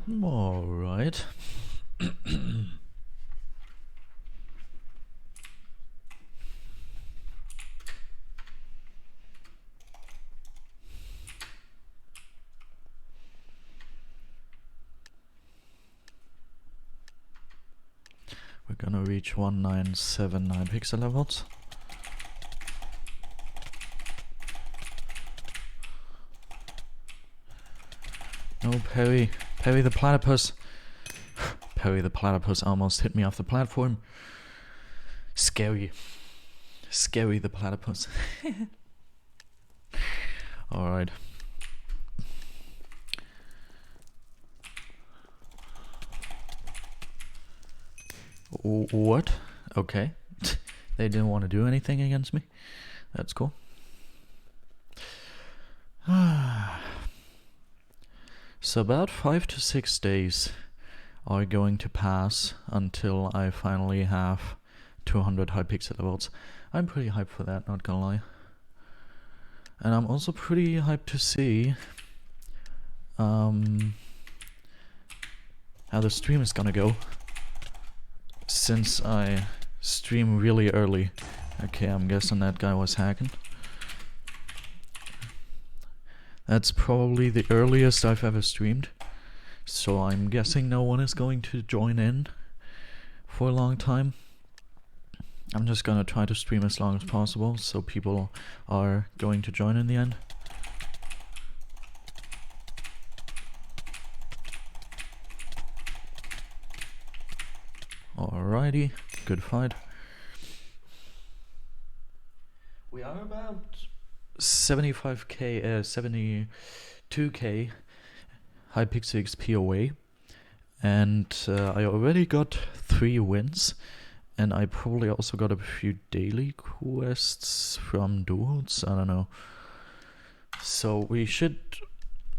All right. We're gonna reach 1979 pixel levels. No, Perry the platypus. Perry the platypus almost hit me off the platform. Scary the platypus. Alright. What? Okay. They didn't want to do anything against me. That's cool. So about 5 to 6 days are going to pass until I finally have 200 Hypixel levels. I'm pretty hyped for that, not gonna lie. And I'm also pretty hyped to see how the stream is gonna go, since I stream really early. Okay, I'm guessing that guy was hacking. That's probably the earliest I've ever streamed, so I'm guessing no one is going to join in for a long time. I'm just gonna try to stream as long as possible, so people are going to join in the end. Alrighty, good fight. We are about 75k, 72k Hypixel XP away, and I already got 3 wins, and I probably also got a few daily quests from duels, I don't know. So we should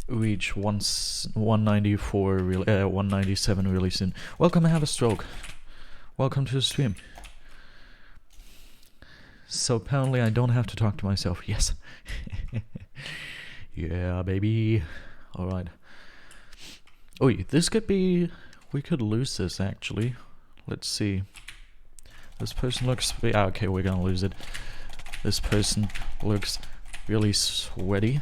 reach 194, 197 really soon. Welcome, I have a stroke. Welcome to the stream. So apparently I don't have to talk to myself. Yes. Yeah, baby. Alright. Oh, this could be... We could lose this, actually. Let's see. This person looks... okay, we're gonna lose it. This person looks really sweaty.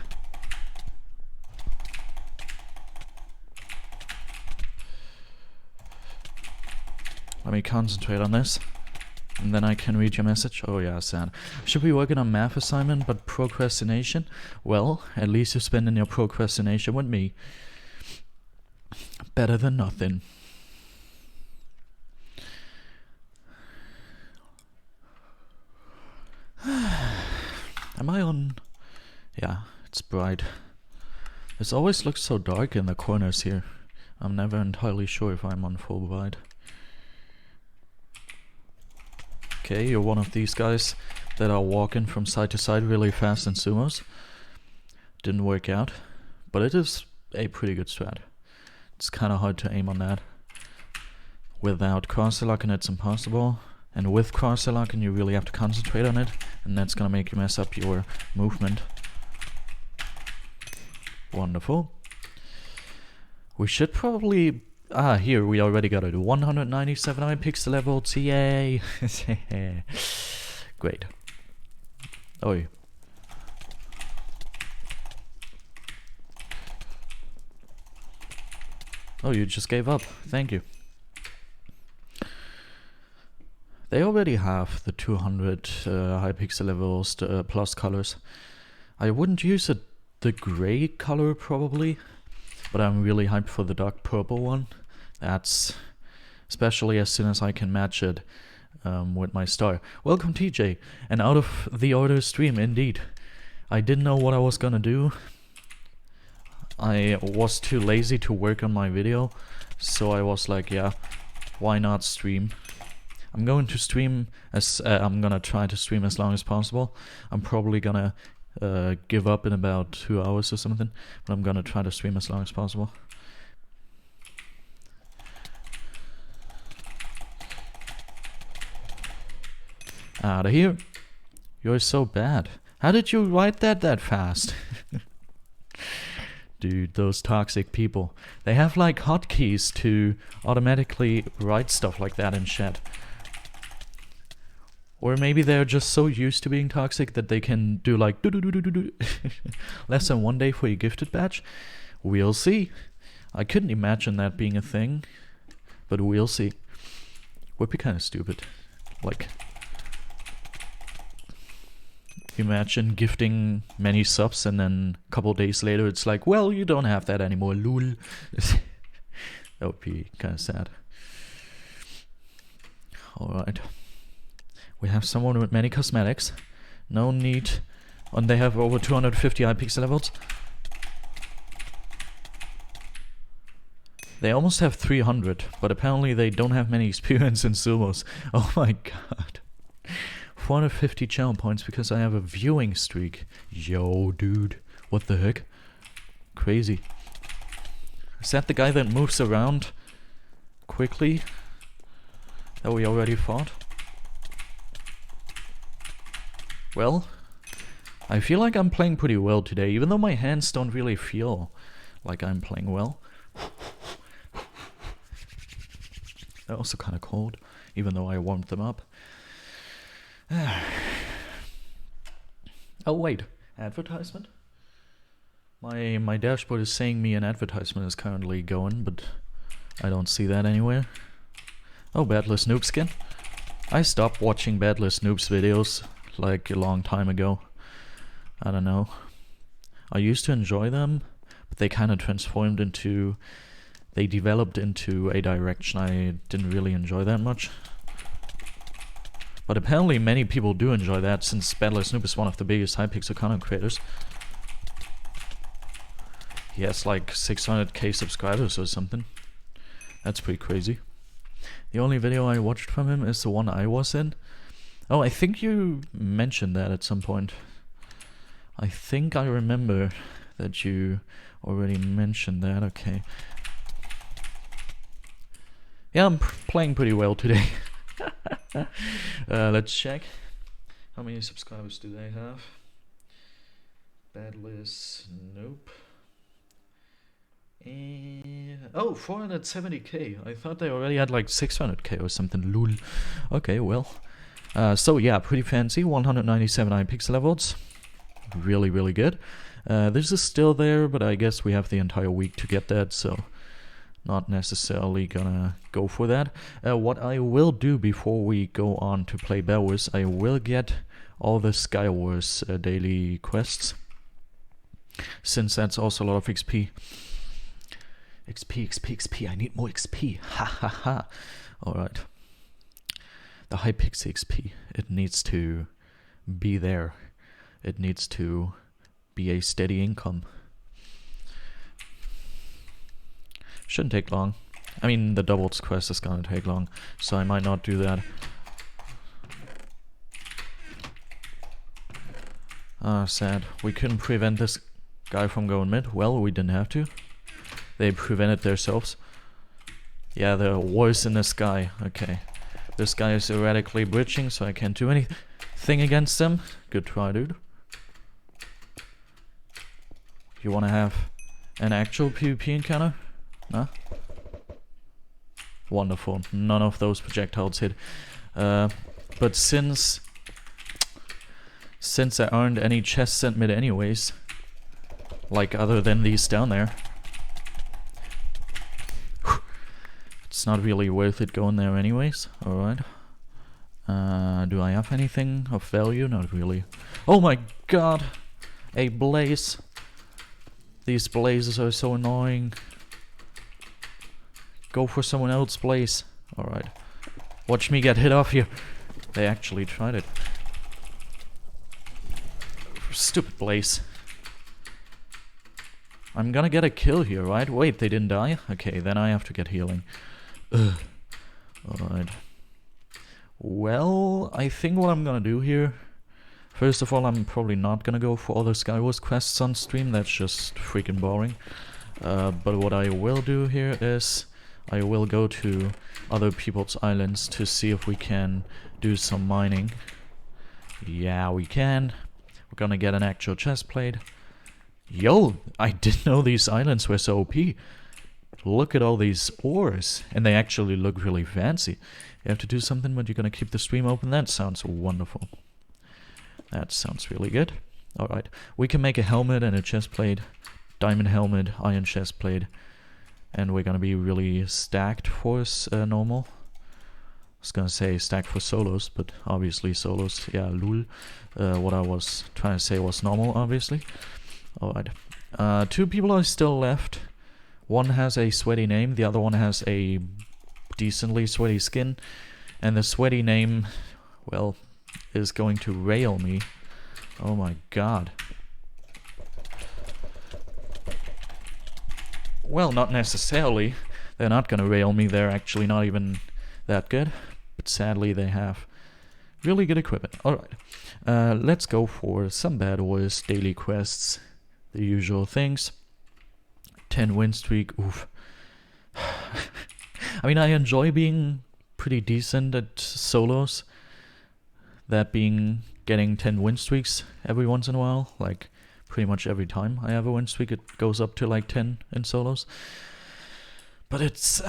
Let me concentrate on this, and then I can read your message. Oh yeah, sad. Should be working on math assignment, but procrastination? Well, at least you're spending your procrastination with me. Better than nothing. Am I on... Yeah, it's bright. This always looks so dark in the corners here. I'm never entirely sure if I'm on full bright. Okay, you're one of these guys that are walking from side to side really fast in sumos. Didn't work out, but it is a pretty good strat. It's kind of hard to aim on that. Without cross-locking it's impossible, and with cross-locking you really have to concentrate on it, and that's gonna make you mess up your movement. Wonderful. We should probably... here, we already got it. 197 Hypixel levels, yay! Great. Oh. Oh, you just gave up. Thank you. They already have the 200 Hypixel levels plus colors. I wouldn't use the gray color probably, but I'm really hyped for the dark purple one. That's especially as soon as I can match it with my star. Welcome TJ, and out of the order stream indeed. I didn't know what I was gonna do. I was too lazy to work on my video, so I was like, yeah, why not stream? I'm going to stream as I'm gonna try to stream as long as possible. I'm probably gonna give up in about 2 hours or something, but I'm gonna try to stream as long as possible. Out of here. You're so bad. How did you write that fast? Dude, those toxic people. They have like hotkeys to automatically write stuff like that in chat. Or maybe they're just so used to being toxic that they can do like do less than 1 day for your gifted badge. We'll see. I couldn't imagine that being a thing, but we'll see. Would be kind of stupid. Like, imagine gifting many subs and then a couple days later it's like, well, you don't have that anymore, lol. That would be kind of sad. Alright. We have someone with many cosmetics. No need. And they have over 250 Hypixel levels. They almost have 300, but apparently they don't have many experience in Sumos. Oh my god. 450 channel points because I have a viewing streak. Yo, dude. What the heck? Crazy. Is that the guy that moves around quickly? That we already fought? Well, I feel like I'm playing pretty well today, even though my hands don't really feel like I'm playing well. They're also kind of cold, even though I warmed them up. Oh wait, advertisement? My dashboard is saying me an advertisement is currently going, but I don't see that anywhere. Oh, Badless Noob skin. I stopped watching Badless Noob's videos like a long time ago. I don't know. I used to enjoy them, but they kind of transformed into... They developed into a direction I didn't really enjoy that much. But apparently many people do enjoy that, since Badless Noob is one of the biggest Hypixel content creators. He has like 600k subscribers or something. That's pretty crazy. The only video I watched from him is the one I was in. Oh, I think you mentioned that at some point. I think I remember that you already mentioned that, okay. Yeah, I'm playing pretty well today. Let's check. How many subscribers do they have? Badless, nope. Oh, 470k. I thought they already had like 600k or something. Lul. Okay, well. So yeah, pretty fancy. 197 Hypixel levels. Really, really good. This is still there, but I guess we have the entire week to get that, so not necessarily gonna go for that. What I will do before we go on to play BedWars, I will get all the Skywars daily quests, since that's also a lot of XP. XP, I need more XP. Ha ha ha. Alright. The Hypixel XP, it needs to be there. It needs to be a steady income. Shouldn't take long. I mean, the doubles quest is gonna take long, so I might not do that. Ah, sad. We couldn't prevent this guy from going mid. Well, we didn't have to. They prevented themselves. Yeah, there are wars in the sky. Okay. This guy is erratically bridging, so I can't do anything against them. Good try, dude. You wanna have an actual PvP encounter? No? Wonderful. None of those projectiles hit. But since there aren't any chests sent mid anyways, like other than these down there, it's not really worth it going there anyways. Alright. Do I have anything of value? Not really. Oh my god! A blaze. These blazes are so annoying. Go for someone else, blaze. Alright. Watch me get hit off here. They actually tried it. Stupid blaze. I'm gonna get a kill here, right? Wait, they didn't die? Okay, then I have to get healing. Ugh. Alright. Well, I think what I'm gonna do here... First of all, I'm probably not gonna go for all the Skywars quests on stream. That's just freaking boring. But what I will do here is... I will go to other people's islands to see if we can do some mining. Yeah, we can. We're gonna get an actual chest plate. Yo, I didn't know these islands were so OP. Look at all these ores, and they actually look really fancy. You have to do something, but you're gonna keep the stream open. That sounds wonderful. That sounds really good. Alright, we can make a helmet and a chest plate. Diamond helmet, iron chest plate. And we're gonna be really stacked for normal. I was gonna say stacked for solos, but obviously solos, yeah, lul. What I was trying to say was normal, obviously. Alright. 2 people are still left. One has a sweaty name, the other one has a decently sweaty skin. And the sweaty name, well, is going to rail me. Oh my god. Well, not necessarily. They're not gonna rail me, they're actually not even that good. But sadly they have really good equipment. Alright, let's go for some BedWars, daily quests, the usual things. 10 win streak, oof. I mean, I enjoy being pretty decent at solos. That being getting 10 win streaks every once in a while, like pretty much every time I have a win streak it goes up to like 10 in solos. But it's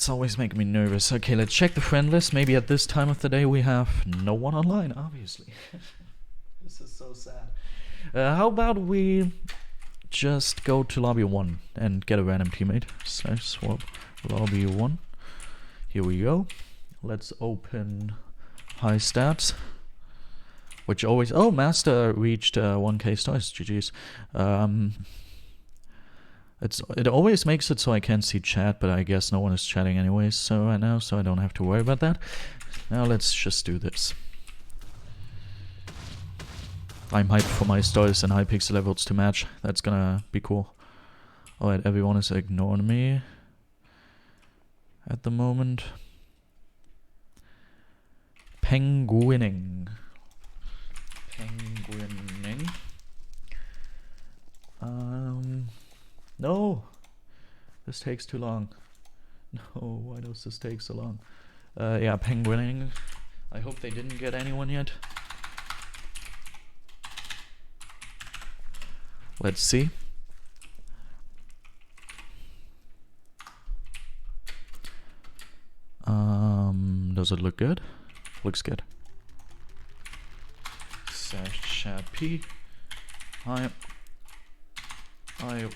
always making me nervous. Okay, let's check the friend list. Maybe at this time of the day we have no one online, obviously. This is so sad. How about we just go to lobby 1 and get a random teammate. So swap lobby 1. Here we go. Let's open high stats. Which always... Oh, Master reached 1k stars. GG's. It always makes it so I can't see chat, but I guess no one is chatting anyways so right now, so I don't have to worry about that. Now let's just do this. I'm hyped for my stars and Hypixel levels to match. That's gonna be cool. Alright, everyone is ignoring me at the moment. Penguining. No! This takes too long. No, why does this take so long? Yeah, penguining. I hope they didn't get anyone yet. Let's see. Does it look good? Looks good. Chat P. I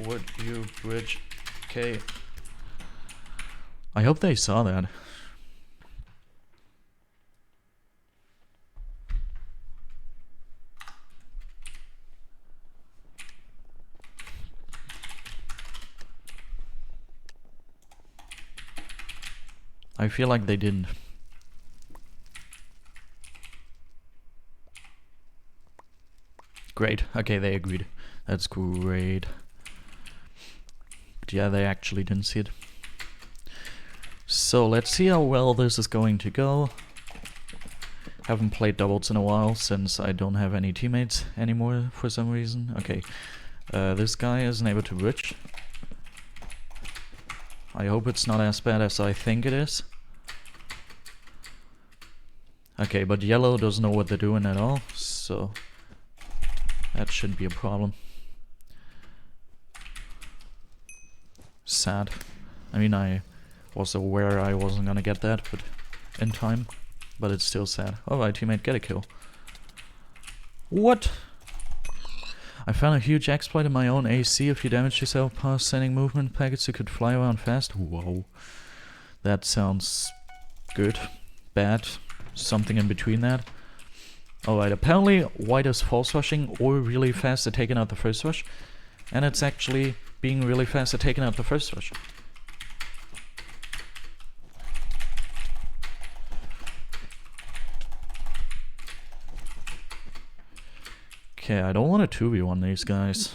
would you bridge K. I hope they saw that. I feel like they didn't. Great. Okay, they agreed. That's great. But yeah, they actually didn't see it. So let's see how well this is going to go. Haven't played doubles in a while since I don't have any teammates anymore for some reason. Okay, this guy isn't able to bridge. I hope it's not as bad as I think it is. Okay, but yellow doesn't know what they're doing at all, so that shouldn't be a problem. Sad. I mean, I was aware I wasn't gonna get that, but in time. But it's still sad. Alright, teammate, get a kill. What? I found a huge exploit in my own AC. If you damage yourself past sending movement packets, you could fly around fast. Whoa. That sounds good. Bad. Something in between that. Alright, apparently white is false rushing or really fast at taking out the first rush. And it's actually being really fast at taking out the first rush. Okay, I don't want to 2v1 these guys.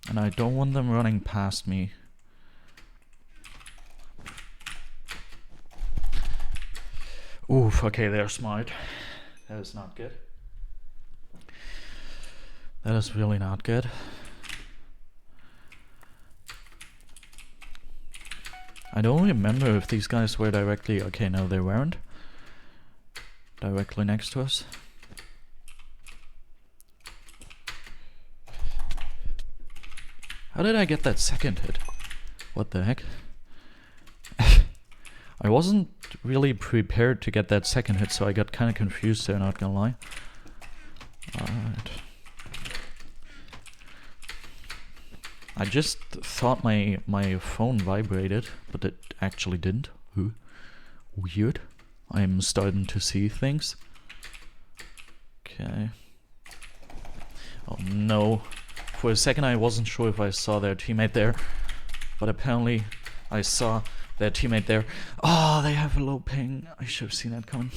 And I don't want them running past me. Oof, okay, they're smart. That is not good. That is really not good. I don't remember if these guys were directly... Okay, no, they weren't. directly next to us. How did I get that second hit? What the heck? I wasn't really prepared to get that second hit, so I got kind of confused there, not gonna lie. Alright. I just thought my phone vibrated, but it actually didn't. Ooh. Weird. I'm starting to see things. Okay. Oh no. For a second I wasn't sure if I saw their teammate there, but apparently I saw their teammate there. Oh, they have a low ping. I should have seen that coming.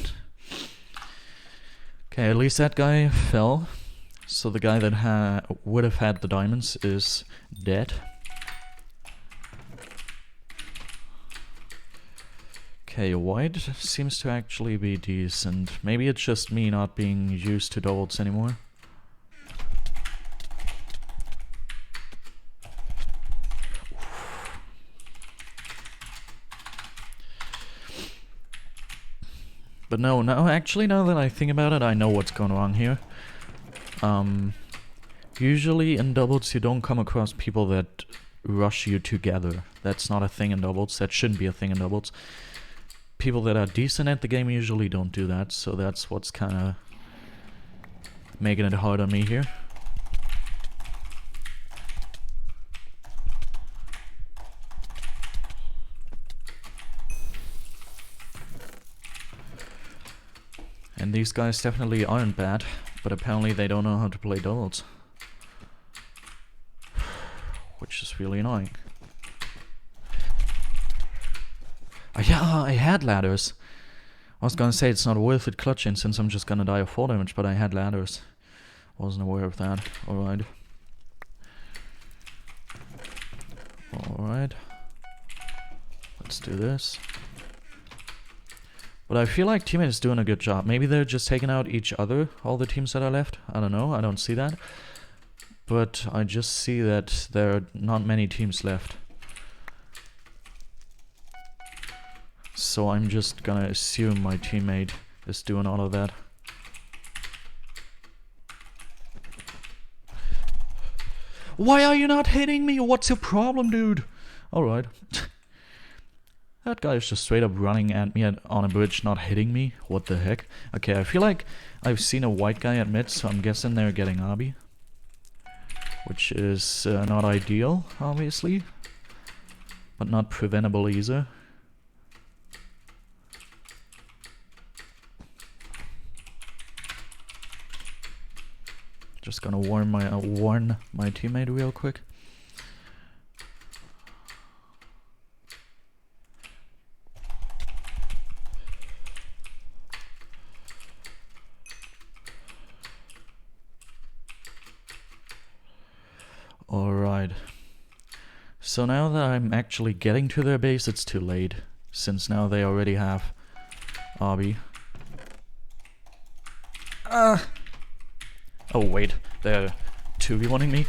Okay, at least that guy fell. So the guy that would have had the diamonds is dead. Okay, white seems to actually be decent. Maybe it's just me not being used to doubles anymore. But no, actually now that I think about it, I know what's going wrong here. Usually in doubles you don't come across people that rush you together. That's not a thing in doubles, that shouldn't be a thing in doubles. People that are decent at the game usually don't do that, so that's what's kinda making it hard on me here. And these guys definitely aren't bad, but apparently they don't know how to play doubles. Which is really annoying. Yeah, I had ladders. I was gonna say it's not worth it clutching since I'm just gonna die of 4 damage, but I had ladders. Wasn't aware of that. Alright. Alright. Let's do this. But I feel like teammate is doing a good job. Maybe they're just taking out each other, all the teams that are left. I don't know, I don't see that. But I just see that there are not many teams left. So I'm just gonna assume my teammate is doing all of that. Why are you not hitting me? What's your problem, dude? Alright. That guy is just straight up running at me on a bridge, not hitting me. What the heck? Okay, I feel like I've seen a white guy at mid, so I'm guessing they're getting obby. Which is not ideal, obviously. But not preventable either. Just gonna warn my teammate real quick. Alright. So now that I'm actually getting to their base, it's too late. Since now they already have obby. Oh wait, they're 2v1ing me?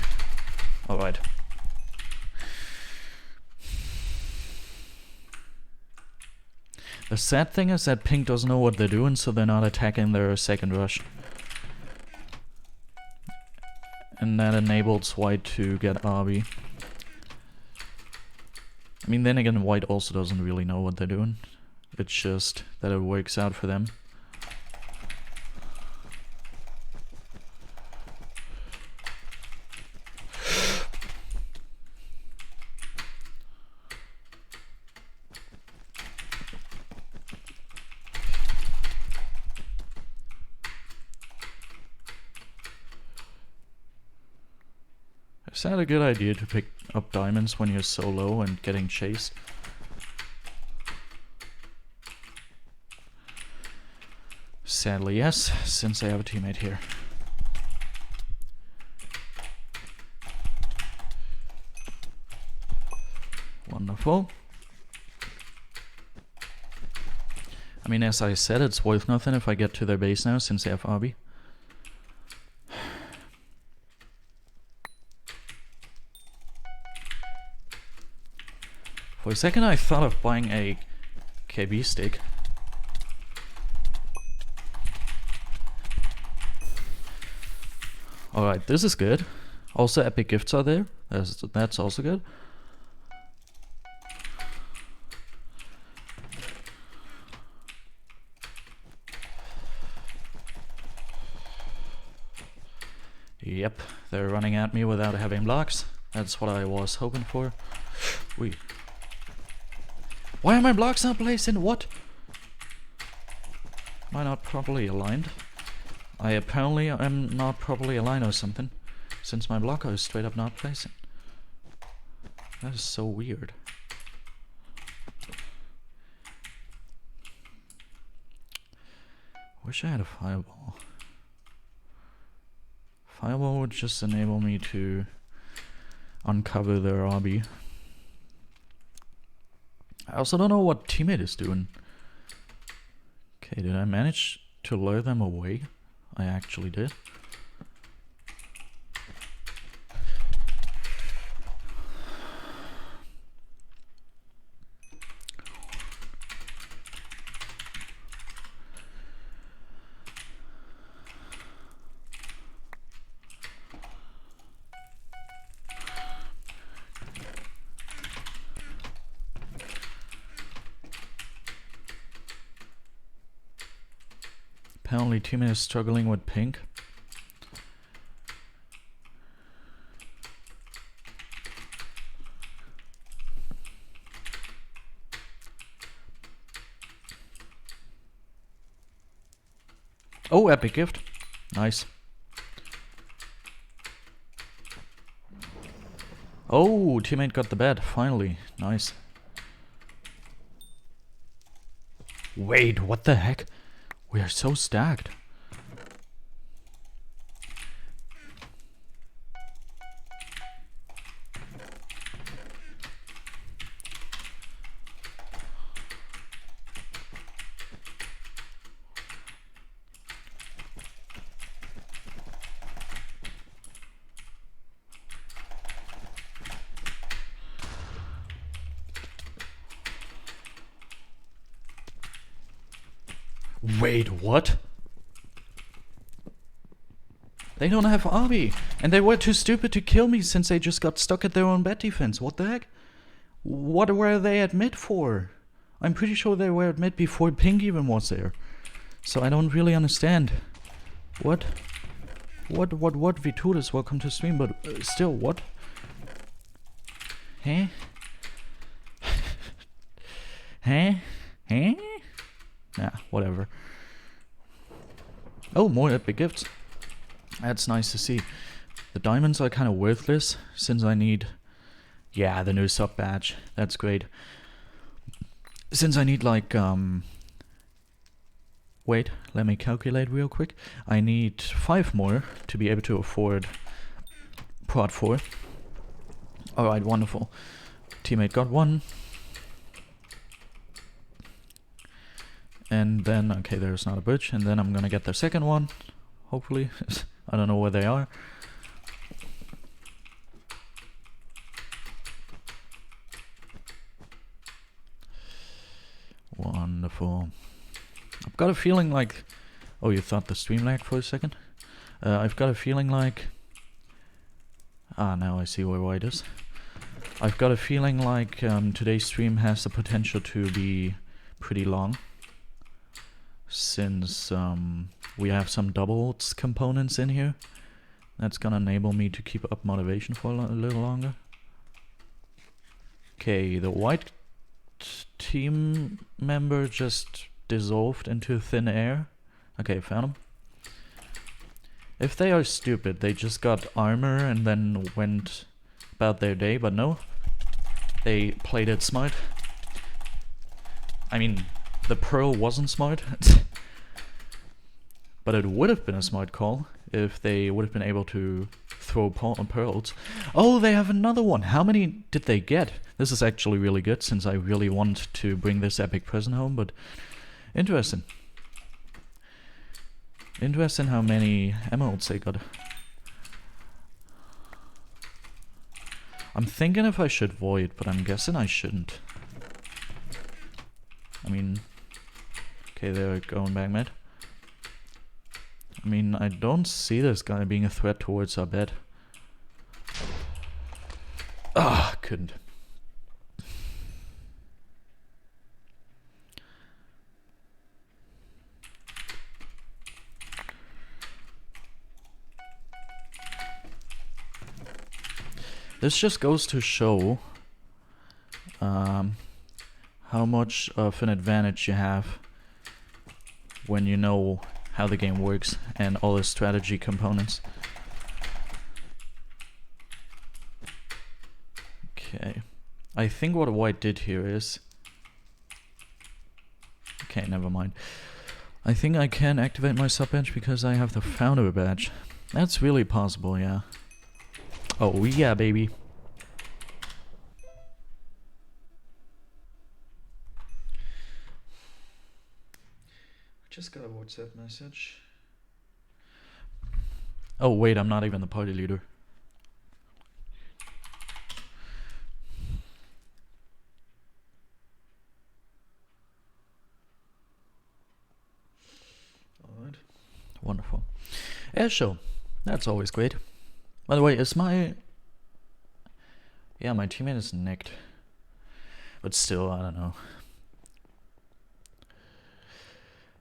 Alright. The sad thing is that pink doesn't know what they're doing, so they're not attacking their second rush. And that enables white to get obby. I mean, then again, white also doesn't really know what they're doing. It's just that it works out for them. Is that a good idea to pick up diamonds when you're so low and getting chased? Sadly, yes, since I have a teammate here. Wonderful. I mean, as I said, it's worth nothing if I get to their base now, since they have obby. For a second I thought of buying a KB stick. Alright, this is good. Also epic gifts are there. That's also good. Yep, they're running at me without having blocks. That's what I was hoping for. Wait. Why are my blocks not placed in what? Am I not properly aligned? I apparently am not properly aligned or something, since my blocker is straight up not placing. That is so weird. Wish I had a fireball. Fireball would just enable me to uncover their RB. I also don't know what teammate is doing. Okay, did I manage to lure them away? I actually did. Apparently teammate is struggling with pink. Oh, epic gift. Nice. Oh, teammate got the bed, finally. Nice. Wait, what the heck? We are so stacked. Wait, what? They don't have RB, and they were too stupid to kill me since they just got stuck at their own bed defense. What the heck? What were they at mid for? I'm pretty sure they were at mid before pink even was there. So I don't really understand. What? Vituris, welcome to stream, but still, what? Huh? Huh? Huh? Nah, whatever. Oh, more epic gifts. That's nice to see. The diamonds are kind of worthless since I need... Yeah, the new sub badge. That's great. Since I need like... Wait, let me calculate real quick. I need 5 more to be able to afford Prod 4. Alright, wonderful. Teammate got 1. And then, okay, there's not a bridge, and then I'm gonna get the second one, hopefully. I don't know where they are. Wonderful. I've got a feeling like... Oh, you thought the stream lagged for a second? I've got a feeling like... Ah, now I see where it is. I've got a feeling like today's stream has the potential to be pretty long. Since we have some doubles components in here. That's gonna enable me to keep up motivation for a little longer. Okay, the white team member just dissolved into thin air. Okay, found him. If they are stupid, they just got armor and then went about their day, but no. They played it smart. I mean... The pearl wasn't smart, but it would have been a smart call if they would have been able to throw pearls. Oh, they have another one. How many did they get? This is actually really good since I really want to bring this epic present home, but interesting. Interesting how many emeralds they got. I'm thinking if I should void, but I'm guessing I shouldn't. I mean... Okay, they're going back mid. I mean, I don't see this guy being a threat towards our bed. Ah, couldn't. This just goes to show how much of an advantage you have when you know how the game works and all the strategy components. Okay, I think what white did here is... Okay, never mind. I think I can activate my sub badge because I have the founder badge. That's really possible, yeah. Oh yeah, baby. Just got a WhatsApp message. Oh wait, I'm not even the party leader. Alright. Wonderful. Air show. That's always great. By the way, is my... Yeah, my teammate is nicked. But still, I don't know.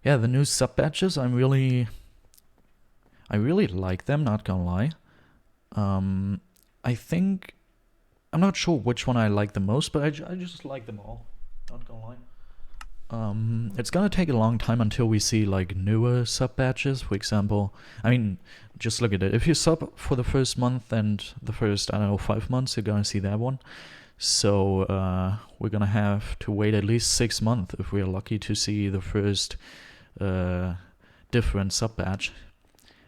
Yeah, the new sub badges, I really like them, not gonna lie. I think... I'm not sure which one I like the most, but I just like them all, not gonna lie. It's gonna take a long time until we see like newer sub badges, for example. I mean, just look at it. If you sub for the first month and the first, I don't know, 5 months, you're gonna see that one. So we're gonna have to wait at least 6 months if we're lucky to see the first different sub badge.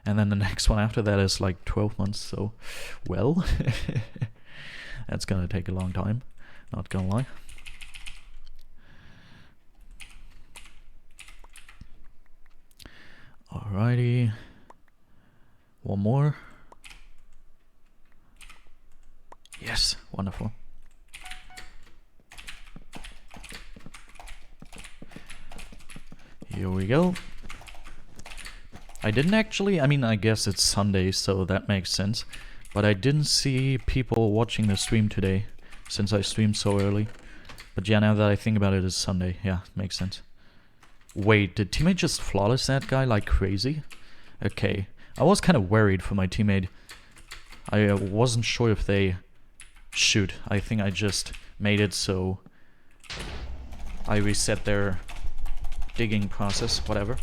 And then the next one after that is like 12 months, so, well, that's gonna take a long time, not gonna lie. Alrighty, one more. Yes, wonderful. Here we go. I didn't actually, I mean, I guess it's Sunday, so that makes sense. But I didn't see people watching the stream today, since I streamed so early. But yeah, now that I think about it, it's Sunday. Yeah, makes sense. Wait, did teammate just flawless that guy like crazy? Okay, I was kind of worried for my teammate. I wasn't sure if they... Shoot, I think I just made it so... I reset their digging process, whatever.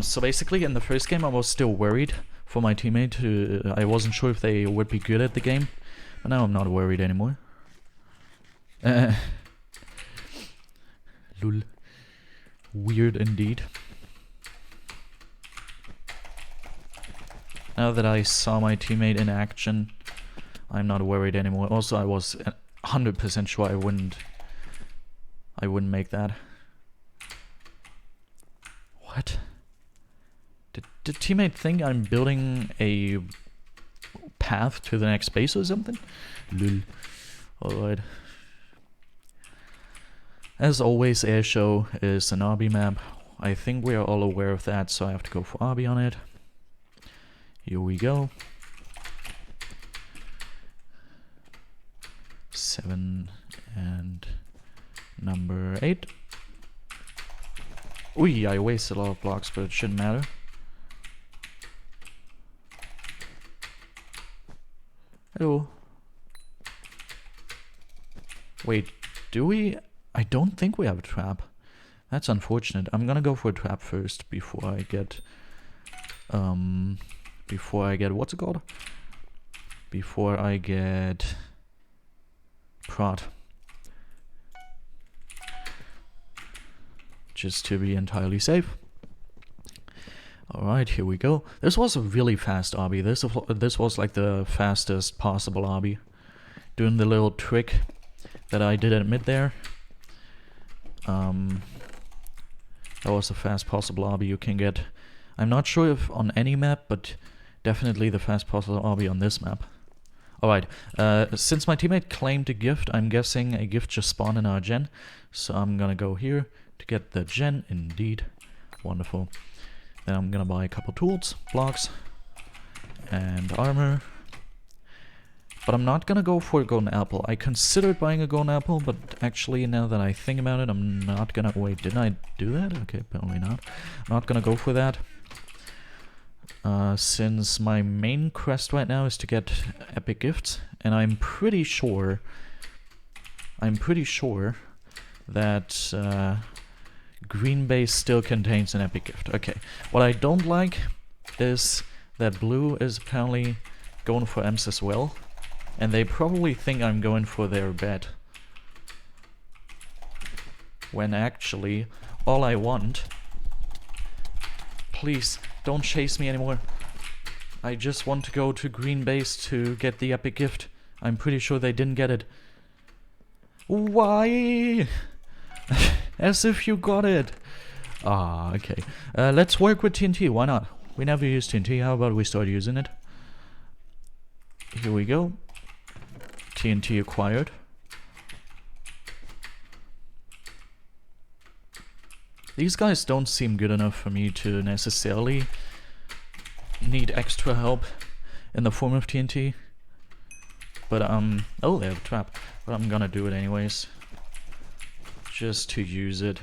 So basically, in the first game, I was still worried for my teammate. I wasn't sure if they would be good at the game, but now I'm not worried anymore. Lul. Weird indeed. Now that I saw my teammate in action, I'm not worried anymore. Also, I was 100% sure I wouldn't make that. What? Did teammate think I'm building a path to the next base or something? Lul. Alright. As always, Airshow is an RB map. I think we are all aware of that, so I have to go for RB on it. Here we go. 7 and number 8. Ooh, I wasted a lot of blocks, but it shouldn't matter. Hello. Wait, do we? I don't think we have a trap. That's unfortunate. I'm gonna go for a trap first before I get what's it called? Before I get prod. Just to be entirely safe. Alright, here we go. This was a really fast RB. This was like the fastest possible RB. Doing the little trick that I did at mid there. That was the fast possible RB you can get. I'm not sure if on any map, but definitely the fast possible RB on this map. Alright, since my teammate claimed a gift, I'm guessing a gift just spawned in our gen. So I'm gonna go here to get the gen, indeed. Wonderful. Then I'm gonna buy a couple tools, blocks, and armor. But I'm not gonna go for a golden apple. I considered buying a golden apple, but actually now that I think about it, I'm not gonna... Wait, didn't I do that? Okay, apparently not. I'm not gonna go for that. Since my main quest right now is to get epic gifts, and I'm pretty sure that green base still contains an epic gift. Okay, what I don't like is that blue is apparently going for M's as well, and they probably think I'm going for their bet, when actually all I want... Please, don't chase me anymore. I just want to go to green base to get the epic gift. I'm pretty sure they didn't get it. Why? As if you got it. Ah, okay. Let's work with TNT, why not? We never used TNT, how about we start using it? Here we go. TNT acquired. These guys don't seem good enough for me to necessarily need extra help in the form of TNT. But, oh, they have a trap. But I'm gonna do it anyways. Just to use it.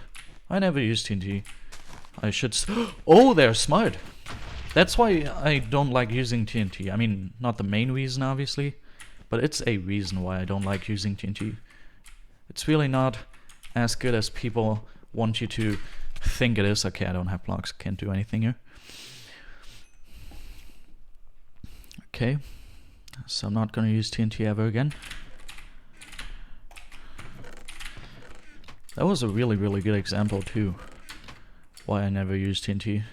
I never use TNT. I should oh, they're smart! That's why I don't like using TNT. I mean, not the main reason, obviously. But it's a reason why I don't like using TNT. It's really not as good as people want you to think it is. Okay, I don't have blocks, can't do anything here. Okay, so I'm not gonna use TNT ever again. That was a really, really good example too, why I never used TNT.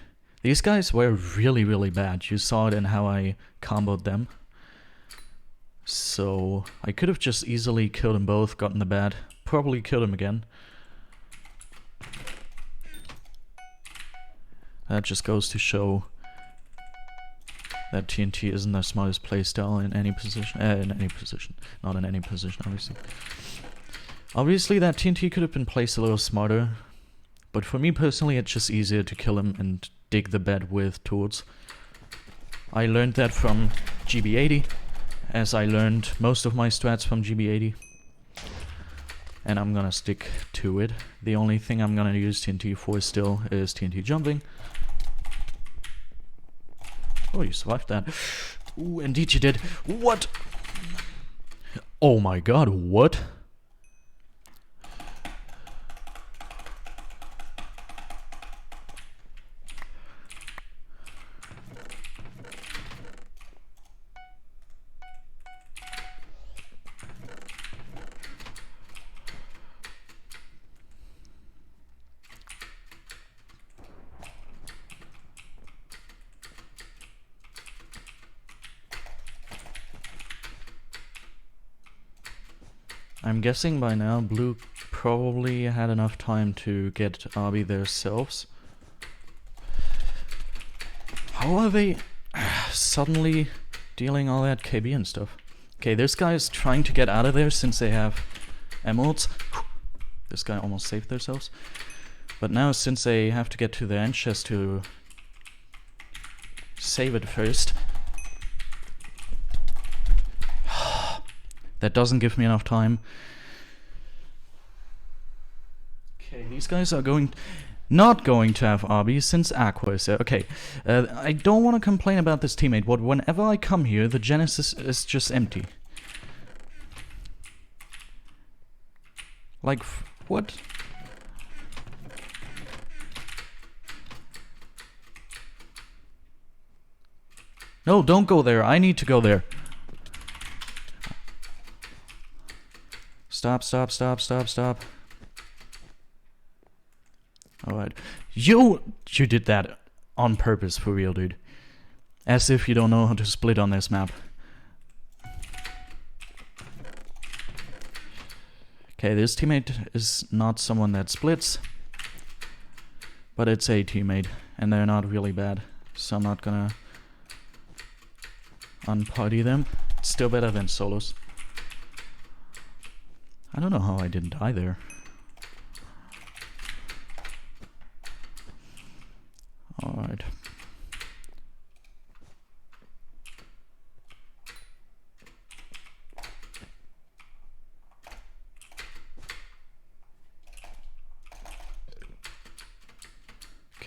These guys were really, really bad. You saw it in how I comboed them. So I could have just easily killed them both, gotten the bad, probably killed him again. That just goes to show that TNT isn't the smartest playstyle in any position. Not in any position, obviously. Obviously, that TNT could have been placed a little smarter, but for me personally, it's just easier to kill him and dig the bed with tools. I learned that from GB80, as I learned most of my strats from GB80. And I'm gonna stick to it. The only thing I'm gonna use TNT for still is TNT jumping. Oh, you survived that. Ooh, indeed you did. What? Oh my god, what? I'm guessing by now blue probably had enough time to get Obby themselves. How are they suddenly dealing all that KB and stuff? Okay, this guy is trying to get out of there since they have emeralds. This guy almost saved themselves. But now since they have to get to the end chest to save it first, that doesn't give me enough time. Okay, these guys are not going to have Obby since Aqua is there. Okay, I don't want to complain about this teammate, but whenever I come here, the Genesis is just empty. Like, what? No, don't go there. I need to go there. Stop, stop, stop, stop, stop. Alright. You did that on purpose, for real, dude. As if you don't know how to split on this map. Okay, this teammate is not someone that splits. But it's a teammate, and they're not really bad. So I'm not gonna unparty them. It's still better than solos. I don't know how I didn't die there. Alright.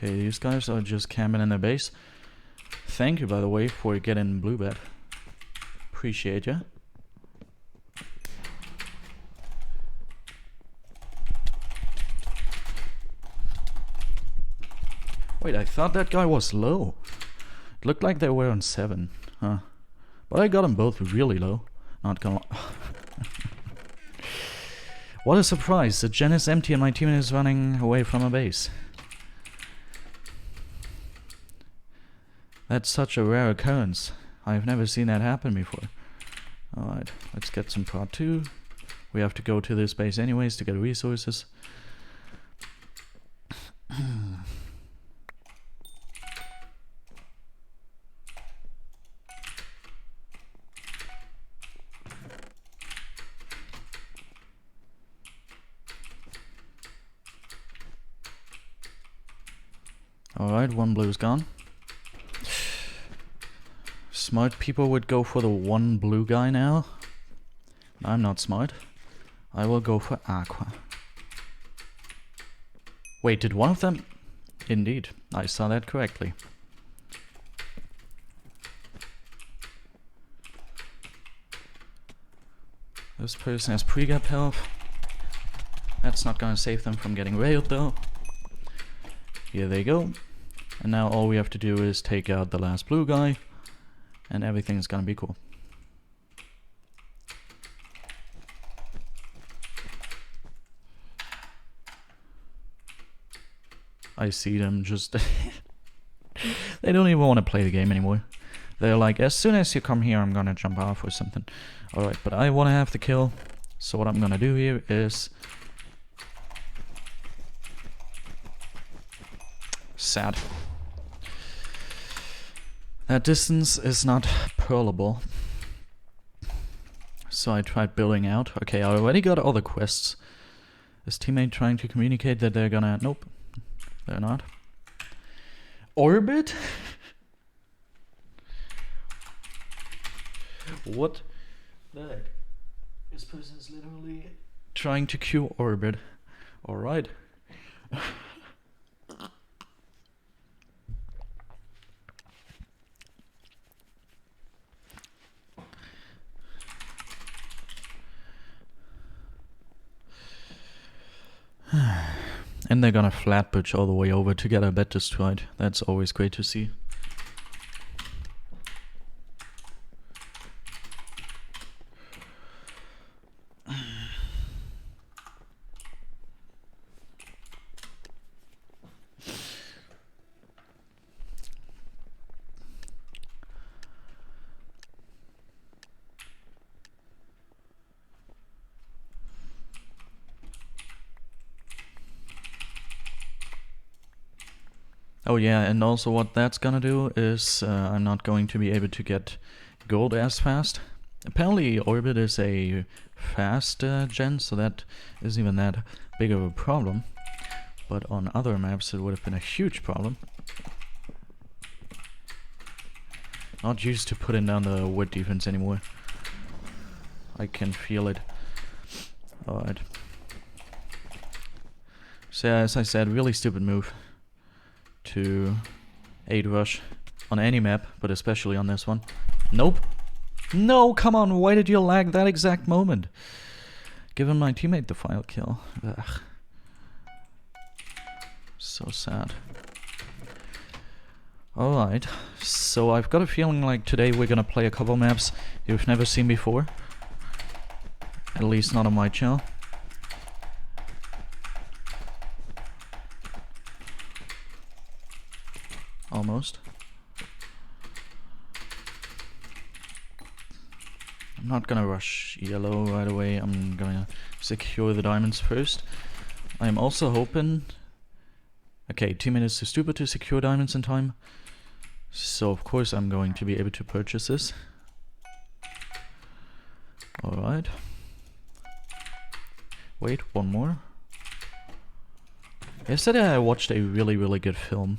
Okay, these guys are just camping in their base. Thank you, by the way, for getting blue bed. Appreciate ya. Wait, I thought that guy was low. It looked like they were on 7. Huh. But I got them both really low. Not gonna What a surprise. The gen is empty and my teammate is running away from a base. That's such a rare occurrence. I've never seen that happen before. Alright, let's get some prod 2. We have to go to this base anyways to get resources. Alright, one blue's gone. Smart people would go for the one blue guy now. I'm not smart. I will go for aqua. Wait, did one of them? Indeed, I saw that correctly. This person has pre-gap health. That's not gonna save them from getting railed though. Here they go. And now all we have to do is take out the last blue guy. And everything's gonna be cool. I see them just... They don't even want to play the game anymore. They're like, as soon as you come here, I'm gonna jump off or something. Alright, but I want to have the kill. So what I'm gonna do here is... Sad. That distance is not pearlable. So I tried building out. Okay, I already got all the quests. Is teammate trying to communicate that they're gonna... Nope. They're not. Orbit? What the heck? This person is literally trying to queue orbit. Alright. And they're gonna flat bridge all the way over to get our bed destroyed. That's always great to see. Oh yeah, and also what that's gonna do is I'm not going to be able to get gold as fast. Apparently Orbit is a fast gen, so that isn't even that big of a problem. But on other maps it would have been a huge problem. Not used to putting down the wood defense anymore. I can feel it. Alright. So as I said, really stupid move to 8 rush on any map, but especially on this one. Nope. No, come on, why did you lag that exact moment? Giving my teammate the final kill. Ugh. So sad. Alright, so I've got a feeling like today we're gonna play a couple maps you've never seen before. At least not on my channel. Almost. I'm not gonna rush yellow right away. I'm gonna secure the diamonds first. I'm also hoping... Okay, 2 minutes too stupid to secure diamonds in time. So of course I'm going to be able to purchase this. Alright. Wait, one more. Yesterday I watched a really good film.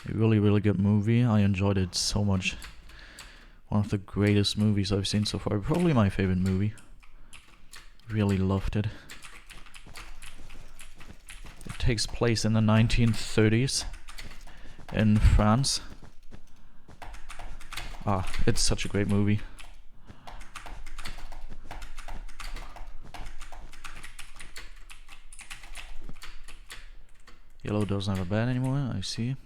A really good movie. I enjoyed it so much. One of the greatest movies I've seen so far. Probably my favorite movie. Really loved it. It takes place in the 1930s. in France. Ah, it's such a great movie. Yellow doesn't have a bed anymore, I see.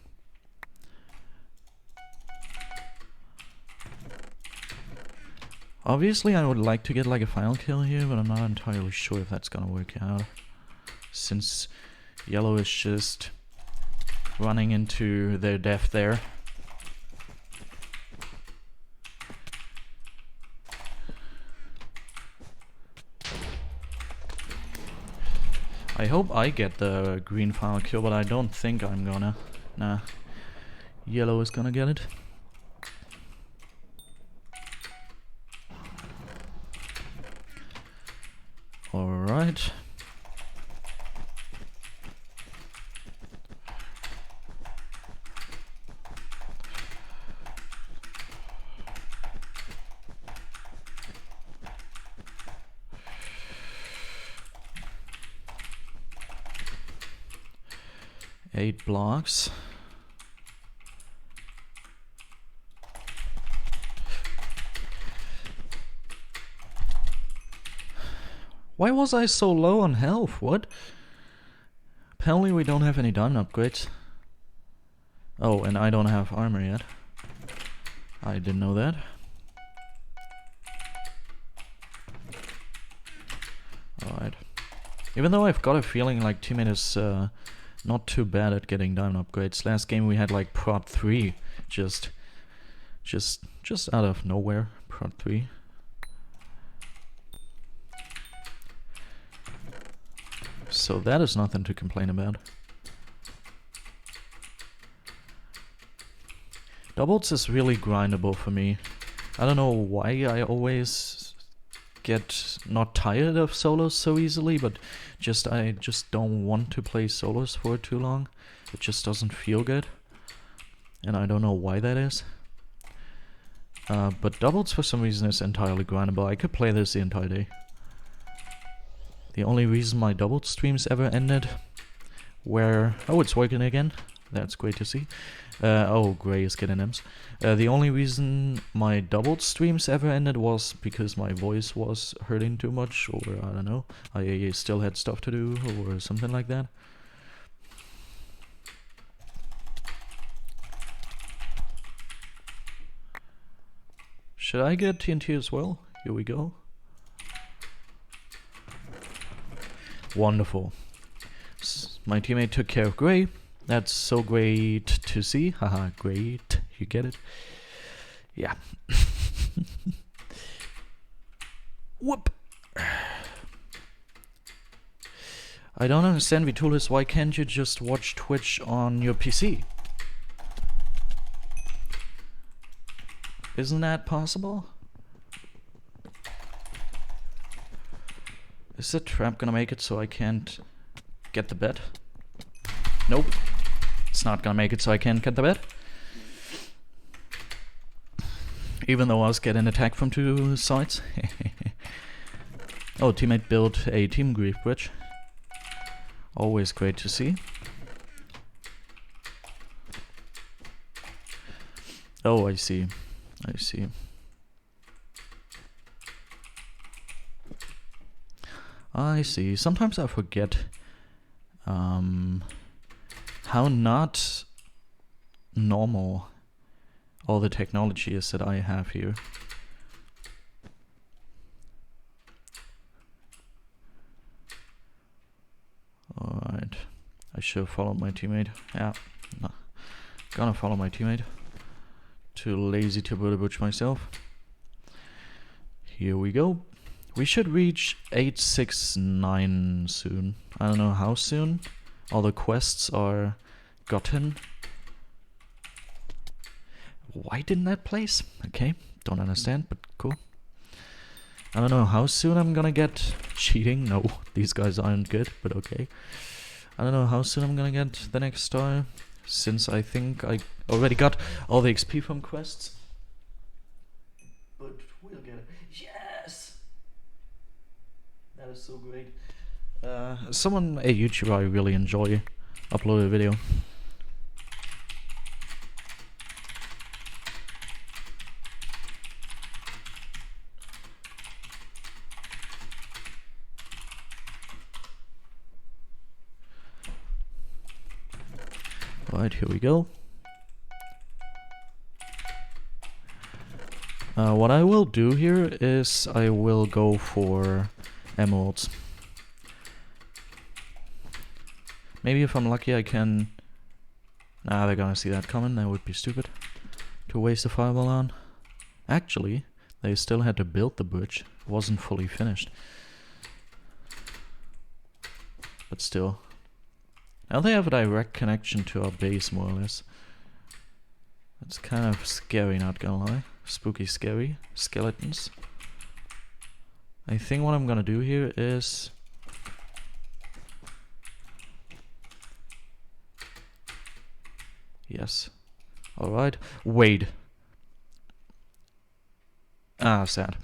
Obviously I would like to get like a final kill here, but I'm not entirely sure if that's gonna work out. Since yellow is just running into their death there. I hope I get the green final kill, but I don't think I'm gonna. Nah. Yellow is gonna get it. Alright. Eight blocks. Why was I so low on health? What? Apparently we don't have any diamond upgrades. Oh, and I don't have armor yet. I didn't know that. Alright. Even though I've got a feeling like teammate is not too bad at getting diamond upgrades. Last game we had like prot 3. Just out of nowhere. Prot 3. So that is nothing to complain about. Doubles is really grindable for me. I don't know why I always get not tired of solos so easily, but I just don't want to play solos for too long. It just doesn't feel good. And I don't know why that is. But doubles for some reason is entirely grindable. I could play this the entire day. The only reason my double streams ever ended were... Oh, it's working again. That's great to see. Oh, Gray is getting M's. The only reason my double streams ever ended was because my voice was hurting too much, or I don't know, I still had stuff to do, or something like that. Should I get TNT as well? Here we go. Wonderful. My teammate took care of Gray. That's so great to see. Haha, great. You get it? Yeah. Whoop. I don't understand, Vitulis. Why can't you just watch Twitch on your PC? Isn't that possible? Is the trap gonna make it so I can't get the bed? Nope. It's not gonna make it so I can't get the bed. Even though I was getting attacked from two sides. Oh, teammate built a team grief bridge. Always great to see. Oh, I see. I see. I see. Sometimes I forget how not normal all the technology is that I have here. Alright. I should have followed my teammate. Yeah. No. Gonna follow my teammate. Too lazy to build a bridge myself. Here we go. We should reach 869 soon. I don't know how soon. All the quests are gotten. Why didn't that place? Okay, don't understand, but cool. I don't know how soon I'm gonna get cheating. No, these guys aren't good, but okay. I don't know how soon I'm gonna get the next star, since I think I already got all the XP from quests. But we'll get it. Yes! That is so great. A YouTuber I really enjoy, uploaded a video. Alright, here we go. What I will do here is I will go for emeralds. Maybe if I'm lucky I can... Nah, they're gonna see that coming. That would be stupid to waste a fireball on. Actually, they still had to build the bridge. It wasn't fully finished. But still. Now they have a direct connection to our base, more or less. It's kind of scary, not gonna lie. Spooky scary. Skeletons. I think what I'm gonna do here is... Yes. Alright. Wait. Ah, sad.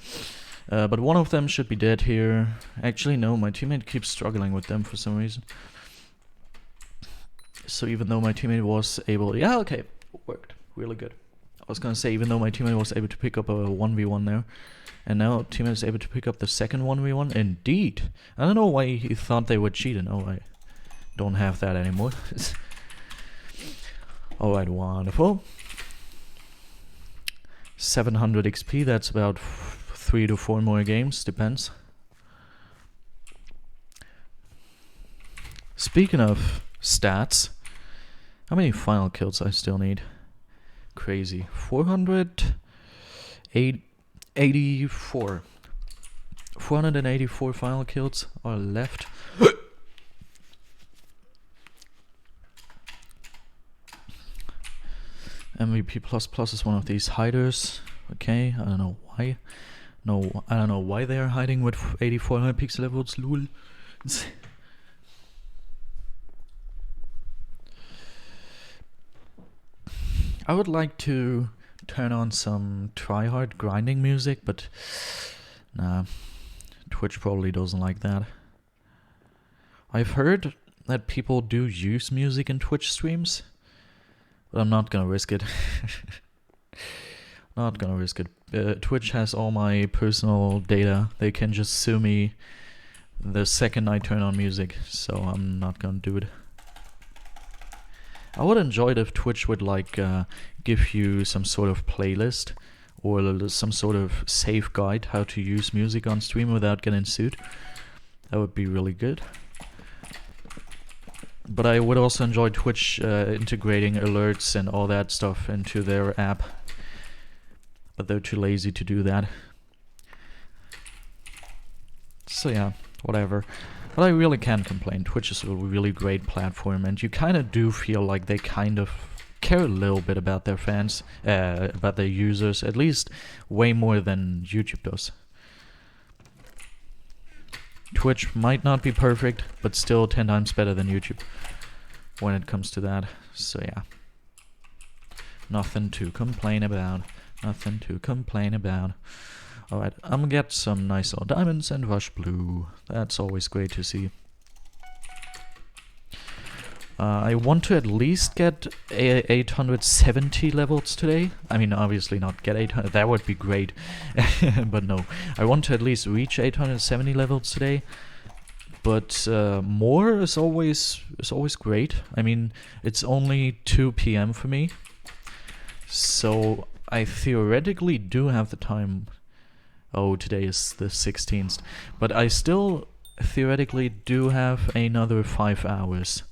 But one of them should be dead here. Actually, no, my teammate keeps struggling with them for some reason. So even though my teammate was able... Yeah, okay. Worked. Really good. I was gonna say, even though my teammate was able to pick up a 1v1 there, and now teammate is able to pick up the second 1v1. Indeed. I don't know why he thought they would cheat, and oh, I don't have that anymore. Alright, wonderful. 700 XP, that's about 3 to 4 more games, depends. Speaking of stats, how many final kills I still need? Crazy. 484. 484 final kills are left. MVP++ is one of these hiders. Okay, I don't know why. No, I don't know why they are hiding with 84 Hypixel levels. Lol. I would like to turn on some tryhard grinding music, but nah, Twitch probably doesn't like that. I've heard that people do use music in Twitch streams, but I'm not gonna risk it. Not gonna risk it. Twitch has all my personal data. They can just sue me the second I turn on music, so I'm not gonna do it. I would enjoy it if Twitch would like give you some sort of playlist or some sort of safe guide how to use music on stream without getting sued. That would be really good. But I would also enjoy Twitch integrating alerts and all that stuff into their app. But they're too lazy to do that. So yeah, whatever. But I really can't complain. Twitch is a really great platform, and you kind of do feel like they kind of care a little bit about their fans, about their users, at least way more than YouTube does. Twitch might not be perfect, but still 10 times better than YouTube when it comes to that. So yeah, nothing to complain about. Nothing to complain about. Alright, I'm gonna get some nice old diamonds and rush blue. That's always great to see. I want to at least get 870 levels today. I mean, obviously not get 800, that would be great. But no, I want to at least reach 870 levels today. But more is always great. I mean, it's only 2 PM for me. So I theoretically do have the time. Oh, today is the 16th. But I still theoretically do have another 5 hours.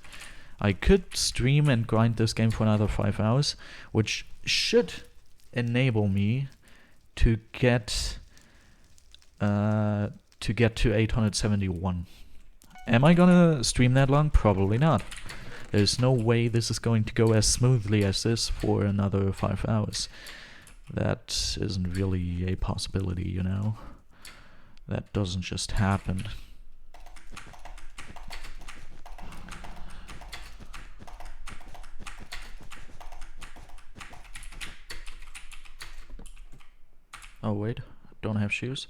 I could stream and grind this game for another 5 hours, which should enable me to get to 871. Am I gonna stream that long? Probably not. There's no way this is going to go as smoothly as this for another 5 hours. That isn't really a possibility, you know. That doesn't just happen. Oh wait, don't have shoes.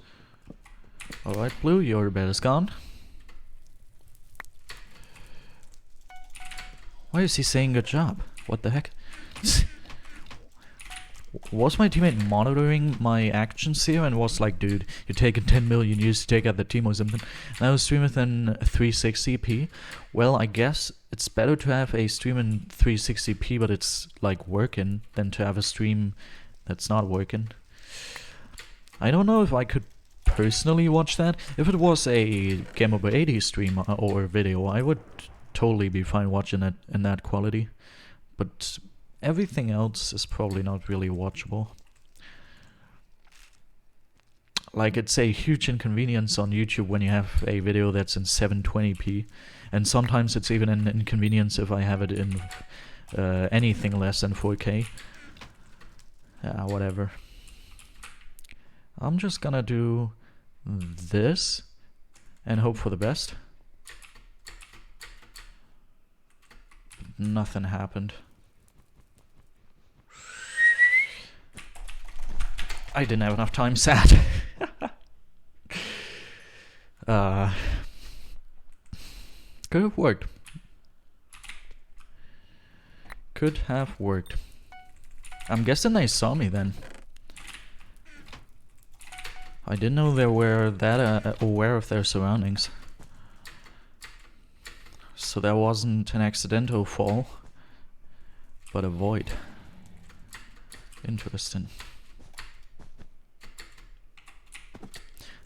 Alright, Blue, your bed is gone. Why is he saying good job? What the heck? Was my teammate monitoring my actions here and was like, dude, you're taking 10 million years to take out the team or something? And I was streaming in 360p. Well, I guess it's better to have a stream in 360p, but it's like working, than to have a stream that's not working. I don't know if I could personally watch that. If it was a Gamemode 80 stream or video, I would totally be fine watching it in that quality. But everything else is probably not really watchable. Like, it's a huge inconvenience on YouTube when you have a video that's in 720p, and sometimes it's even an inconvenience if I have it in anything less than 4K. Whatever. I'm just gonna do this and hope for the best. But nothing happened. I didn't have enough time, sad. Could have worked. Could have worked. I'm guessing they saw me then. I didn't know they were that aware of their surroundings. So that wasn't an accidental fall, but a void. Interesting.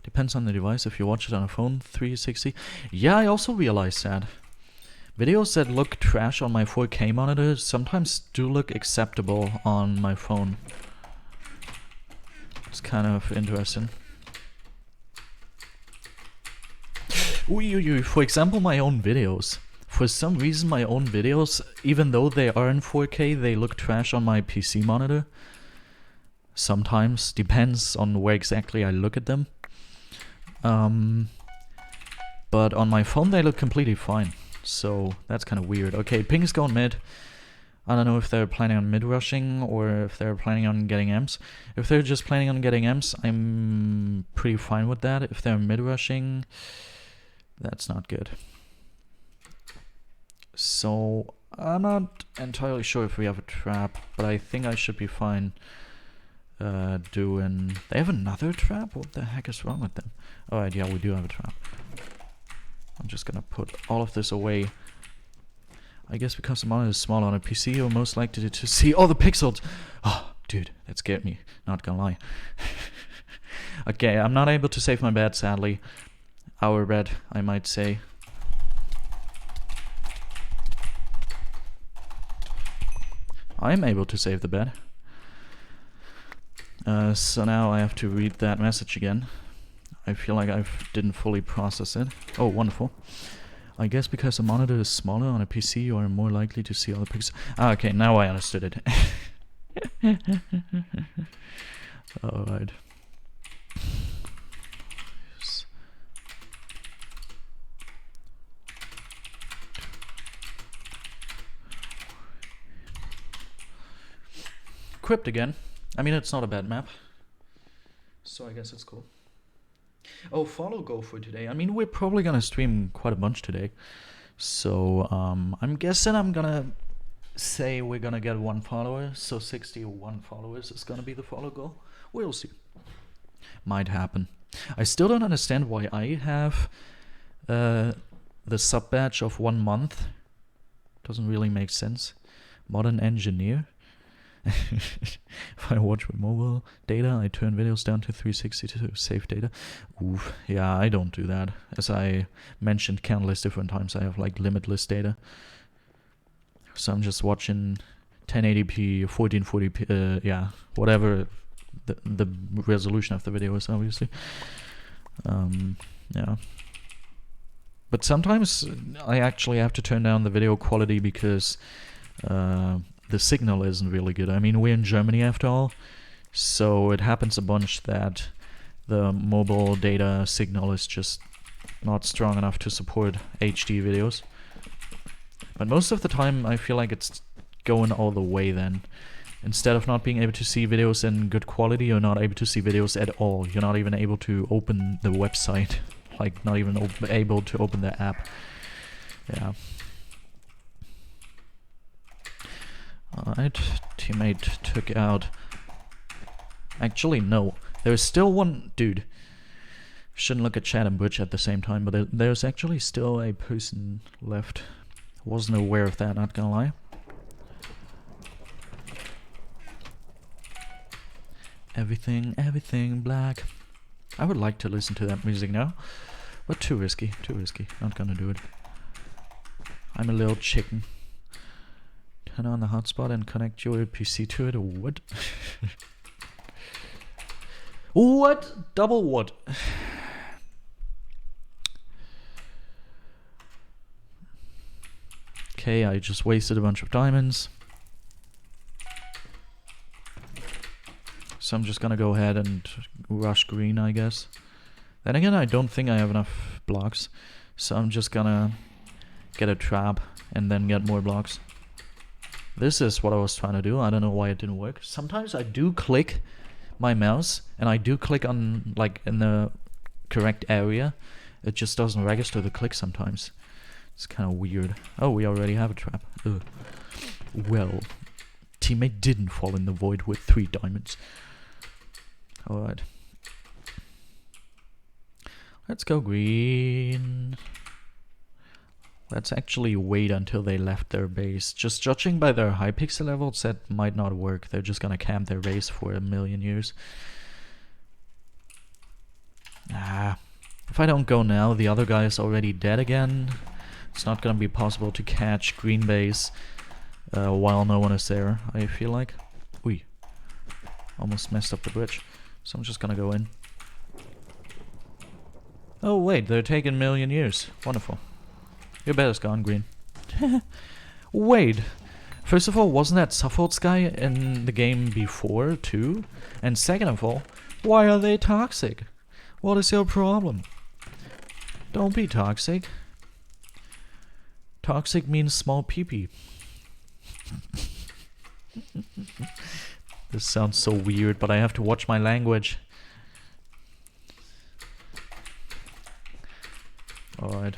Depends on the device. If you watch it on a phone, 360. Yeah, I also realized that. Videos that look trash on my 4K monitor sometimes do look acceptable on my phone. It's kind of interesting. For example, my own videos. For some reason, my own videos, even though they are in 4K, they look trash on my PC monitor. Sometimes. Depends on where exactly I look at them. But on my phone they look completely fine, so that's kind of weird. Okay, ping's going mid. I don't know if they're planning on mid rushing or if they're planning on getting M's. If they're just planning on getting M's, I'm pretty fine with that. If they're mid rushing, that's not good. So I'm not entirely sure if we have a trap, but I think I should be fine. They have another trap? What the heck is wrong with them? Alright, yeah, we do have a trap. I'm just gonna put all of this away. I guess because the monitor is smaller on a PC, you're most likely to see all the pixels. Oh, dude, that scared me. Not gonna lie. Okay, I'm not able to save my bed, sadly. Our bed, I might say. I'm able to save the bed. So now I have to read that message again. I feel like I didn't fully process it. Oh, wonderful. I guess because the monitor is smaller on a PC, you are more likely to see all the pixels. Ah, okay, now I understood it. Alright. Crypt again. I mean, it's not a bad map, so I guess it's cool. Oh, follow go for today. I mean, we're probably gonna stream quite a bunch today, so I'm guessing I'm gonna say we're gonna get 1 follower, so 61 followers is gonna be the follow goal. We'll see. Might happen. I still don't understand why I have the sub badge of 1 month. Doesn't really make sense. Modern engineer. If I watch with mobile data, I turn videos down to 360 to save data. Oof, yeah, I don't do that. As I mentioned countless different times, I have like limitless data. So I'm just watching 1080p, 1440p, yeah, whatever the resolution of the video is, obviously. Yeah. But sometimes I actually have to turn down the video quality because the signal isn't really good. I mean, we're in Germany after all, so it happens a bunch that the mobile data signal is just not strong enough to support HD videos. But most of the time I feel like it's going all the way then. Instead of not being able to see videos in good quality, you're not able to see videos at all. You're not even able to open the website. Like, not even able to open the app. Yeah. Alright, teammate took out Actually, no. There's still one... Dude. Shouldn't look at chat and Butch at the same time, but there's actually still a person left. Wasn't aware of that, not gonna lie. Everything black. I would like to listen to that music now, but too risky, not gonna do it. I'm a little chicken. Turn on the hotspot and connect your PC to it, or what? What? Double what? Okay, I just wasted a bunch of diamonds. So I'm just gonna go ahead and rush green, I guess. Then again, I don't think I have enough blocks. So I'm just gonna get a trap and then get more blocks. This is what I was trying to do. I don't know why it didn't work. Sometimes I do click my mouse and I do click on, like, in the correct area. It just doesn't register the click sometimes. It's kind of weird. Oh, we already have a trap. Ugh. Well, teammate didn't fall in the void with 3 diamonds. Alright. Let's go green. Let's actually wait until they left their base. Just judging by their Hypixel levels, that might not work. They're just gonna camp their base for 1,000,000 years. Ah. If I don't go now, the other guy is already dead again. It's not gonna be possible to catch green base while no one is there, I feel like. Ui. Almost messed up the bridge. So I'm just gonna go in. Oh wait, they're taking 1,000,000 years. Wonderful. Your bet is gone, green. Wait. First of all, wasn't that Suffolk's guy in the game before, too? And second of all, why are they toxic? What is your problem? Don't be toxic. Toxic means small pee-pee. This sounds so weird, but I have to watch my language. Alright.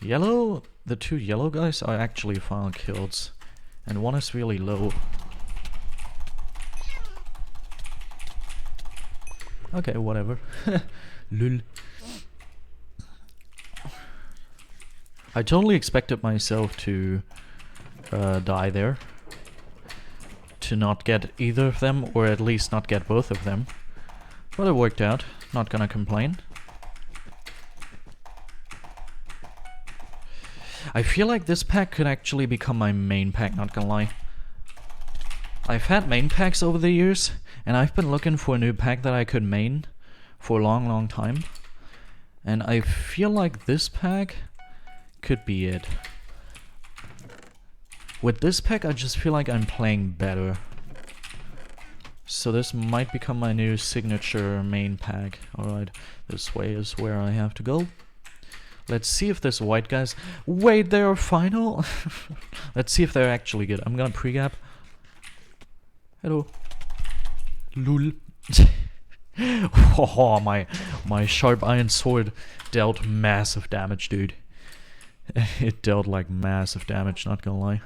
Yellow, the 2 yellow guys are actually final kills. And one is really low. Okay, whatever. Lul. I totally expected myself to die there. To not get either of them, or at least not get both of them. But it worked out. Not gonna complain. I feel like this pack could actually become my main pack, not gonna lie. I've had main packs over the years, and I've been looking for a new pack that I could main for a long time. And I feel like this pack could be it. With this pack, I just feel like I'm playing better. So this might become my new signature main pack. Alright, this way is where I have to go. Let's see if this white guy's... Wait, they're final? Let's see if they're actually good. I'm gonna pre-gap. Hello. Lul. Oh, my sharp iron sword dealt massive damage, dude. It dealt like massive damage, not gonna lie.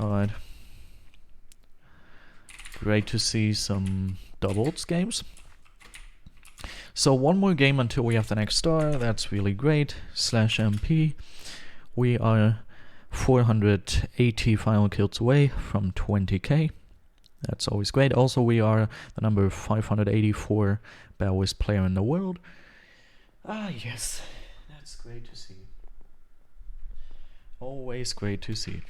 Alright. Great to see some doubles games. So one more game until we have the next star. That's really great. /MP. We are 480 final kills away from 20k. That's always great. Also, we are the number 584 BedWars player in the world. Ah, yes. That's great to see. Always great to see.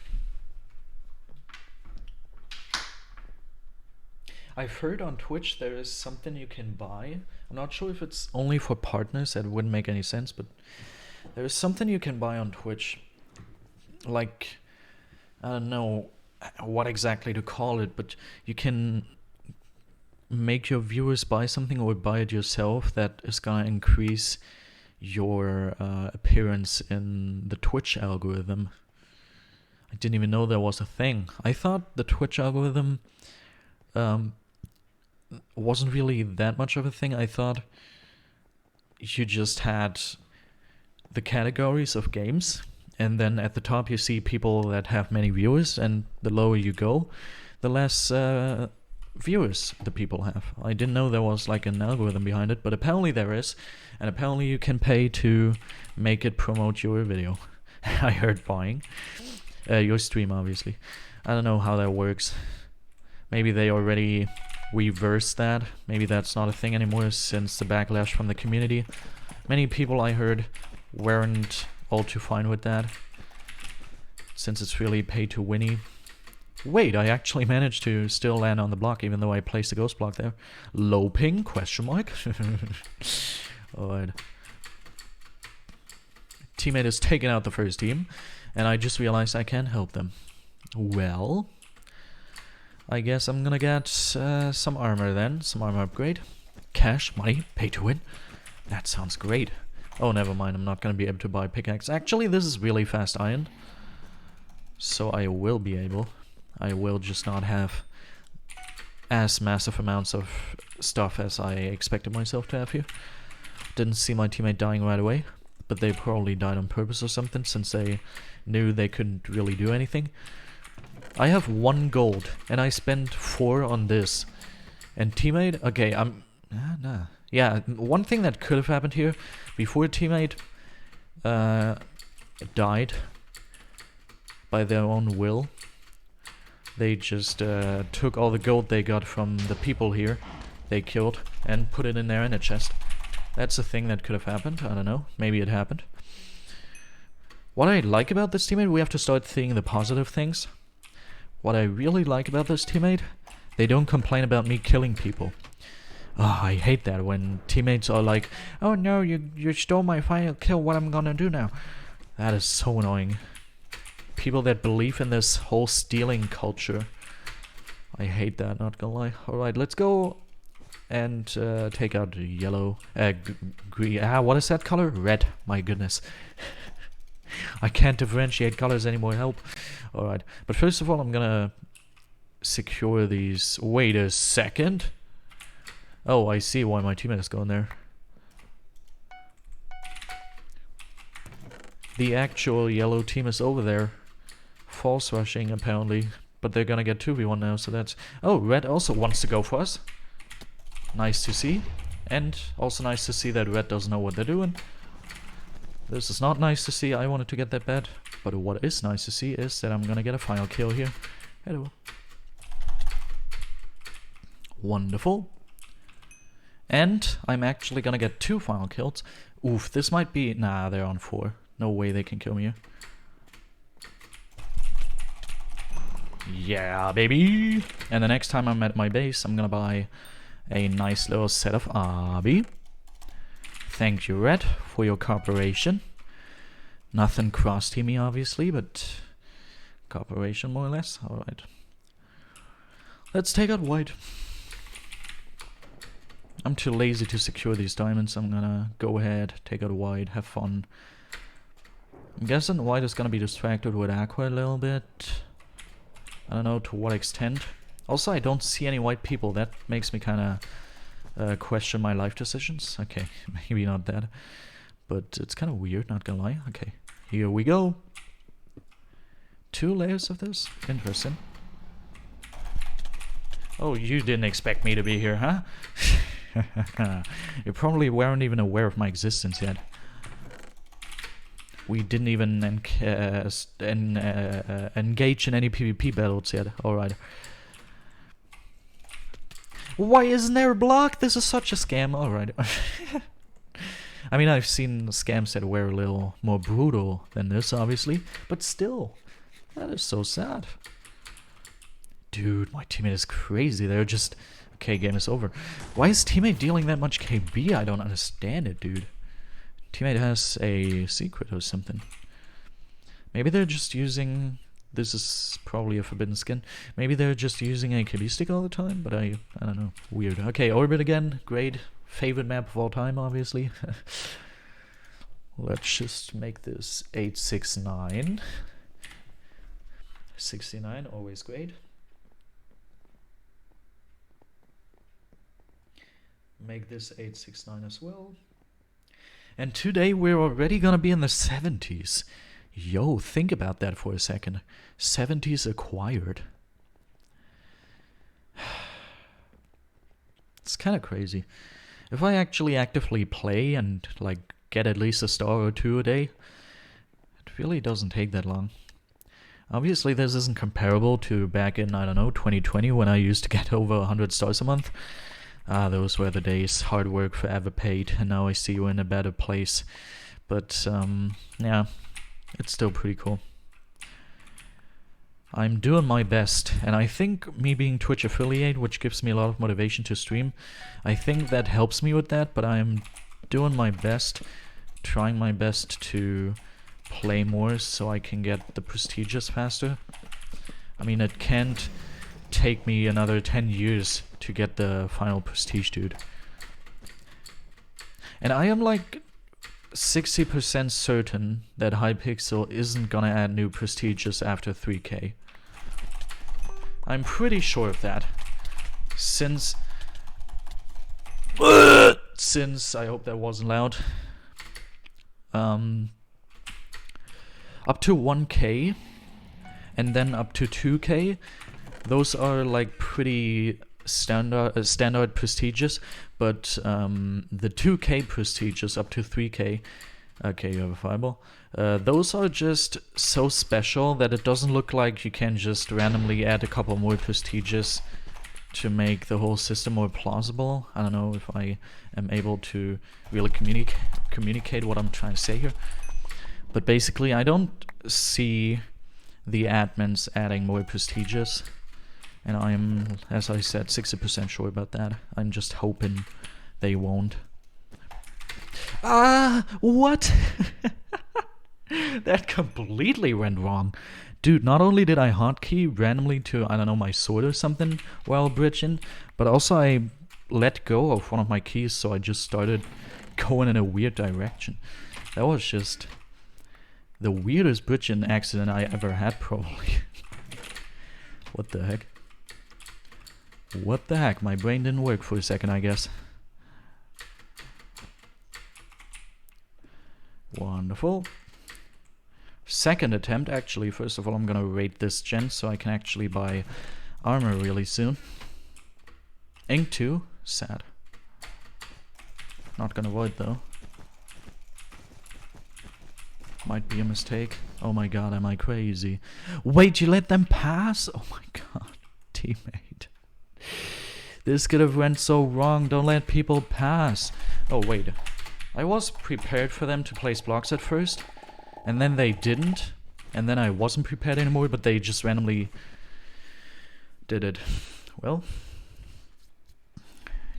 I've heard on Twitch there is something you can buy. I'm not sure if it's only for partners, that wouldn't make any sense, but there is something you can buy on Twitch. Like, I don't know what exactly to call it, but you can make your viewers buy something or buy it yourself that is gonna increase your appearance in the Twitch algorithm. I didn't even know there was a thing. I thought the Twitch algorithm wasn't really that much of a thing. I thought you just had the categories of games, and then at the top you see people that have many viewers, and the lower you go, the less viewers the people have. I didn't know there was like an algorithm behind it, but apparently there is, and apparently you can pay to make it promote your video. I heard buying. Your stream, obviously. I don't know how that works. Maybe they already reversed that. Maybe that's not a thing anymore since the backlash from the community. Many people I heard weren't all too fine with that, since it's really pay-to-winny. Wait, I actually managed to still land on the block even though I placed a ghost block there. Low ping? Question mark? Alright. Teammate has taken out the first team, and I just realized I can't help them. Well, I guess I'm gonna get some armor then. Some armor upgrade. Cash, money, pay to win. That sounds great. Oh, never mind, I'm not gonna be able to buy pickaxe. Actually, this is really fast iron, so I will be able. I will just not have as massive amounts of stuff as I expected myself to have here. Didn't see my teammate dying right away, but they probably died on purpose or something, since they knew they couldn't really do anything. I have 1 gold, and I spent 4 on this. And teammate, okay, nah. Yeah, one thing that could have happened here, before teammate died by their own will, they just took all the gold they got from the people here they killed and put it in there in a chest. That's a thing that could have happened. I don't know. Maybe it happened. What I like about this teammate, we have to start seeing the positive things. What I really like about this teammate, they don't complain about me killing people. Oh, I hate that when teammates are like, oh no, you stole my final kill, what I'm gonna do now? That is so annoying. People that believe in this whole stealing culture. I hate that, not gonna lie. Alright, let's go and take out the yellow, green, what is that color? Red, my goodness. I can't differentiate colors anymore, help. Alright, but first of all I'm gonna secure these. Wait a second. Oh, I see why my teammate is going there. The actual yellow team is over there. False rushing, apparently. But they're gonna get 2v1 now, so that's... Oh, red also wants to go for us. Nice to see. And also nice to see that red doesn't know what they're doing. This is not nice to see. I wanted to get that bad. But what is nice to see is that I'm gonna get a final kill here. Hello. Wonderful. And I'm actually gonna get 2 final kills. Oof, this might be... Nah, they're on 4. No way they can kill me here. Yeah, baby! And the next time I'm at my base, I'm gonna buy a nice little set of RB. Thank you, Red, for your cooperation. Nothing cross-teamy, obviously, but cooperation, more or less. Alright. Let's take out White. I'm too lazy to secure these diamonds. I'm gonna go ahead, take out White, have fun. I'm guessing White is gonna be distracted with Aqua a little bit. I don't know to what extent. Also, I don't see any white people. That makes me kind of question my life decisions. Okay, maybe not that. But it's kind of weird, not gonna lie. Okay, here we go. 2 layers of this? Interesting. Oh, you didn't expect me to be here, huh? You probably weren't even aware of my existence yet. We didn't even engage in any PvP battles yet. Alright. Why isn't there a block? This is such a scam. Alright. I mean, I've seen scams that were a little more brutal than this, obviously. But still, that is so sad. Dude, my teammate is crazy. They're just... Okay, game is over. Why is teammate dealing that much KB? I don't understand it, dude. Teammate has a secret or something. Maybe they're just using... This is probably a forbidden skin. Maybe they're just using a KB stick all the time, but I don't know. Weird. Okay, Orbit again. Great. Favorite map of all time, obviously. Let's just make this 869. 69, always great. Make this 869 as well. And today we're already gonna be in the 70s. Yo, think about that for a second. 70s acquired. It's kind of crazy. If I actually actively play and like get at least a star or two a day, it really doesn't take that long. Obviously this isn't comparable to back in, I don't know, 2020 when I used to get over 100 stars a month. Those were the days, hard work forever paid, and now I see you in a better place. But yeah, it's still pretty cool. I'm doing my best, and I think me being Twitch affiliate, which gives me a lot of motivation to stream, I think that helps me with that, but I'm doing my best, trying my best to play more so I can get the prestigious faster. I mean, it can't take me another 10 years to get the final prestige, dude. And I am like 60% certain that Hypixel isn't gonna add new prestiges after 3K. I'm pretty sure of that. Since I hope that wasn't loud. Up to 1K and then up to 2K, those are like pretty standard prestiges, but the 2K prestiges up to 3K, okay, you have a fireball, those are just so special that it doesn't look like you can just randomly add a couple more prestiges to make the whole system more plausible. I don't know if I am able to really communicate what I'm trying to say here. But basically, I don't see the admins adding more prestiges. And I'm, as I said, 60% sure about that. I'm just hoping they won't. What? That completely went wrong. Dude, not only did I hotkey randomly to, I don't know, my sword or something while bridging, but also I let go of one of my keys, so I just started going in a weird direction. That was just the weirdest bridging accident I ever had, probably. What the heck? What the heck? My brain didn't work for a second, I guess. Wonderful. Second attempt, actually. First of all, I'm gonna rate this gen so I can actually buy armor really soon. Ink 2, sad. Not gonna void though. Might be a mistake. Oh my god, am I crazy? Wait, you let them pass? Oh my god, teammate. This could have went so wrong. Don't let people pass. Oh wait, I was prepared for them to place blocks at first, and then they didn't, and then I wasn't prepared anymore, but they just randomly did it. Well,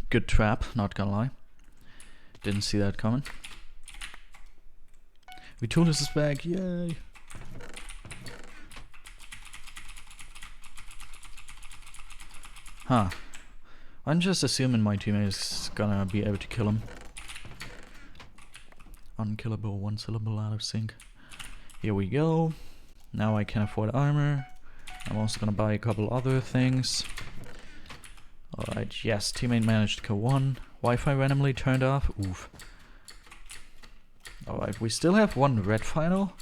good trap, not gonna lie. Didn't see that coming. Vitulus is back, yay! Huh. I'm just assuming my teammate is gonna be able to kill him. Unkillable, one syllable out of sync. Here we go. Now I can afford armor. I'm also gonna buy a couple other things. Alright, yes, teammate managed to kill one. Wi-Fi randomly turned off. Oof. Alright, we still have one red final.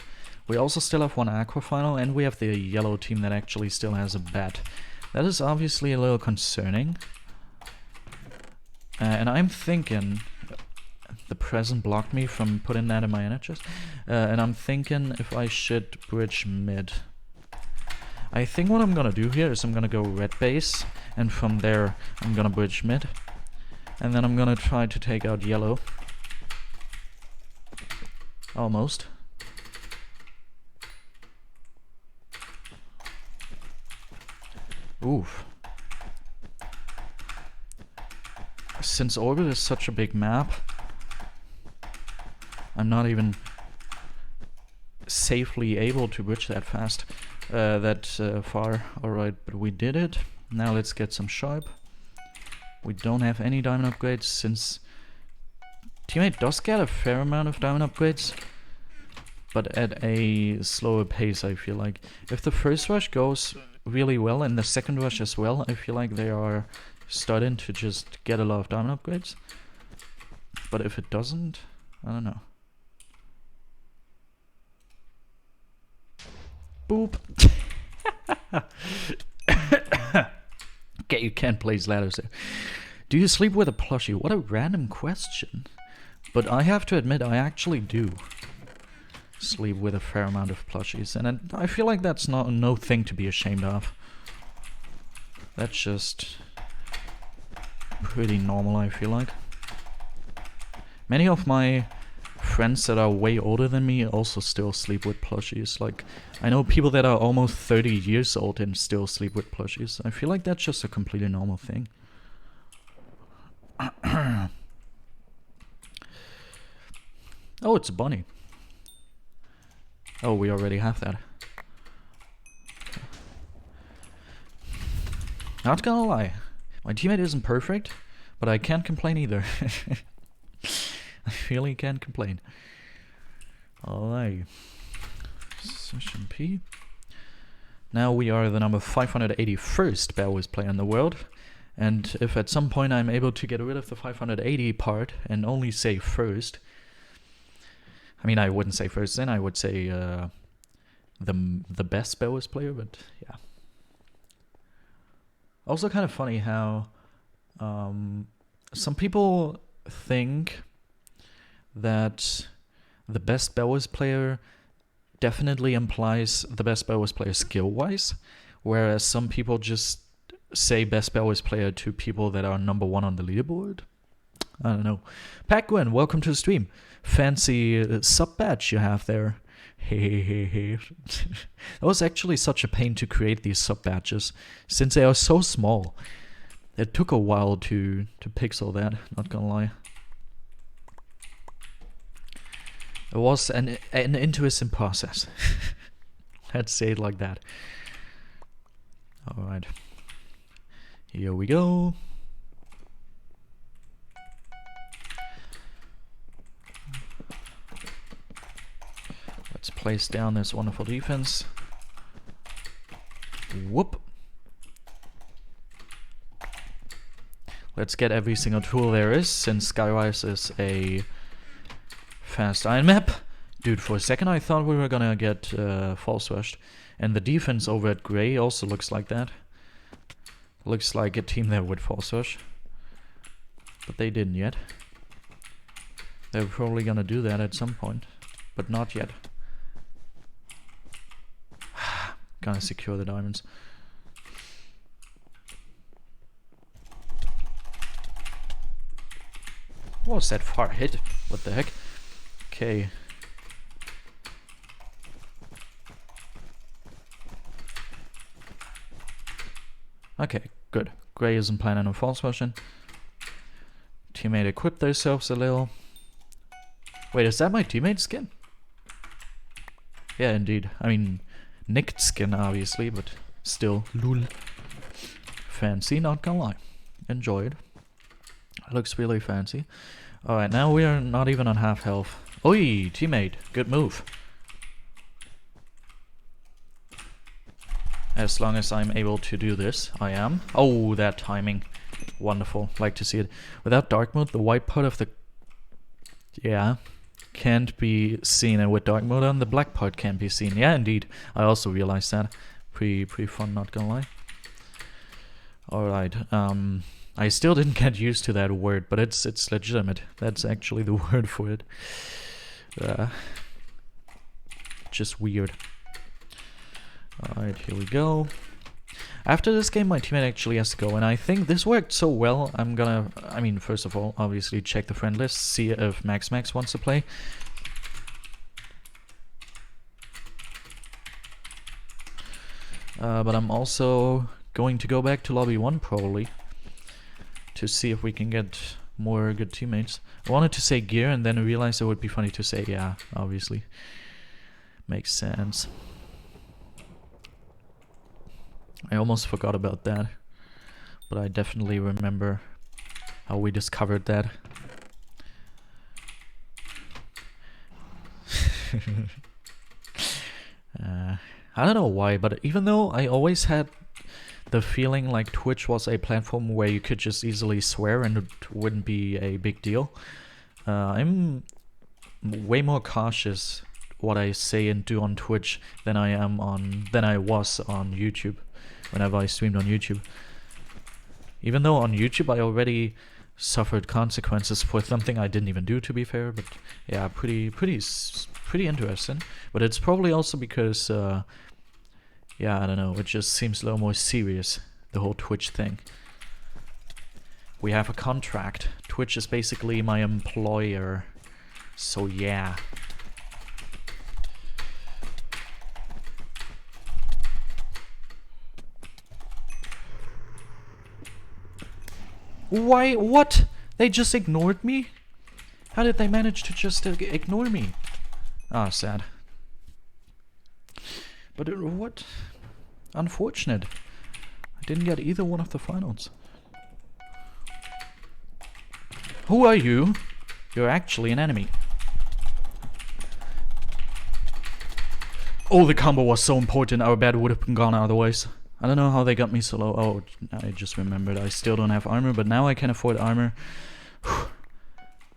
We also still have one aqua final, and we have the yellow team that actually still has a bat. That is obviously a little concerning. And I'm thinking... The present blocked me from putting that in my energies. And I'm thinking if I should bridge mid. I think what I'm gonna do here is I'm gonna go red base, and from there I'm gonna bridge mid. And then I'm gonna try to take out yellow. Almost. Oof. Since orbit is such a big map, I'm not even safely able to bridge that fast, far. Alright, but we did it. Now let's get some sharp. We don't have any diamond upgrades since teammate does get a fair amount of diamond upgrades, but at a slower pace, I feel like. If the first rush goes really well and the second rush as well, I feel like they are starting to just get a lot of diamond upgrades. But if it doesn't, I don't know. Boop. Okay, you can't place ladders there. Do you sleep with a plushie? What a random question. But I have to admit, I actually do sleep with a fair amount of plushies, and I feel like that's no thing to be ashamed of. That's just pretty normal, I feel like. Many of my friends that are way older than me also still sleep with plushies. Like, I know people that are almost 30 years old and still sleep with plushies. I feel like that's just a completely normal thing. Oh, it's a bunny. Oh, we already have that. Not gonna lie, my teammate isn't perfect, but I can't complain either. I really can't complain. Alright. Session P. Now we are the number 581st BedWars player in the world. And if at some point I'm able to get rid of the 580 part and only say first, I mean, I wouldn't say first then, I would say the best BedWars player, but yeah. Also kind of funny how some people think that the best BedWars player definitely implies the best BedWars player skill-wise, whereas some people just say best BedWars player to people that are number 1 on the leaderboard. I don't know. Pac-Gwen, welcome to the stream. Fancy sub badge you have there. Hey. That was actually such a pain to create these sub badges, since they are so small. It took a while to pixel that, not gonna lie. It was an interesting process. Let's say it like that. Alright. Here we go. Let's place down this wonderful defense. Whoop. Let's get every single tool there is, since Skywars is a fast iron map. Dude, for a second I thought we were gonna get false rushed. And the defense over at Grey also looks like that. Looks like a team there would false rush. But they didn't yet. They're probably gonna do that at some point. But not yet. Gonna secure the diamonds. What was that far hit? What the heck? Okay. Okay, good. Grey isn't planning on false rushing. Teammate equipped themselves a little. Wait, is that my teammate's skin? Yeah, indeed. I mean, nicked skin, obviously, but still, lul. Fancy, not gonna lie. Enjoyed. Looks really fancy. Alright, now we are not even on half health. Oi, teammate, good move. As long as I'm able to do this, I am. Oh, that timing. Wonderful, like to see it. Without dark mode, the white part of the... Yeah, can't be seen, and with dark mode on, the black part can't be seen. Yeah, indeed. I also realized that. Pretty fun, not gonna lie. Alright, I still didn't get used to that word, but it's legitimate. That's actually the word for it. Just weird. Alright, here we go. After this game, my teammate actually has to go, and I think this worked so well, I'm gonna... I mean, first of all, obviously check the friend list, see if Max wants to play. But I'm also going to go back to lobby 1, probably, to see if we can get more good teammates. I wanted to say gear, and then I realized it would be funny to say, yeah, obviously. Makes sense. I almost forgot about that, but I definitely remember how we discovered that. I don't know why, but even though I always had the feeling like Twitch was a platform where you could just easily swear and it wouldn't be a big deal, I'm way more cautious what I say and do on Twitch than I was on YouTube. Whenever I streamed on YouTube. Even though on YouTube I already suffered consequences for something I didn't even do, to be fair. But yeah, pretty interesting. But it's probably also because, yeah, I don't know, it just seems a little more serious, the whole Twitch thing. We have a contract. Twitch is basically my employer. So yeah. Why? What? They just ignored me? How did they manage to just ignore me? Ah, sad. But what? Unfortunate. I didn't get either one of the finals. Who are you? You're actually an enemy. Oh, the combo was so important. Our bed would have been gone otherwise. I don't know how they got me so low. Oh, I just remembered. I still don't have armor, but now I can afford armor.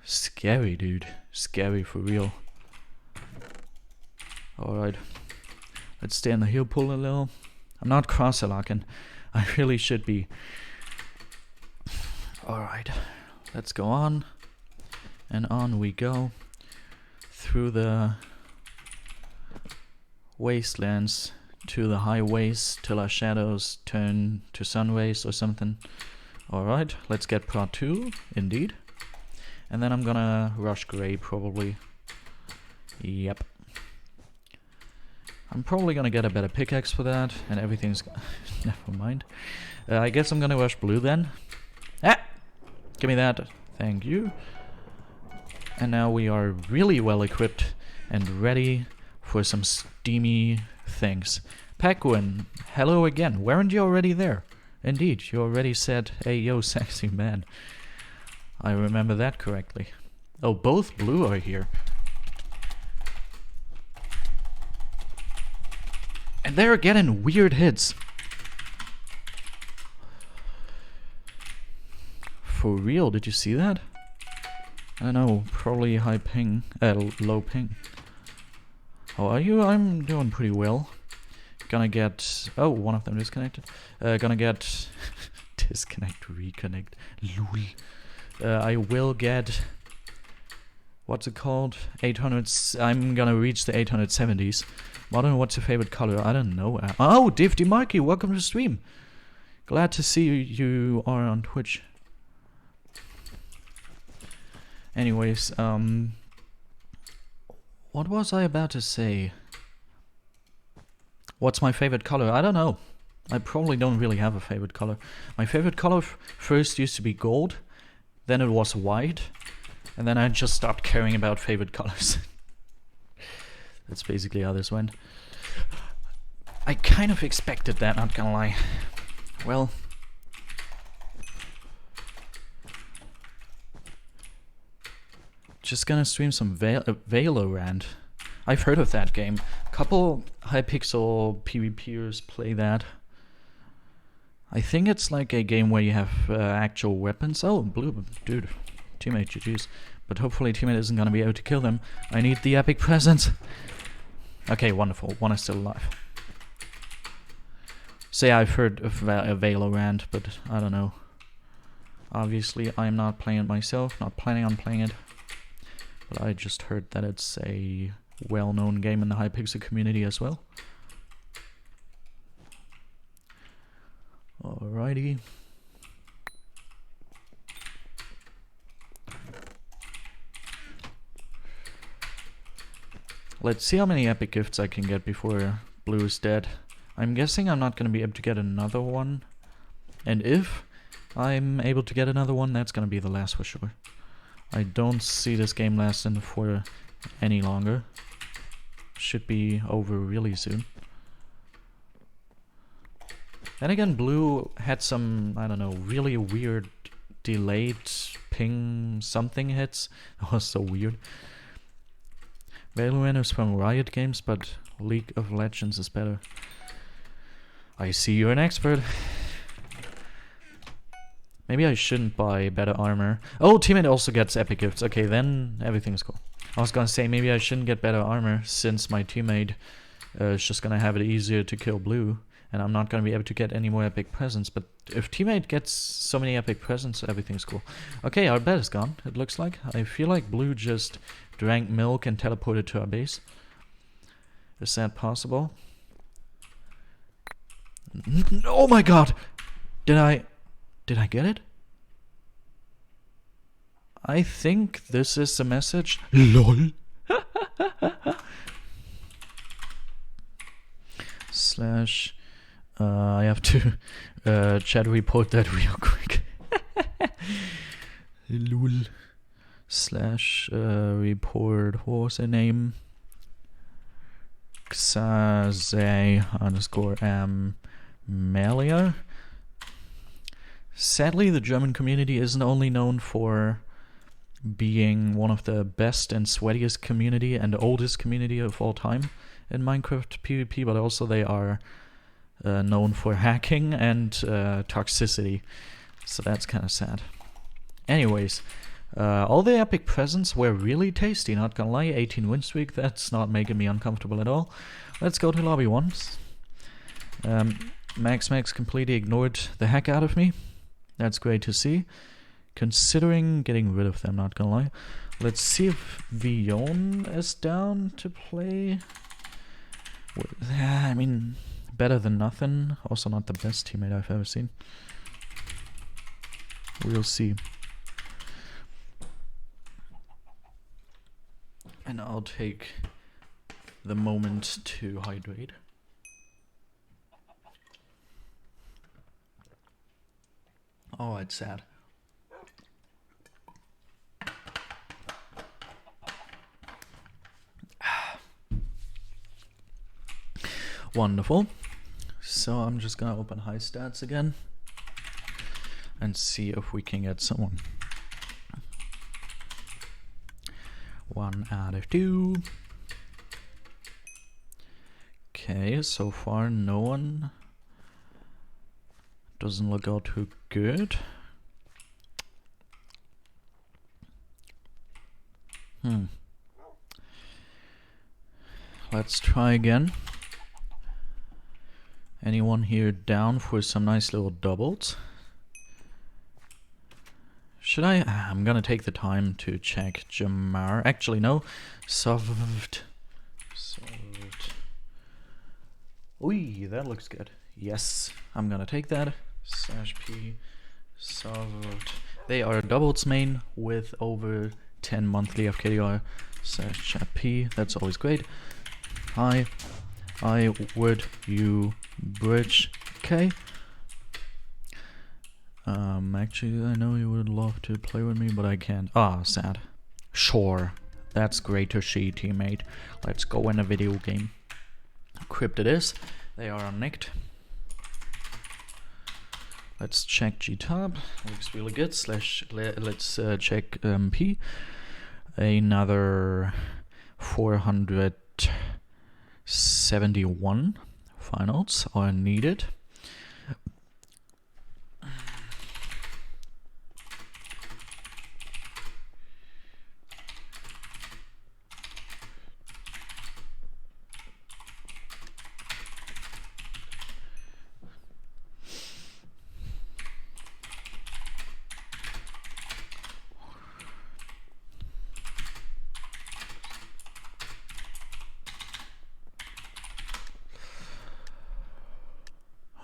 Scary, dude. Scary for real. Alright. Let's stay in the heal pool a little. I'm not cross-locking. I really should be. Alright. Let's go on. And on we go. Through the wastelands to the highways till our shadows turn to sun rays or something. Alright, let's get Prot 2, indeed. And then I'm gonna rush Grey probably. Yep. I'm probably gonna get a better pickaxe for that, and everything's... Never mind. I guess I'm gonna rush Blue then. Ah! Give me that. Thank you. And now we are really well equipped and ready for some steamy things. Paquin, hello again. Weren't you already there? Indeed, you already said, hey yo, sexy man. I remember that correctly. Oh, both blue are here. And they're getting weird hits. For real, did you see that? I don't know, probably high ping, low ping. How are you? I'm doing pretty well. Gonna get... Oh, one of them disconnected. Gonna get... disconnect, reconnect. Lul. I will get... What's it called? 800... I'm gonna reach the 870s. Modern, what's your favorite color? I don't know. Oh, Div DeMarky, welcome to the stream. Glad to see you are on Twitch. Anyways, what was I about to say? What's my favorite color? I don't know. I probably don't really have a favorite color. My favorite color first used to be gold, then it was white, and then I just stopped caring about favorite colors. That's basically how this went. I kind of expected that, not gonna lie. Well... Just gonna stream some Valorant. I've heard of that game. Couple Hypixel PvPers play that. I think it's like a game where you have actual weapons. Oh, blue, dude. Teammate, GG's. But hopefully teammate isn't gonna be able to kill them. I need the epic presence. Okay, wonderful. One is still alive. So yeah, I've heard of Valorant, but I don't know. Obviously, I'm not playing it myself. Not planning on playing it. But I just heard that it's a well-known game in the Hypixel community as well. Alrighty. Let's see how many epic gifts I can get before blue is dead. I'm guessing I'm not going to be able to get another one. And if I'm able to get another one, that's going to be the last for sure. I don't see this game lasting for any longer. Should be over really soon. Then again, blue had some, I don't know, really weird delayed ping something hits. That was so weird. Valorant is from Riot Games, but League of Legends is better. I see you're an expert. Maybe I shouldn't buy better armor. Oh, teammate also gets epic gifts. Okay, then everything's cool. I was gonna say maybe I shouldn't get better armor since my teammate is just gonna have it easier to kill blue. and I'm not gonna be able to get any more epic presents, but if teammate gets so many epic presents, everything's cool. Okay, our bed is gone, it looks like. I feel like blue just drank milk and teleported to our base. Is that possible? Oh my god! Did I get it? I think this is the message. LOL. Slash. I have to chat report that real quick. LOL. Slash report. What was the name? Xaze_Melia. Sadly, the German community isn't only known for being one of the best and sweatiest community and oldest community of all time in Minecraft PvP, but also they are known for hacking and toxicity. So that's kind of sad. Anyways, all the epic presents were really tasty, not gonna lie. 18 win streak, that's not making me uncomfortable at all. Let's go to lobby 1. Max completely ignored the heck out of me. That's great to see. Considering getting rid of them, not gonna lie. Let's see if Vion is down to play. I mean, better than nothing. Also not the best teammate I've ever seen. We'll see. And I'll take the moment to hydrate. Oh, it's sad. Wonderful. So I'm just gonna open high stats again and see if we can get someone. 1 out of 2. Okay, so far no one. Doesn't look out too good. Let's try again. Anyone here down for some nice little doubles? Should I? I'm gonna take the time to check Jamar. Actually, no. Soft. Oi, that looks good. Yes, I'm gonna take that. /p soft. They are a doubles main with over 10 monthly FKDR. /p. That's always great. Hi, I would you bridge? Okay. Actually, I know you would love to play with me, but I can't. Ah, sad. Sure, that's great to see, teammate. Let's go in a video game. Crypt it is. They are unnicked. Let's check G-Tab. Looks really good. Let's check P. Another 471 finals are needed.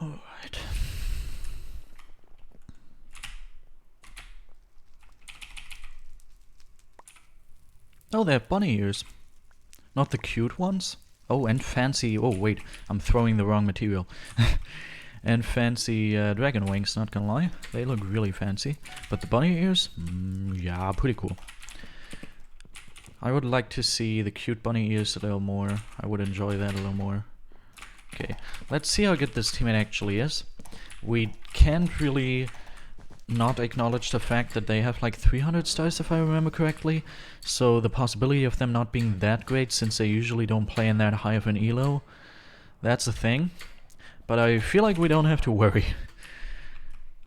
Alright. Oh, they have bunny ears. Not the cute ones. Oh, and fancy. Oh, wait. I'm throwing the wrong material. And fancy dragon wings, not gonna lie. They look really fancy. But the bunny ears? Yeah, pretty cool. I would like to see the cute bunny ears a little more. I would enjoy that a little more. Okay, let's see how good this teammate actually is. We can't really not acknowledge the fact that they have like 300 stars if I remember correctly. So the possibility of them not being that great, since they usually don't play in that high of an elo, that's a thing. But I feel like we don't have to worry.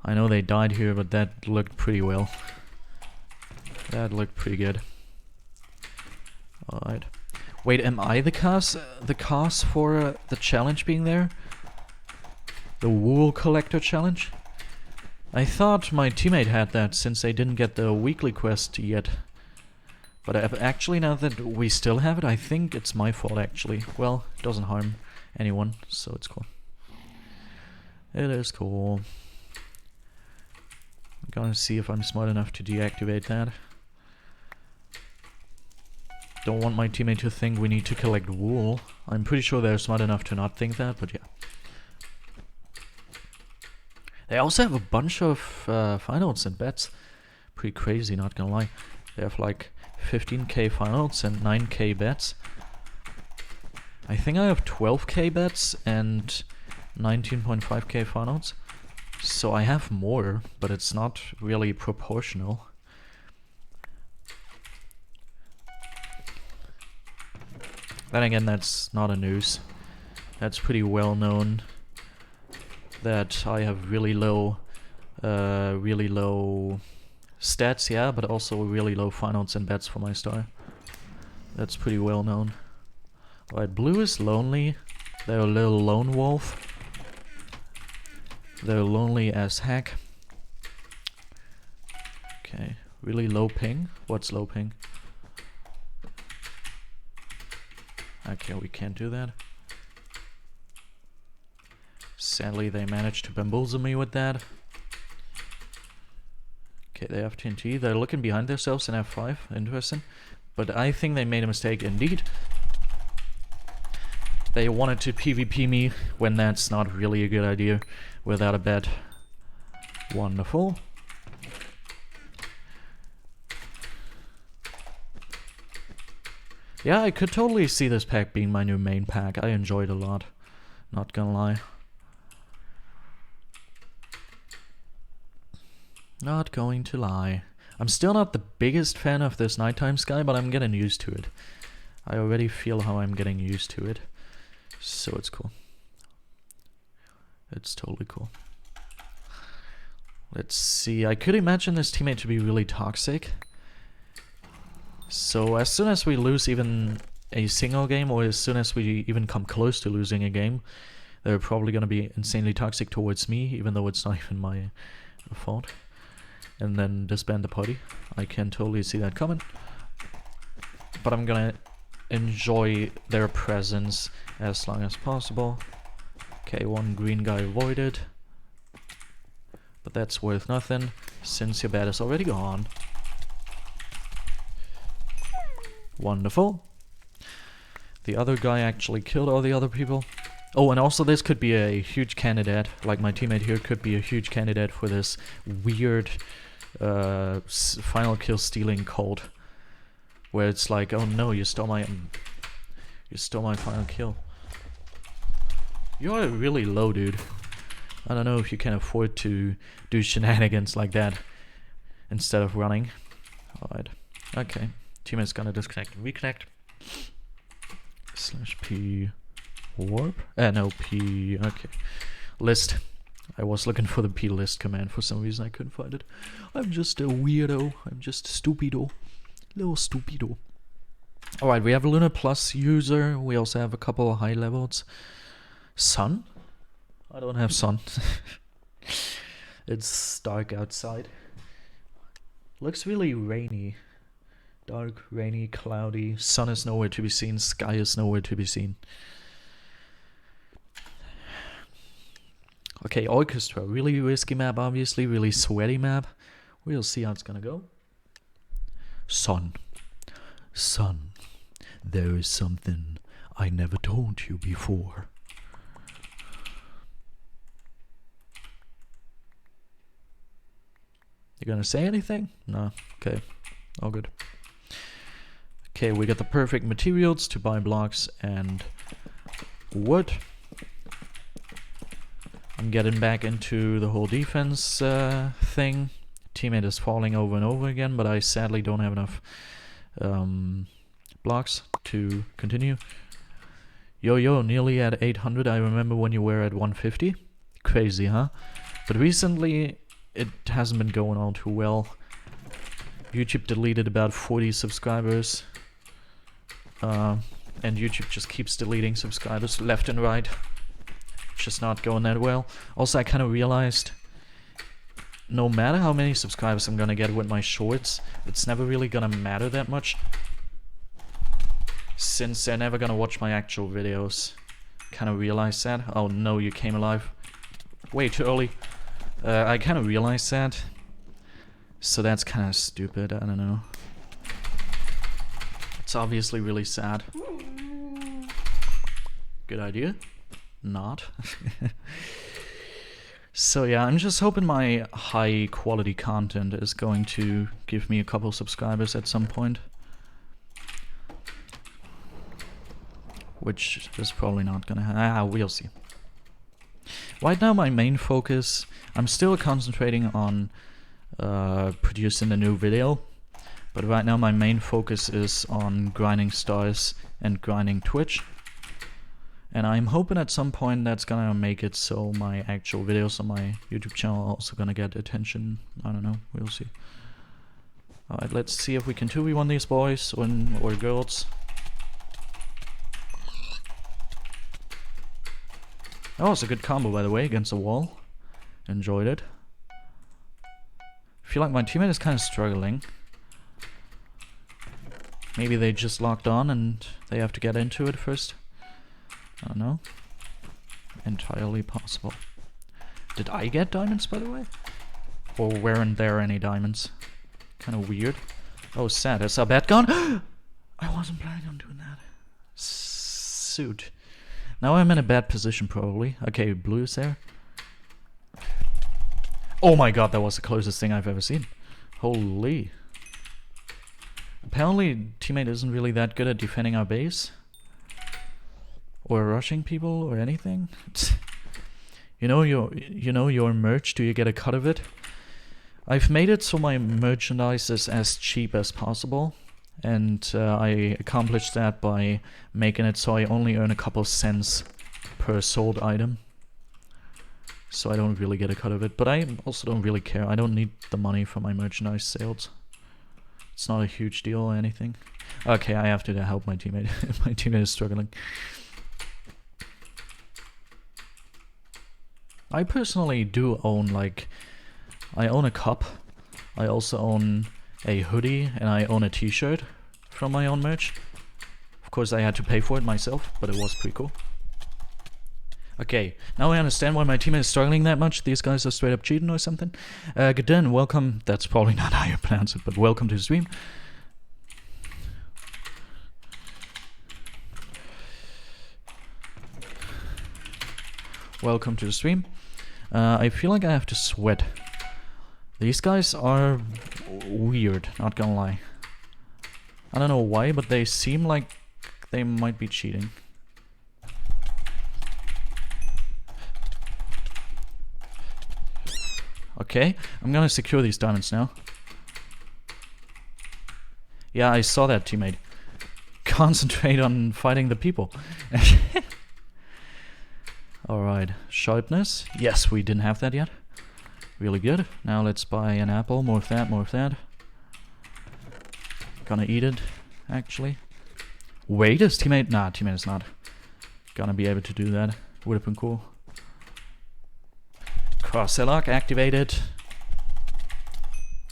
I know they died here, but that looked pretty well. That looked pretty good. Alright. Wait, am I the cause for the challenge being there? The wool collector challenge. I thought my teammate had that since they didn't get the weekly quest yet. But actually, now that we still have it, I think it's my fault actually. Well, it doesn't harm anyone, so it's cool. It is cool. I'm gonna see if I'm smart enough to deactivate that. Don't want my teammate to think we need to collect wool. I'm pretty sure they're smart enough to not think that, but yeah. They also have a bunch of finals and bets. Pretty crazy, not gonna lie. They have like 15k finals and 9k bets. I think I have 12k bets and 19.5k finals. So I have more, but it's not really proportional. Then again, that's not a news. That's pretty well known that I have really low stats, yeah, but also really low finals and bets for my star. That's pretty well known. Alright, blue is lonely. They're a little lone wolf. They're lonely as heck. Okay, really low ping. What's low ping? Okay, we can't do that. Sadly, they managed to bamboozle me with that. Okay, they have TNT. They're looking behind themselves in F5. Interesting. But I think they made a mistake indeed. They wanted to PvP me when that's not really a good idea without a bet. Wonderful. Yeah, I could totally see this pack being my new main pack. I enjoyed it a lot. Not gonna lie. Not going to lie. I'm still not the biggest fan of this nighttime sky, but I'm getting used to it. I already feel how I'm getting used to it. So it's cool. It's totally cool. Let's see. I could imagine this teammate to be really toxic. So as soon as we lose even a single game, or as soon as we even come close to losing a game, they're probably going to be insanely toxic towards me, even though it's not even my fault. And then disband the party. I can totally see that coming. But I'm gonna enjoy their presence as long as possible. Okay, one green guy avoided. But that's worth nothing, since your bat is already gone. Wonderful. The other guy actually killed all the other people. Oh, and also this could be a huge candidate, like my teammate here could be a huge candidate for this weird final kill stealing cult. Where it's like, oh no, you stole my final kill. You're really low, dude. I don't know if you can afford to do shenanigans like that instead of running. Alright. Okay. Teammate's gonna disconnect and reconnect. /p warp? No, p. Okay. List. I was looking for the p list command. For some reason I couldn't find it. I'm just a weirdo. I'm just stupido. Little stupido. Alright, we have a Lunar Plus user. We also have a couple of high levels. Sun? I don't have sun. It's dark outside. Looks really rainy. Dark, rainy, cloudy. Sun is nowhere to be seen. Sky is nowhere to be seen. Okay, Orchestra. Really risky map, obviously. Really sweaty map. We'll see how it's gonna go. Sun. Sun. There is something I never told you before. You gonna say anything? No. Okay. All good. Okay, we got the perfect materials to buy blocks and wood. I'm getting back into the whole defense thing. Teammate is falling over and over again, but I sadly don't have enough blocks to continue. Yo, nearly at 800. I remember when you were at 150. Crazy, huh? But recently, it hasn't been going on too well. YouTube deleted about 40 subscribers. And YouTube just keeps deleting subscribers left and right. just not going that well. Also, I kind of realized no matter how many subscribers I'm gonna get with my shorts, it's never really gonna matter that much, since they're never gonna watch my actual videos. Kind of realized that. Oh no, you came alive. Way too early. I kind of realized that. So that's kind of stupid, I don't know. It's obviously really sad. Good idea? Not. So yeah, I'm just hoping my high quality content is going to give me a couple subscribers at some point. Which is probably not gonna happen. We'll see. Right now my main focus, I'm still concentrating on producing a new video. But right now my main focus is on grinding stars and grinding Twitch. And I'm hoping at some point that's gonna make it so my actual videos on my YouTube channel are also gonna get attention. I don't know, we'll see. Alright, let's see if we can 2v1 these boys or girls. That was a good combo, by the way, against the wall. Enjoyed it. I feel like my teammate is kind of struggling. Maybe they just locked on and they have to get into it first. I don't know. Entirely possible. Did I get diamonds, by the way? Or weren't there any diamonds? Kind of weird. Oh, sad. Is our bet gone? I wasn't planning on doing that. Suit. Now I'm in a bad position, probably. Okay, blue is there. Oh my god, that was the closest thing I've ever seen. Holy. Apparently, teammate isn't really that good at defending our base. Or rushing people or anything. You know your merch, do you get a cut of it? I've made it so my merchandise is as cheap as possible. And I accomplished that by making it so I only earn a couple cents per sold item. So I don't really get a cut of it. But I also don't really care. I don't need the money for my merchandise sales. It's not a huge deal or anything. Okay, I have to help my teammate. My teammate is struggling. I personally do own, like, I own a cup. I also own a hoodie and I own a t-shirt from my own merch. Of course I had to pay for it myself, but it was pretty cool. Okay, now I understand why my teammate is struggling that much. These guys are straight up cheating or something. Good day and welcome. That's probably not how you pronounce it, but welcome to the stream. Welcome to the stream. I feel like I have to sweat. These guys are weird, not gonna lie. I don't know why, but they seem like they might be cheating. Okay, I'm gonna secure these diamonds now. Yeah, I saw that, teammate. Concentrate on fighting the people. Alright, sharpness. Yes, we didn't have that yet. Really good. Now let's buy an apple. More of that, more of that. Gonna eat it, actually. Wait, is teammate? Nah, teammate is not gonna be able to do that. Would have been cool. Cross-lock activated.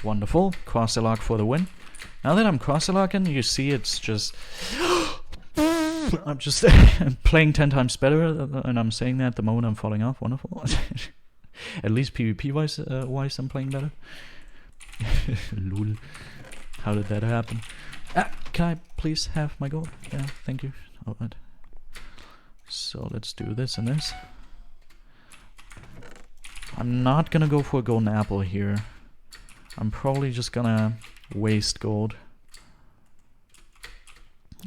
Wonderful. Cross-lock for the win. Now that I'm cross-locking, you see it's just... I'm just playing 10 times better, and I'm saying that at the moment I'm falling off. Wonderful. At least PvP-wise, I'm playing better. Lol. How did that happen? Can I please have my gold? Yeah, thank you. Alright. So let's do this and this. I'm not gonna go for a golden apple here. I'm probably just gonna waste gold.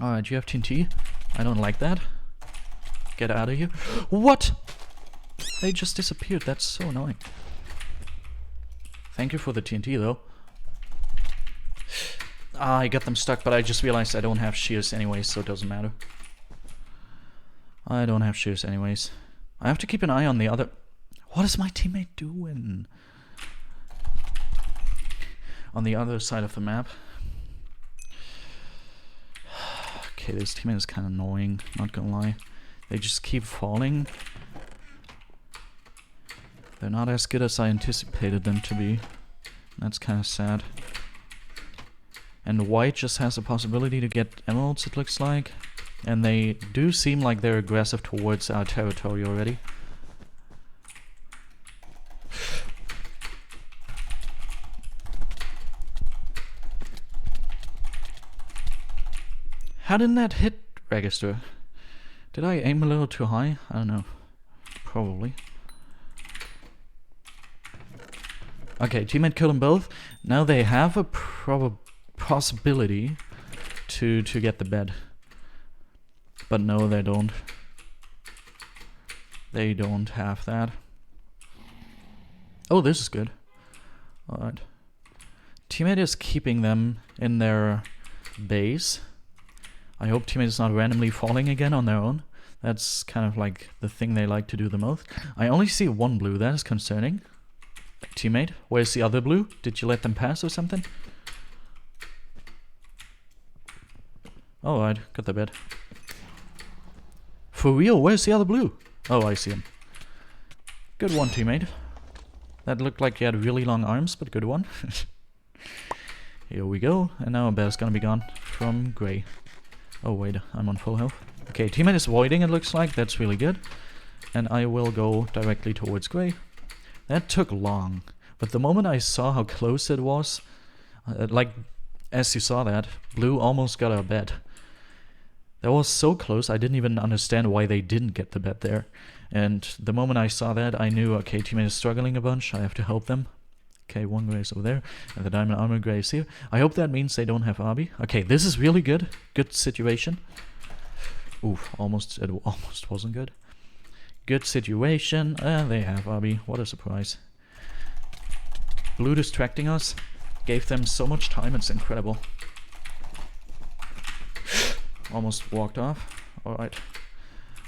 Alright, you have TNT? I don't like that. Get out of here. What? They just disappeared. That's so annoying. Thank you for the TNT, though. Ah, I got them stuck, but I just realized I don't have shears anyways, so it doesn't matter. I don't have shears anyways. I have to keep an eye on the other... What is my teammate doing? On the other side of the map. Okay, this teammate is kind of annoying, not gonna lie. They just keep falling. They're not as good as I anticipated them to be. That's kind of sad. And white just has the possibility to get emeralds, it looks like. And they do seem like they're aggressive towards our territory already. How didn't that hit register? Did I aim a little too high? I don't know. Probably. Okay, teammate killed them both. Now they have a possibility to get the bed. But no, they don't. They don't have that. Oh, this is good. Alright. Teammate is keeping them in their base. I hope teammate is not randomly falling again on their own. That's kind of like the thing they like to do the most. I only see one blue, that is concerning. Teammate, where's the other blue? Did you let them pass or something? Alright, got the bed. For real, where's the other blue? Oh, I see him. Good one, teammate. That looked like you had really long arms, but good one. Here we go, and now a bed's gonna be gone from gray. Oh wait, I'm on full health. Okay, teammate is voiding, it looks like. That's really good. And I will go directly towards gray. That took long. But the moment I saw how close it was, like, as you saw that, blue almost got a bed. That was so close, I didn't even understand why they didn't get the bed there. And the moment I saw that, I knew, okay, teammate is struggling a bunch, I have to help them. Okay, one gray is over there, and the diamond armor gray is here. I hope that means they don't have Arby. Okay, this is really good. Good situation. Oof, it almost wasn't good. Good situation. They have Arby. What a surprise. Blue distracting us. Gave them so much time, it's incredible. Almost walked off. Alright.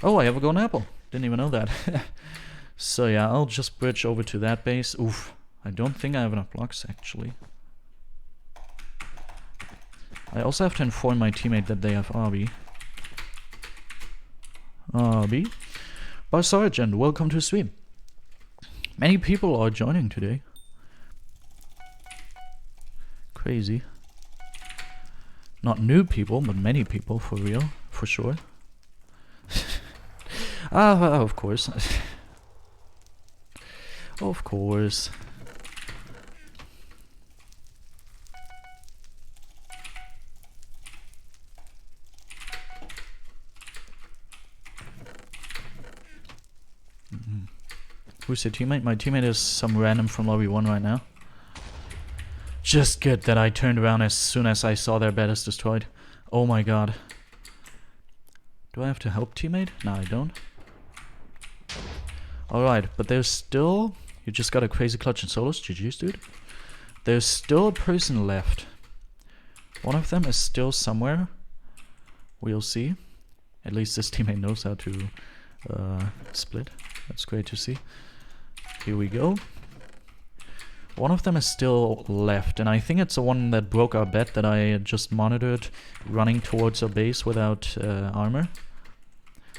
Oh, I have a golden apple. Didn't even know that. So yeah, I'll just bridge over to that base. Oof. I don't think I have enough blocks, actually. I also have to inform my teammate that they have Arby. Arby. By Sergeant, welcome to stream. Many people are joining today. Crazy. Not new people, but many people, for real, for sure. Of course. Of course. Who's your teammate? My teammate is some random from lobby 1 right now. Just good that I turned around as soon as I saw their bed is destroyed. Oh my god. Do I have to help teammate? No, I don't. Alright, but there's still... You just got a crazy clutch in solos. GG's, dude. There's still a person left. One of them is still somewhere. We'll see. At least this teammate knows how to split. That's great to see. Here we go. One of them is still left, and I think it's the one that broke our bed that I just monitored running towards our base without armor.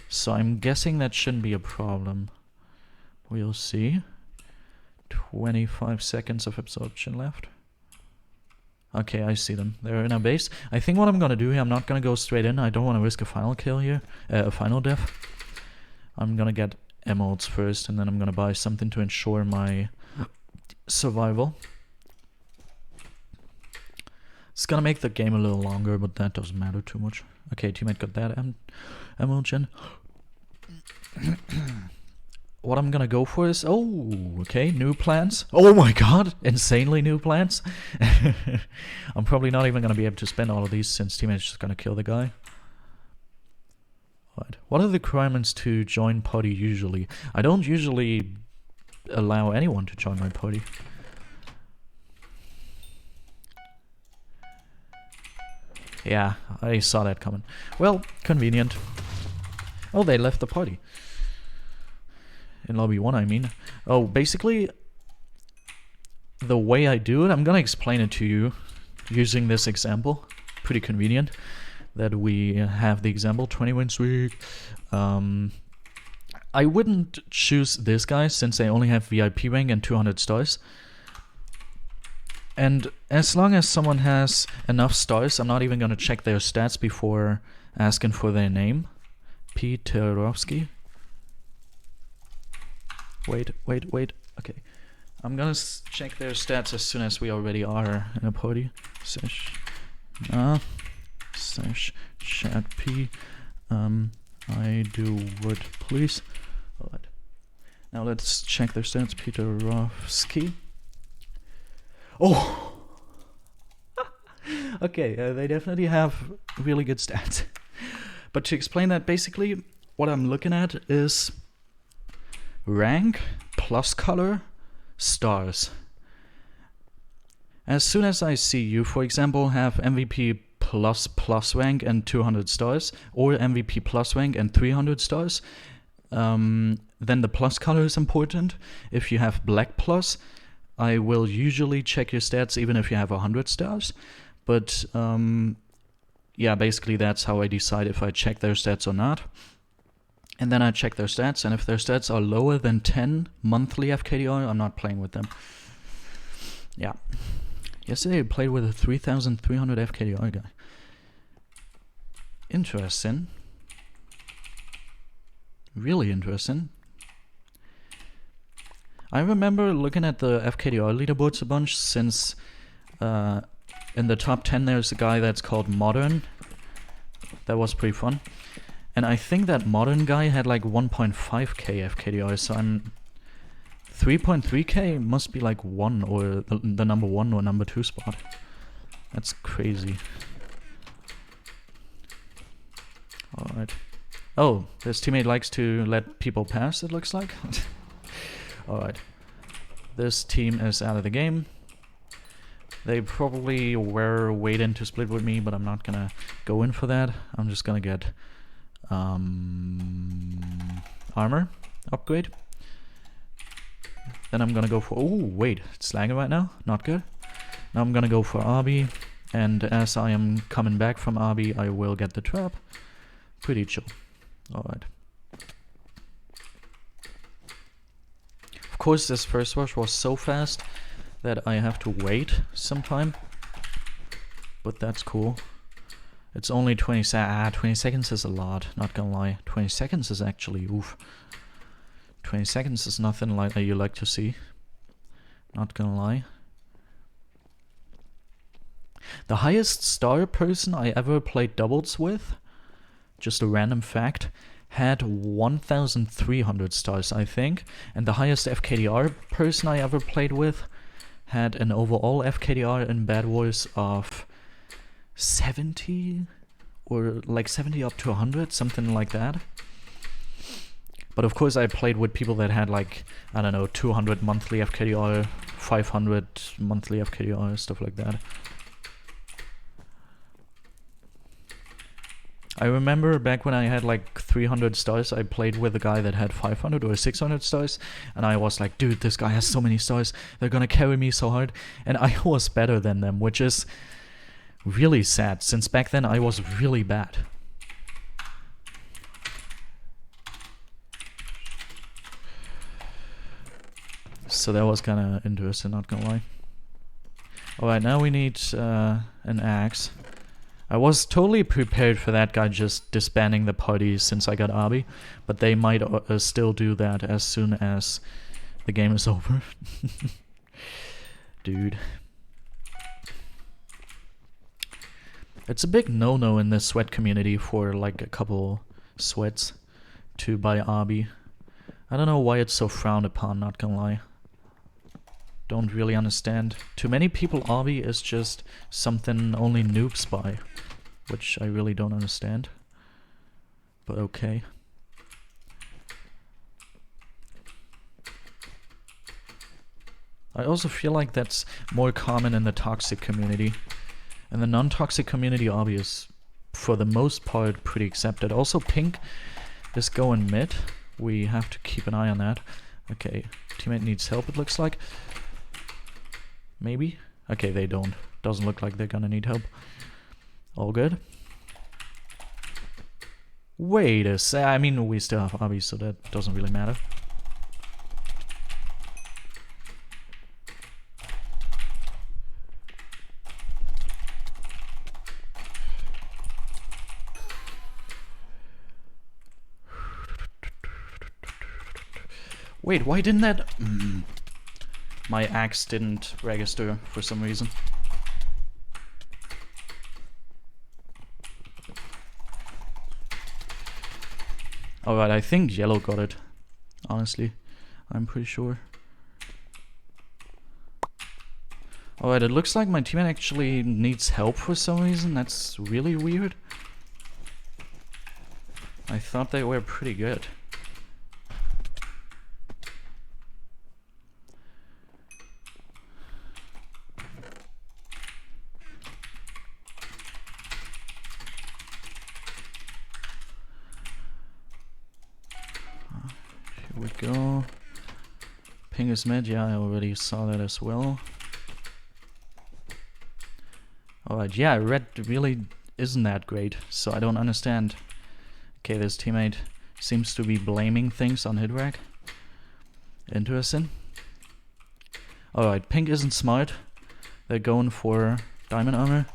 So I'm guessing that shouldn't be a problem. We'll see. 25 seconds of absorption left. Okay, I see them. They're in our base. I think what I'm gonna do here, I'm not gonna go straight in. I don't want to risk a final kill here. A final death. I'm gonna get emeralds first, and then I'm gonna buy something to ensure my survival. It's gonna make the game a little longer, but that doesn't matter too much. Okay, teammate got that emerald gen. What I'm gonna go for is... Oh, okay, new plans. Oh my god, insanely new plans. I'm probably not even gonna be able to spend all of these since teammate's just gonna kill the guy. Right. What are the requirements to join party usually? I don't usually allow anyone to join my party. Yeah, I saw that coming. Well, convenient. Oh, they left the party. In lobby 1, I mean. Oh, basically, the way I do it, I'm gonna explain it to you using this example. Pretty convenient that we have the example 20 win streak. I wouldn't choose this guy since they only have VIP rank and 200 stars. And as long as someone has enough stars, I'm not even gonna check their stats before asking for their name. Peterovsky. Wait. Okay. I'm gonna check their stats as soon as we already are in a party. Chat P. I do would please. Alright. Now let's check their stats. Peterovsky. Oh! Okay, they definitely have really good stats. But to explain that, basically, what I'm looking at is rank plus color stars. As soon as I see you, for example, have MVP plus rank and 200 stars, or MVP plus rank and 300 stars, then the plus color is important. If you have black plus, I will usually check your stats even if you have 100 stars. But yeah, basically that's how I decide if I check their stats or not. And then I check their stats, and if their stats are lower than 10 monthly FKDR, I'm not playing with them. Yeah. Yesterday I played with a 3,300 FKDR guy. Interesting. Really interesting. I remember looking at the FKDR leaderboards a bunch since in the top 10 there's a guy that's called Modern. That was pretty fun. And I think that Modern guy had like 1.5k FKDR, so I'm 3.3k must be like 1 or the number 1 or number 2 spot. That's crazy. Alright. Oh, this teammate likes to let people pass, it looks like. Alright. This team is out of the game. They probably were waiting to split with me, but I'm not gonna go in for that. I'm just gonna get armor upgrade. Then I'm gonna go for... Oh, wait. It's lagging right now? Not good. Now I'm gonna go for RB. And as I am coming back from RB, I will get the trap. Pretty chill. Alright. Of course, this first rush was so fast that I have to wait some time. But that's cool. It's only 20 seconds. 20 seconds is a lot, not gonna lie. 20 seconds is actually, oof. 20 seconds is nothing like you like to see. Not gonna lie. The highest star person I ever played doubles with, just a random fact, had 1,300 stars, I think. And the highest FKDR person I ever played with had an overall FKDR in BedWars of 70 or like 70 up to 100, something like that. But of course I played with people that had like, I don't know, 200 monthly FKDR, 500 monthly FKDR, stuff like that. I remember back when I had like 300 stars, I played with a guy that had 500 or 600 stars, and I was like, dude, this guy has so many stars, they're gonna carry me so hard, and I was better than them, which is really sad, since back then I was really bad. So that was kinda interesting, not gonna lie. Alright, now we need an axe. I was totally prepared for that guy just disbanding the party since I got Abi, but they might still do that as soon as the game is over. Dude. It's a big no-no in the sweat community for like a couple sweats to buy Abi. I don't know why it's so frowned upon, not gonna lie. Don't really understand. To many people, Abi is just something only noobs buy, which I really don't understand. But okay. I also feel like that's more common in the toxic community. In the non-toxic community, Abi is, for the most part, pretty accepted. Also, Pink is going mid. We have to keep an eye on that. Okay, teammate needs help, it looks like. Maybe? Okay, they don't. Doesn't look like they're gonna need help. All good. Wait a sec. I mean, we still have obby, so that doesn't really matter. Wait, why didn't that... My axe didn't register for some reason. Alright, I think yellow got it. Honestly, I'm pretty sure. Alright, it looks like my teammate actually needs help for some reason. That's really weird. I thought they were pretty good. Here we go. Ping is mid, yeah, I already saw that as well. Alright, yeah, red really isn't that great, so I don't understand. Okay, this teammate seems to be blaming things on Hitrack. Interesting. Alright, pink isn't smart. They're going for diamond armor,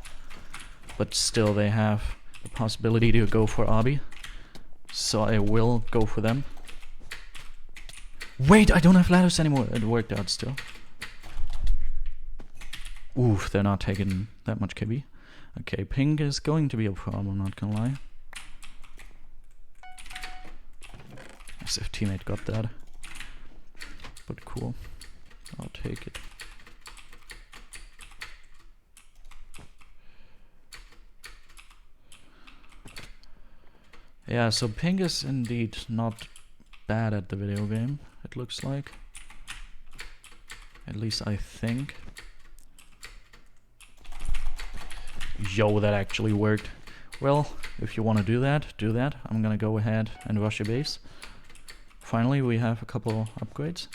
but still they have the possibility to go for obby. So I will go for them. Wait, I don't have ladders anymore. It worked out still. Oof, they're not taking that much KB. Okay, pink is going to be a problem, not gonna lie. As if teammate got that. But cool. I'll take it. Yeah, so pink is indeed not bad at the video game, it looks like. At least I think. Yo, that actually worked. Well, if you want to do that, do that. I'm gonna go ahead and rush your base. Finally, we have a couple upgrades.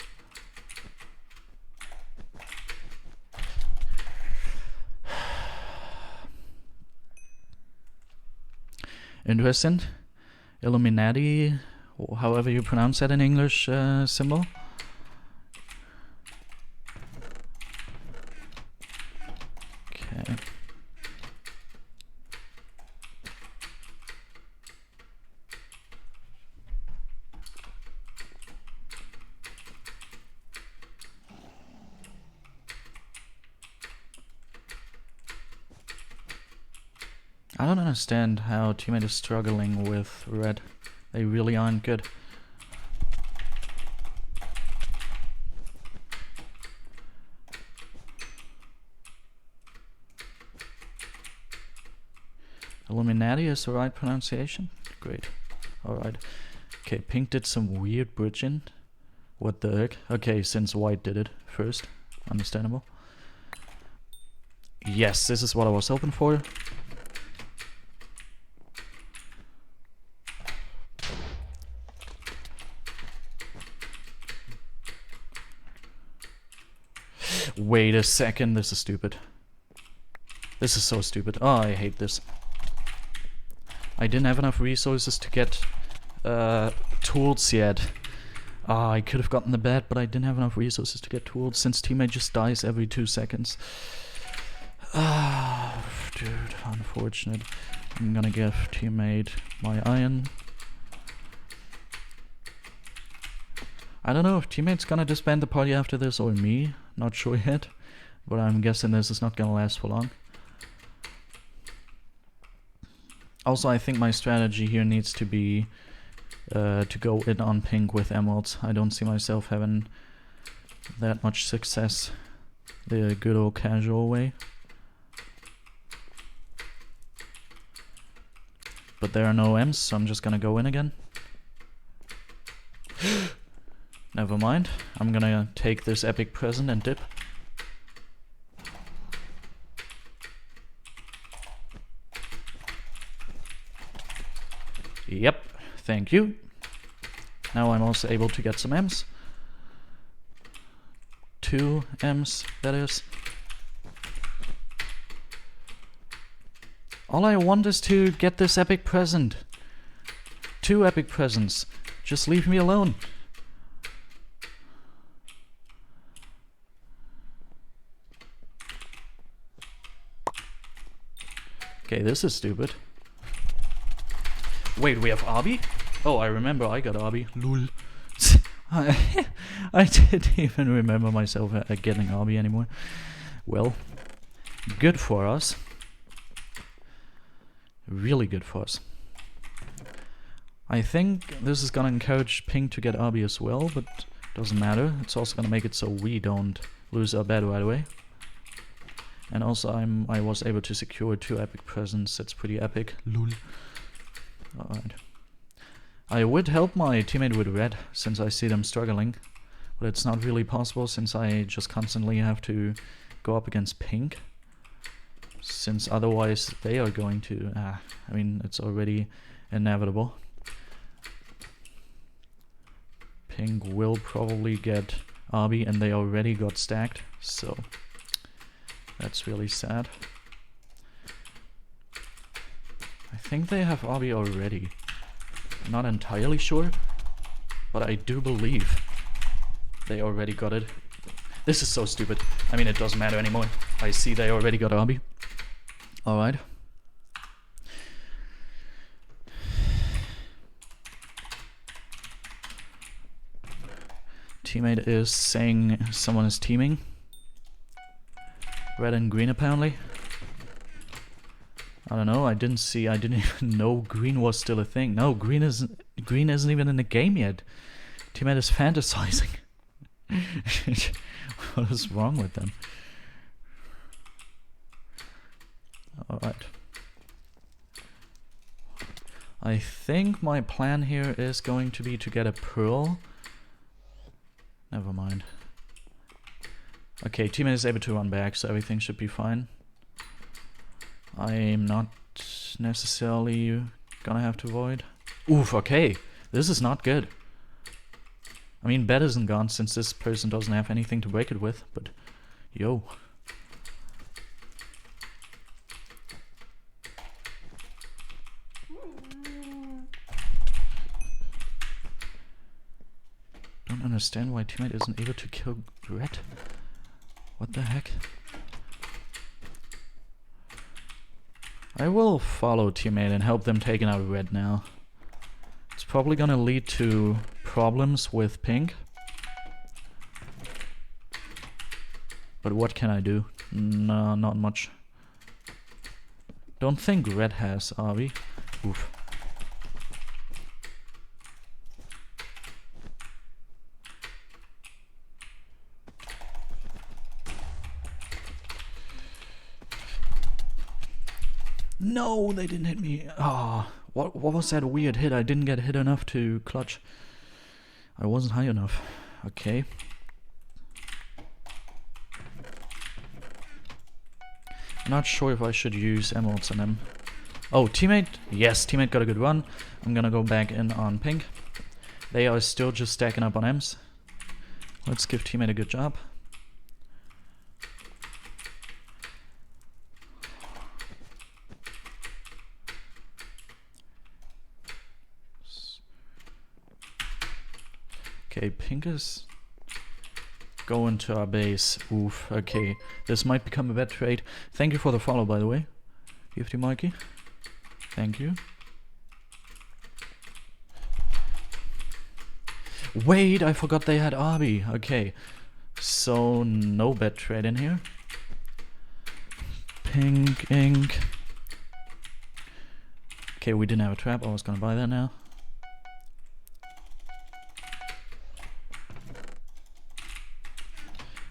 Interesting. Illuminati, or however you pronounce that in English, symbol. Okay. I don't understand how teammate is struggling with red. They really aren't good. Illuminati is the right pronunciation? Great. Alright. Okay, pink did some weird bridging. What the heck? Okay, since white did it first. Understandable. Yes, this is what I was hoping for. Wait a second, this is stupid. This is so stupid. Oh, I hate this. I didn't have enough resources to get tools yet. Ah, I could have gotten the bed, but I didn't have enough resources to get tools since teammate just dies every 2 seconds. Ah, dude, unfortunate. I'm gonna give teammate my iron. I don't know if teammate's gonna disband the party after this or me. Not sure yet, but I'm guessing this is not gonna last for long. Also, I think my strategy here needs to be to go in on pink with emeralds. I don't see myself having that much success the good old casual way. But there are no M's, so I'm just gonna go in again. Never mind. I'm gonna take this epic present and dip. Yep, thank you. Now I'm also able to get some M's. 2 M's, that is. All I want is to get this epic present. 2 epic presents. Just leave me alone. Okay, this is stupid. Wait, we have Arby? Oh, I remember I got Arby. Lol. I didn't even remember myself getting Arby anymore. Well, good for us. Really good for us. I think this is gonna encourage Pink to get Arby as well, but doesn't matter. It's also gonna make it so we don't lose our bed right away. And also I was able to secure 2 epic presents. That's pretty epic. Lol. Alright. I would help my teammate with red, since I see them struggling. But it's not really possible, since I just constantly have to go up against pink. Since otherwise they are going to... I mean, it's already inevitable. Pink will probably get Arby, and they already got stacked, so... that's really sad. I think they have Arby already. Not entirely sure, but I do believe they already got it. This is so stupid. I mean, it doesn't matter anymore. I see they already got Arby. Alright. Teammate is saying someone is teaming. Red and green apparently. I don't know, I didn't even know green was still a thing. No, green isn't even in the game yet. Teammate is fantasizing. What is wrong with them? Alright. I think my plan here is going to be to get a pearl. Never mind. Okay, teammate is able to run back, so everything should be fine. I'm not necessarily gonna have to void. Oof, okay. This is not good. I mean, bed isn't gone since this person doesn't have anything to break it with, but yo. Don't understand why teammate isn't able to kill red. What the heck? I will follow teammate and help them taking out red now. It's probably gonna lead to problems with pink. But what can I do? No, not much. Don't think red has Arby. Oof. No, they didn't hit me. Ah, what was that weird hit? I didn't get hit enough to clutch. I wasn't high enough. Okay. Not sure if I should use emeralds on them. Oh, teammate. Yes, teammate got a good run. I'm gonna go back in on pink. They are still just stacking up on M's. Let's give teammate a good job. Okay, pink is going to our base. Oof, okay. This might become a bad trade. Thank you for the follow, by the way. Gifty Mikey. Thank you. Wait, I forgot they had Arby. Okay. So, no bad trade in here. Pink ink. Okay, we didn't have a trap. I was gonna buy that now.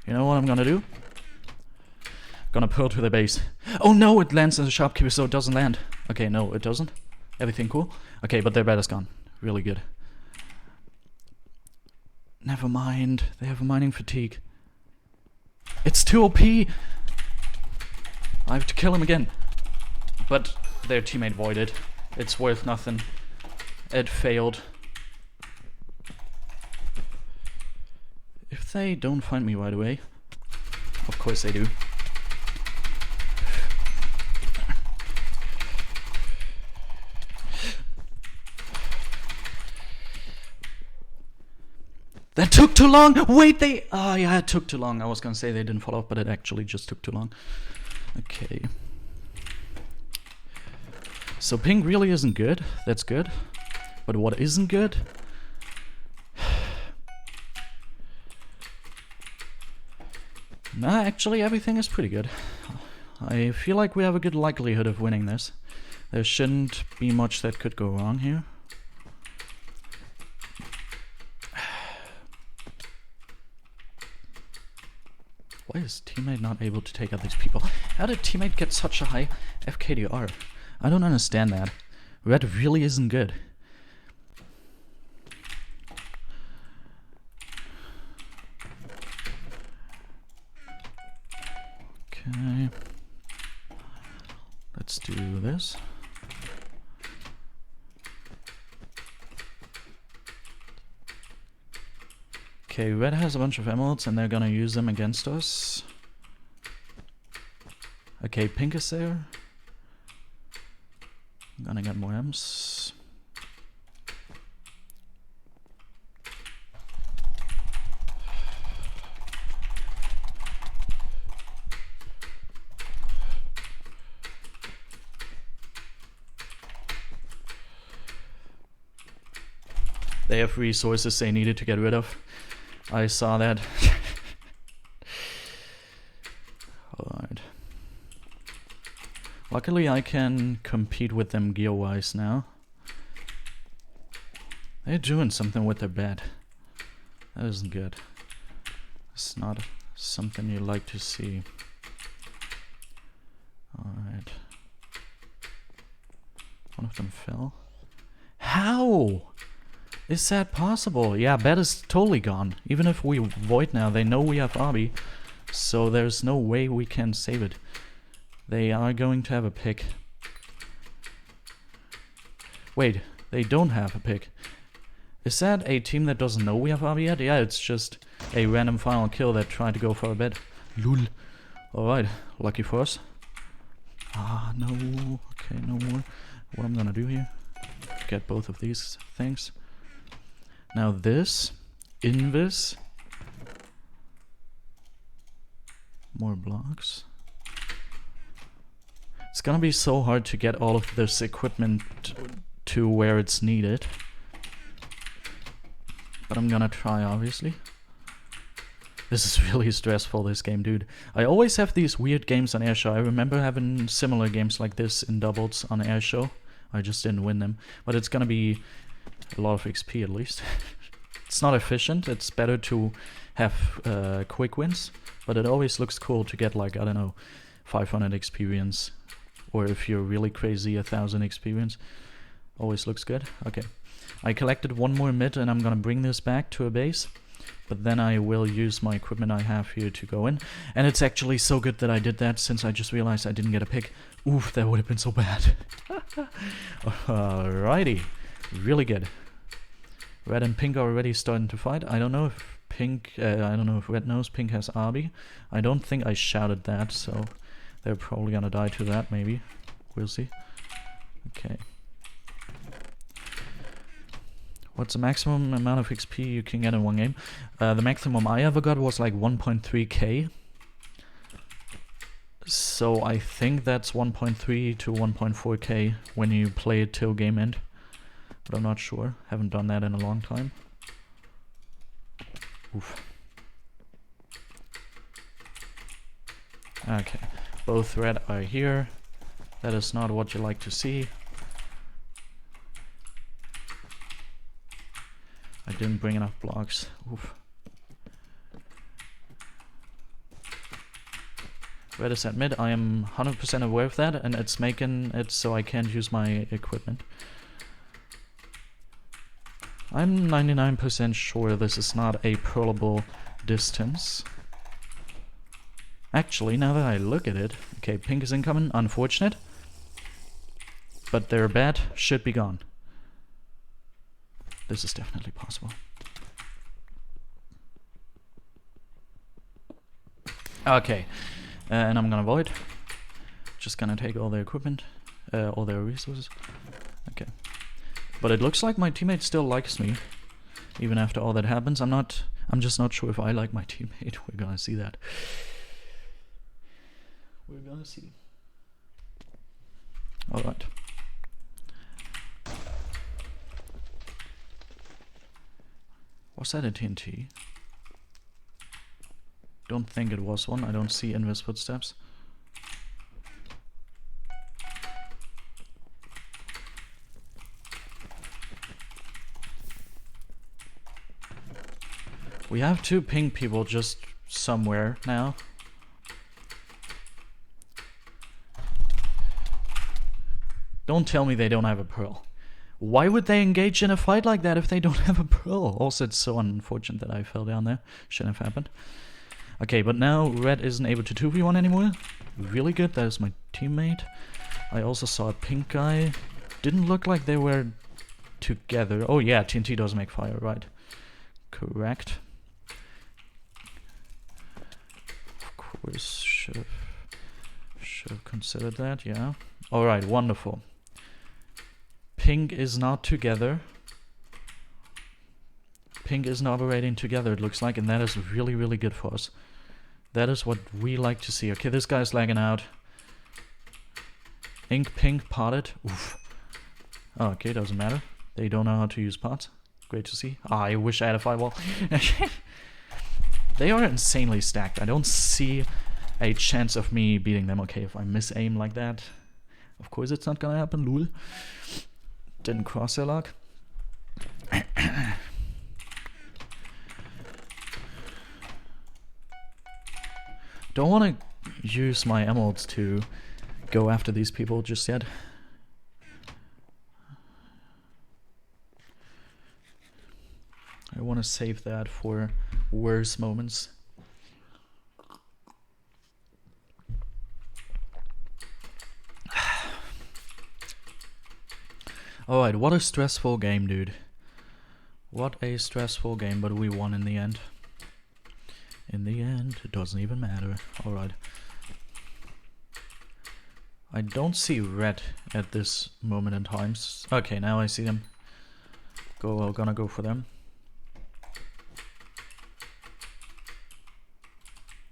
You know what I'm gonna do? Gonna pearl to the base. Oh no, it lands as a shopkeeper, so it doesn't land. Okay, no, it doesn't. Everything cool? Okay, but their bed is gone. Really good. Never mind. They have a mining fatigue. It's too OP! I have to kill him again. But their teammate voided. It's worth nothing. It failed. If they don't find me right away, of course they do. That took too long! Wait, oh yeah, it took too long. I was gonna say they didn't follow up, but it actually just took too long. Okay. So pink really isn't good. That's good. But what isn't good? Nah, actually everything is pretty good. I feel like we have a good likelihood of winning this. There shouldn't be much that could go wrong here. Why is teammate not able to take out these people? How did teammate get such a high FKDR? I don't understand that. Red really isn't good. Okay. Let's do this. Okay, red has a bunch of emeralds and they're gonna use them against us. Okay, pink is there. I'm gonna get more M's. They have resources they needed to get rid of. I saw that. Alright. Luckily I can compete with them gear-wise now. They're doing something with their bed. That isn't good. It's not something you like to see. Alright. One of them fell. How? Is that possible? Yeah, bed is totally gone. Even if we void now, they know we have Arby. So there's no way we can save it. They are going to have a pick. Wait, they don't have a pick. Is that a team that doesn't know we have Arby yet? Yeah, it's just a random final kill that tried to go for a bed. Lul. Alright, lucky for us. Ah, no. Okay, no more. What I'm gonna do here? Get both of these things. Now this, invis, more blocks. It's gonna be so hard to get all of this equipment to where it's needed. But I'm gonna try, obviously. This is really stressful, this game, dude. I always have these weird games on Airshow. I remember having similar games like this in doubles on Airshow. I just didn't win them. But it's gonna be a lot of XP at least. It's not efficient, it's better to have quick wins, but it always looks cool to get like, I don't know, 500 experience, or if you're really crazy, 1000 experience. Always looks good. Okay, I collected one more mid and I'm gonna bring this back to a base, but then I will use my equipment I have here to go in, and it's actually so good that I did that since I just realized I didn't get a pick. Oof, that would have been so bad. Alrighty. Really good. Red and pink are already starting to fight. I don't know if pink, I don't know if red knows pink has Arby. I don't think I shouted that, so they're probably gonna die to that, maybe. We'll see. Okay. What's the maximum amount of XP you can get in one game? The maximum I ever got was like 1.3k. So I think that's 1.3 to 1.4k when you play it till game end. But I'm not sure. Haven't done that in a long time. Oof. Okay. Both red are here. That is not what you like to see. I didn't bring enough blocks. Oof. Red is at mid. I am 100% aware of that, and it's making it so I can't use my equipment. I'm 99% sure this is not a pearlable distance. Actually, now that I look at it, okay, pink is incoming, unfortunate. But their bat should be gone. This is definitely possible. Okay, and I'm gonna void. Just gonna take all their equipment, all their resources. Okay. But it looks like my teammate still likes me. even after all that happens. I'm just not sure if I like my teammate. We're gonna see that. We're gonna see. Alright. Was that a TNT? Don't think it was one. I don't see Invis footsteps. We have 2 pink people just somewhere now. Don't tell me they don't have a pearl. Why would they engage in a fight like that if they don't have a pearl? Also, it's so unfortunate that I fell down there. Shouldn't have happened. Okay, but now red isn't able to 2v1 anymore. Really good, that is my teammate. I also saw a pink guy. Didn't look like they were together. Oh yeah, TNT does make fire, right. Correct. Of course, should have considered that, yeah. Alright, wonderful. Pink is not together. Pink isn't operating together, it looks like, and that is really, really good for us. That is what we like to see. Okay, this guy's lagging out. Ink pink potted. Oof. Oh, okay, doesn't matter. They don't know how to use pots. Great to see. I wish I had a firewall. They are insanely stacked. I don't see a chance of me beating them. Okay, if I miss aim like that, of course it's not gonna happen. Lul. Didn't cross their luck. Don't want to use my emeralds to go after these people just yet. I want to save that for worse moments. Alright, what a stressful game, dude. What a stressful game, but we won in the end. In the end, it doesn't even matter. Alright. I don't see red at this moment in time. Okay, now I see them. Gonna go for them.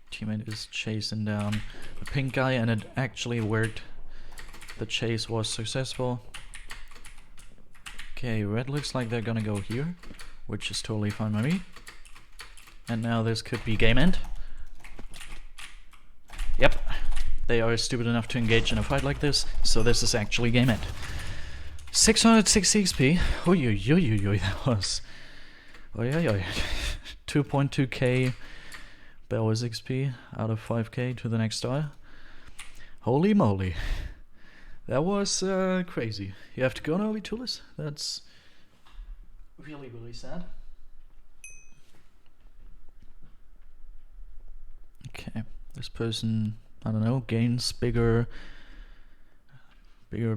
Teammate is chasing down the pink guy, and it actually worked. The chase was successful. Okay, red looks like they're gonna go here, which is totally fine by me. And now this could be game end. Yep, they are stupid enough to engage in a fight like this, so this is actually game end. 660 XP. Oi, oi, oi, oi, that was. Oi, oi, oi. 2.2k BedWars XP out of 5k to the next star. Holy moly. That was crazy. You have to go now, Vitulis? That's really, really sad. Okay, this person, I don't know, gains bigger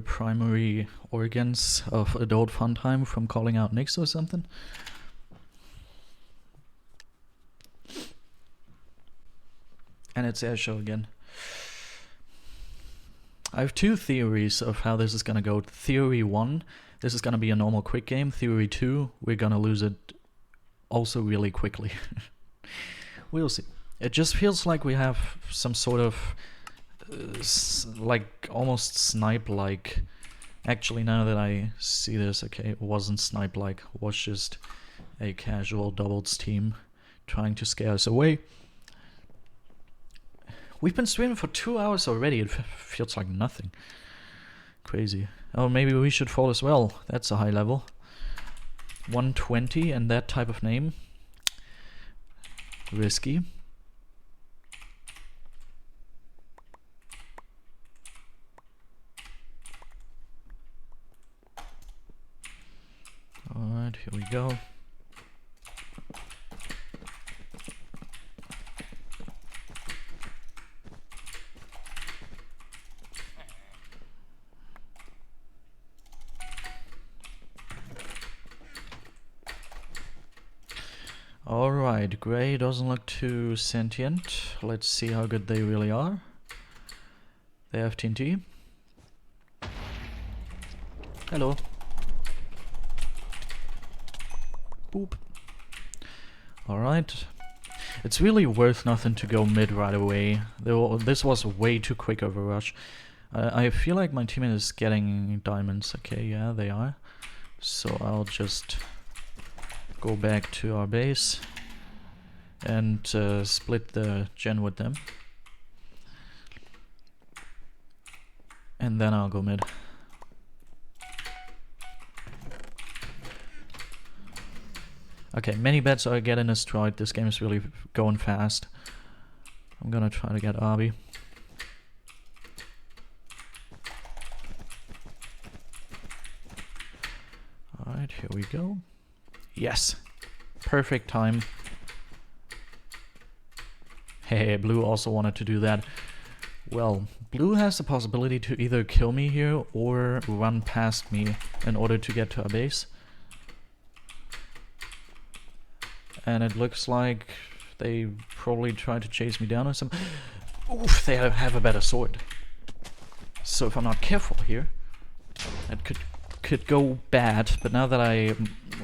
primary organs of adult fun time from calling out Nyx or something. And it's air show again. I have 2 theories of how this is gonna go. Theory 1, this is gonna be a normal quick game. Theory 2, we're gonna lose it also really quickly. We'll see. It just feels like we have some sort of like almost snipe-like. Actually, now that I see this, okay, it wasn't snipe-like. It was just a casual doubles team trying to scare us away. We've been streaming for 2 hours already. It feels like nothing. Crazy. Oh, maybe we should fall as well. That's a high level. 120 and that type of name. Risky. Alright, here we go. Alright, Grey doesn't look too sentient. Let's see how good they really are. They have TNT. Hello. Boop. Alright. It's really worth nothing to go mid right away. This was way too quick of a rush. I feel like my teammate is getting diamonds. Okay, yeah, they are. So I'll just go back to our base and split the gen with them. And then I'll go mid. Okay, many bets are getting destroyed. This game is really going fast. I'm gonna try to get Arby. Alright, here we go. Yes! Perfect time. Hey, Blue also wanted to do that. Well, Blue has the possibility to either kill me here or run past me in order to get to our base. And it looks like they probably tried to chase me down or something. Oof, they have a better sword. So if I'm not careful here, it could go bad. But now that I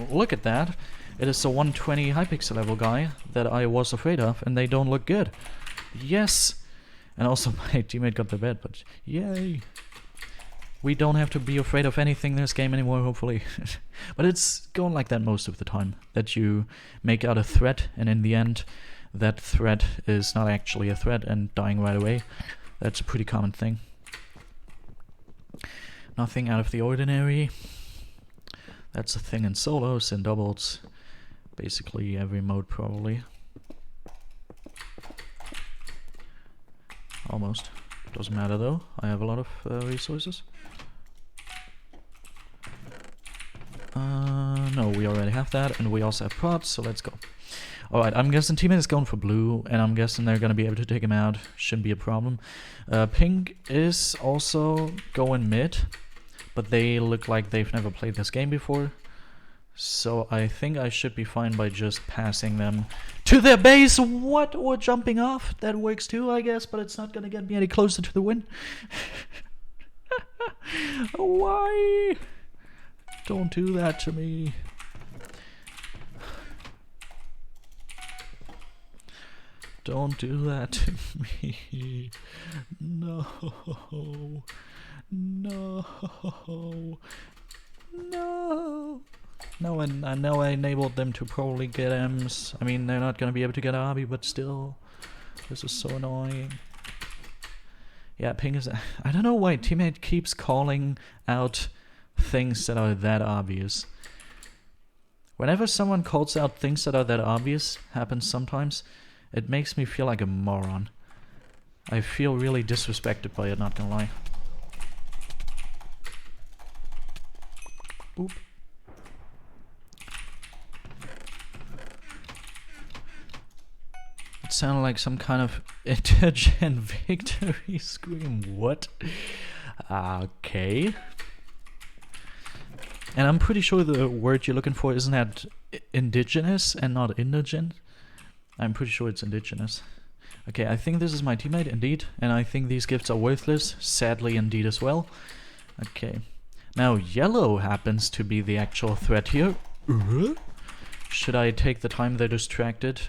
look at that, it is the 120 Hypixel level guy that I was afraid of, and they don't look good. Yes! And also my teammate got the bed, but yay! We don't have to be afraid of anything in this game anymore, hopefully. But it's going like that most of the time. That you make out a threat, and in the end, that threat is not actually a threat and dying right away. That's a pretty common thing. Nothing out of the ordinary. That's a thing in solos and doubles. Basically every mode, probably. Almost. Doesn't matter though. I have a lot of resources. No, we already have that, and we also have prods, so let's go. Alright, I'm guessing teammate is going for blue, and I'm guessing they're gonna be able to take him out. Shouldn't be a problem. Pink is also going mid, but they look like they've never played this game before. So I think I should be fine by just passing them to their base. What? Or jumping off. That works too, I guess, but it's not gonna get me any closer to the win. Why? Don't do that to me. Don't do that to me. No. No. No. No, and I know I enabled them to probably get M's. I mean, they're not gonna be able to get Arby, but still. This is so annoying. Yeah, ping is... I don't know why teammate keeps calling out things that are that obvious. Whenever someone calls out things that are that obvious, happens sometimes, it makes me feel like a moron. I feel really disrespected by it, not gonna lie. Oop. It sounded like some kind of intelligent victory scream. What? Okay. And I'm pretty sure the word you're looking for isn't that indigenous and not indigent. I'm pretty sure it's indigenous. Okay, I think this is my teammate, indeed. And I think these gifts are worthless. Sadly, indeed, as well. Okay. Now, yellow happens to be the actual threat here. Should I take the time they're distracted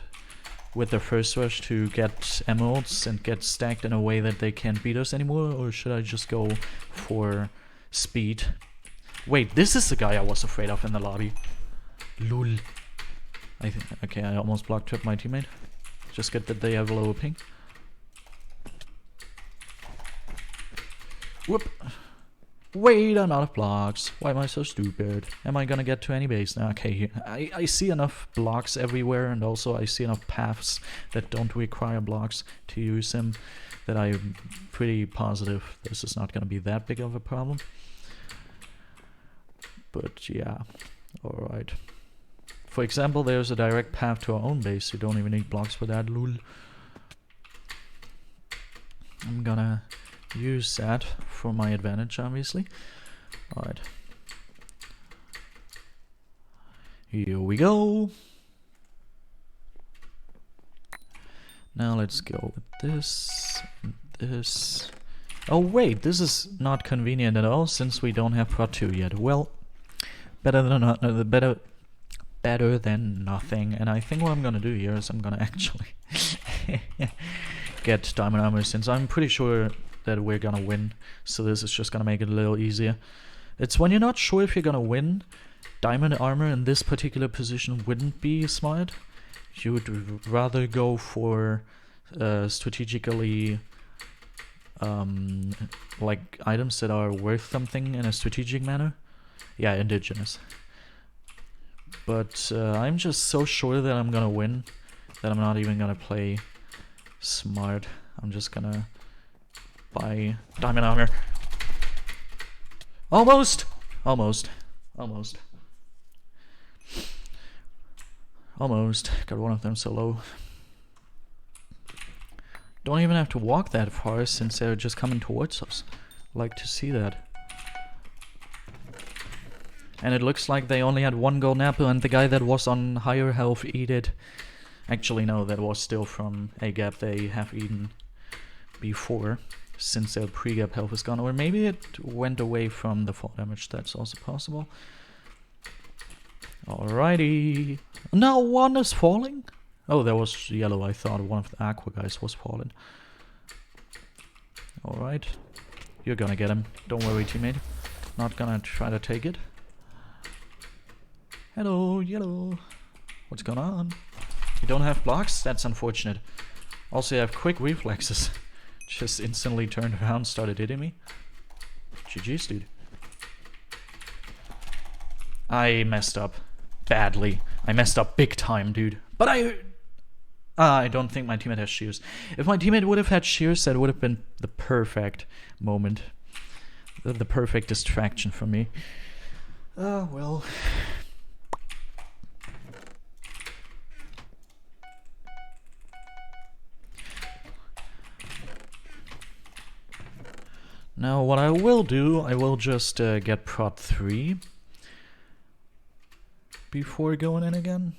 with their first rush to get emeralds and get stacked in a way that they can't beat us anymore? Or should I just go for speed? Wait, this is the guy I was afraid of in the lobby. Lol. I think... Okay, I almost blocked up my teammate. Just get that they have a lower ping. Whoop. Wait, I'm out of blocks. Why am I so stupid? Am I gonna get to any base now? Okay, I see enough blocks everywhere, and also I see enough paths that don't require blocks to use them, that I'm pretty positive this is not gonna be that big of a problem. But yeah, alright. For example, there's a direct path to our own base. You don't even need blocks for that, lol. I'm gonna use that for my advantage, obviously. Alright. Here we go. Now let's go with this and this. Oh wait, this is not convenient at all since we don't have Prot 2 yet. Well, better better than nothing. And I think what I'm gonna do here is I'm gonna actually get diamond armor, since I'm pretty sure that we're gonna win. So this is just gonna make it a little easier. It's when you're not sure if you're gonna win, diamond armor in this particular position wouldn't be smart. You would rather go for strategically like items that are worth something in a strategic manner. Yeah, indigenous. But I'm just so sure that I'm gonna win that I'm not even gonna play smart. I'm just gonna buy diamond armor. Almost! Almost. Almost. Almost. Got one of them so low. Don't even have to walk that far since they're just coming towards us. Like to see that. And it looks like they only had one golden apple, and the guy that was on higher health ate it. Actually no, that was still from a gap they have eaten before, since their pre-gap health is gone. Or maybe it went away from the fall damage, that's also possible. Alrighty. Now one is falling? Oh, that was yellow. I thought one of the aqua guys was falling. Alright. You're gonna get him. Don't worry, teammate. Not gonna try to take it. Hello, yellow. What's going on? You don't have blocks? That's unfortunate. Also, you have quick reflexes. Just instantly turned around, started hitting me. GG's, dude. I messed up. Badly. I messed up big time, dude. But I don't think my teammate has shears. If my teammate would have had shears, that would have been the perfect moment. The perfect distraction for me. Well. Now what I will do, I will just get prot 3 before going in again.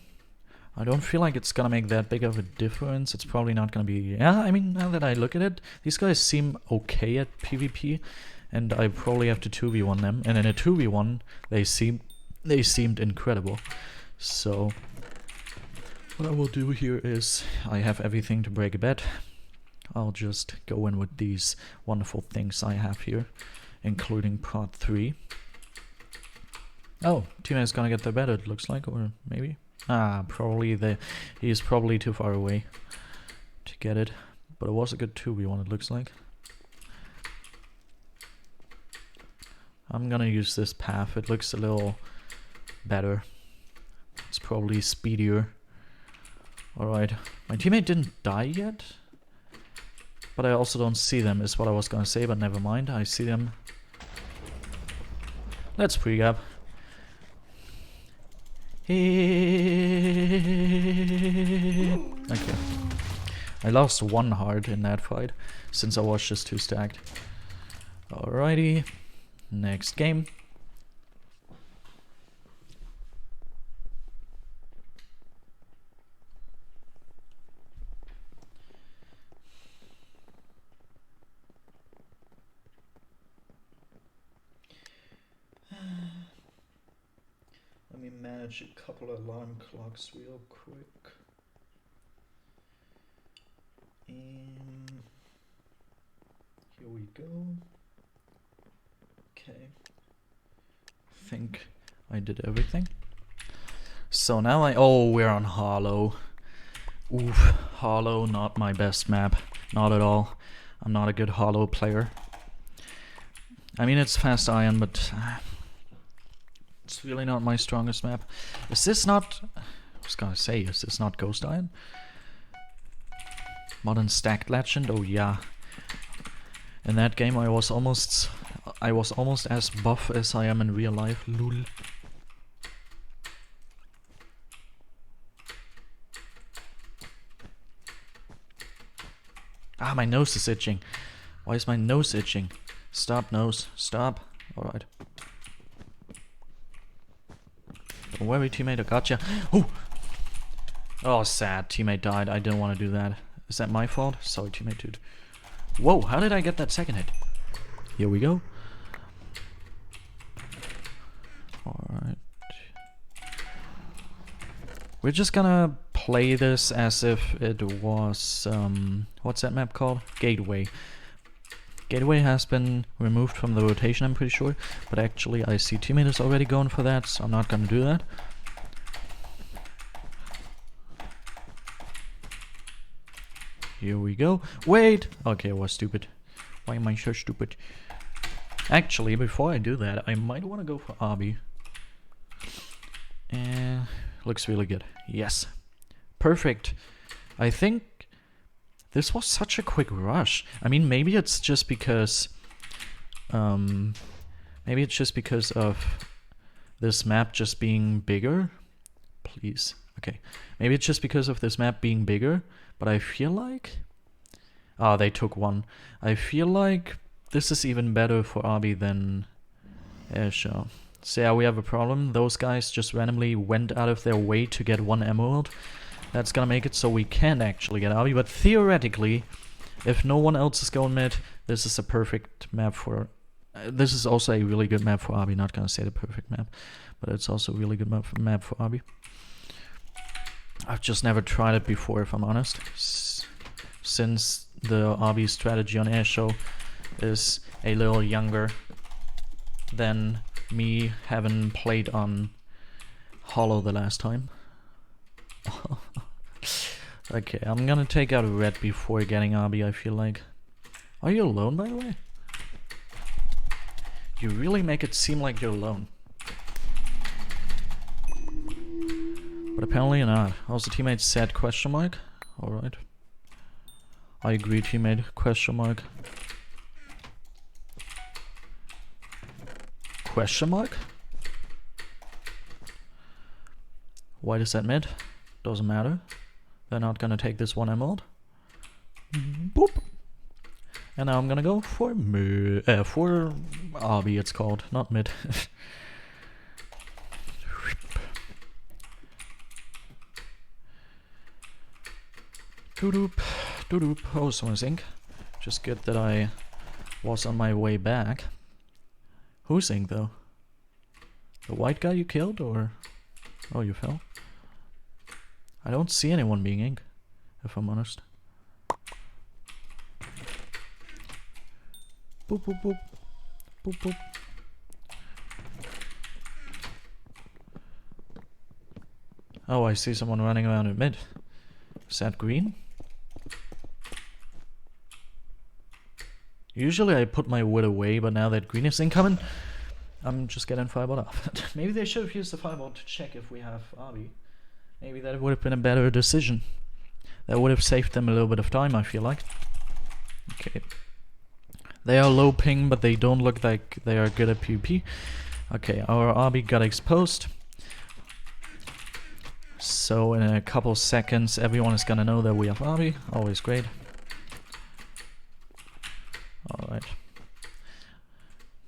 I don't feel like it's gonna make that big of a difference. It's probably not gonna be... Yeah, I mean, now that I look at it, these guys seem okay at PvP, and I probably have to 2v1 them. And in a 2v1, they seemed incredible. So what I will do here is, I have everything to break a bet. I'll just go in with these wonderful things I have here, including prot 3. Oh, teammate's gonna get the bet, it looks like, or maybe. Probably he's probably too far away to get it. But it was a good 2v1, it looks like. I'm gonna use this path, it looks a little better. It's probably speedier. Alright, my teammate didn't die yet. But I also don't see them, is what I was gonna say, but never mind, I see them. Let's pre-gap. Okay. I lost one heart in that fight, since I was just too stacked. Alrighty. Next game. Let me manage a couple alarm clocks real quick. Here we go. Okay. I think I did everything. So now oh, we're on Hollow. Oof, Hollow, not my best map. Not at all. I'm not a good Hollow player. I mean, it's fast iron, but it's really not my strongest map. Is this not... I was gonna say, is this not Ghost Iron? Modern Stacked Legend? Oh yeah. In that game I was almost as buff as I am in real life. Lul. Ah, my nose is itching. Why is my nose itching? Stop, nose. Stop. Alright. Don't worry, teammate, I gotcha. Oh! Oh, sad. Teammate died. I didn't want to do that. Is that my fault? Sorry, teammate, dude. Whoa, how did I get that second hit? Here we go. Alright. We're just gonna play this as if it was, what's that map called? Gateway. Gateway has been removed from the rotation, I'm pretty sure, but actually I see teammate is already going for that, so I'm not gonna do that. Here we go. Wait! Okay, I was stupid. Why am I so stupid? Actually, before I do that, I might want to go for Obby. Looks really good. Yes. Perfect. I think this was such a quick rush. I mean, maybe it's just because... maybe it's just because of this map just being bigger. Please. Okay. Maybe it's just because of this map being bigger, but I feel like... Ah, they took one. I feel like this is even better for Obby than Airshow. So yeah, we have a problem. Those guys just randomly went out of their way to get one emerald. That's gonna make it so we can actually get Obby, but theoretically, if no one else is going mid, this is a perfect map for... this is also a really good map for Obby. Not gonna say the perfect map, but it's also a really good map for Obby. I've just never tried it before, if I'm honest. Since the Obby strategy on Airshow is a little younger than me having played on Hollow the last time. Okay, I'm gonna take out red before getting Obby, I feel like. Are you alone, by the way? You really make it seem like you're alone. But apparently you're not. Also, teammate said question mark. Alright. I agree, teammate. Question mark. Question mark? White is at mid. Doesn't matter. They're not gonna take this one emerald. Boop. And now I'm gonna go for for Obby, it's called, not mid. Doo-doop, doo-doop. Oh, someone's ink. Just good that I was on my way back. Who's ink though? The white guy you killed, or... Oh, you fell? I don't see anyone being ink, if I'm honest. Boop, boop, boop. Boop, boop. Oh, I see someone running around in mid. Is that green? Usually I put my wood away, but now that green is incoming, I'm just getting fireball off. Maybe they should have used the fireball to check if we have Obby. Maybe that would have been a better decision. That would have saved them a little bit of time, I feel like. Okay. They are low ping, but they don't look like they are good at PvP. Okay, our Obby got exposed. So in a couple seconds, everyone is gonna know that we have Obby. Always great. Alright.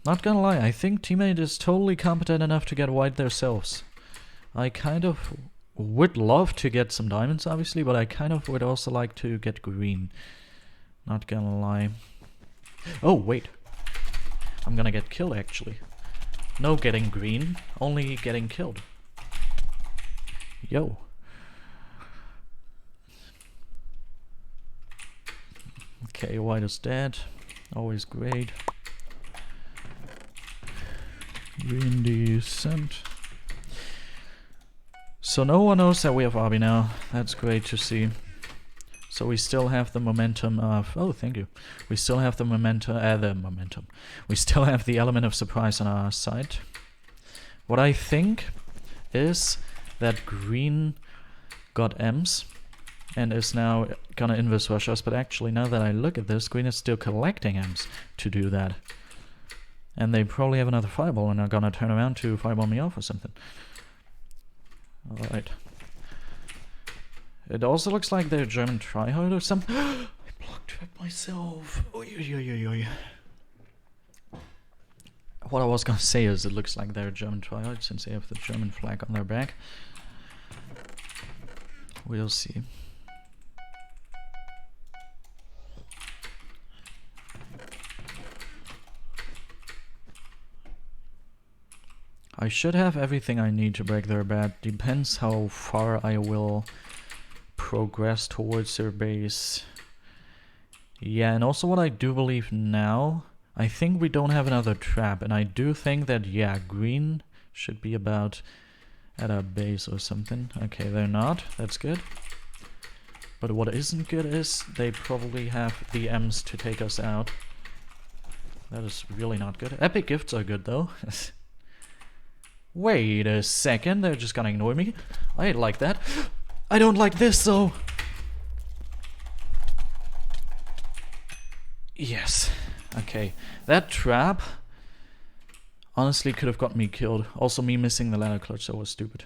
Not gonna lie, I think teammate is totally competent enough to get white themselves. I kind of would love to get some diamonds, obviously, but I kind of would also like to get green. Not gonna lie. Oh, wait. I'm gonna get killed, actually. No getting green, only getting killed. Yo. Okay, white is dead. Always great. Green descent. So no one knows that we have Obby now. That's great to see. So we still have the momentum of... Oh, thank you. We still have the momentum. We still have the element of surprise on our side. What I think is that green got M's and is now gonna inverse rush us, but actually now that I look at this, green is still collecting M's to do that. And they probably have another fireball and are gonna turn around to fireball me off or something. Alright. It also looks like they're German tryhard or something. I blocked it myself. Oy, oy, oy, oy. What I was gonna say is it looks like they're German tryhard since they have the German flag on their back. We'll see. I should have everything I need to break their bed. Depends how far I will progress towards their base. Yeah, and also what I do believe now, I think we don't have another trap, and I do think that, yeah, green should be about at our base or something. Okay, they're not. That's good. But what isn't good is they probably have the M's to take us out. That is really not good. Epic gifts are good, though. Wait a second, they're just gonna ignore me. I like that. I don't like this, though. Yes. Okay. That trap honestly could have got me killed. Also, me missing the ladder clutch, that was stupid.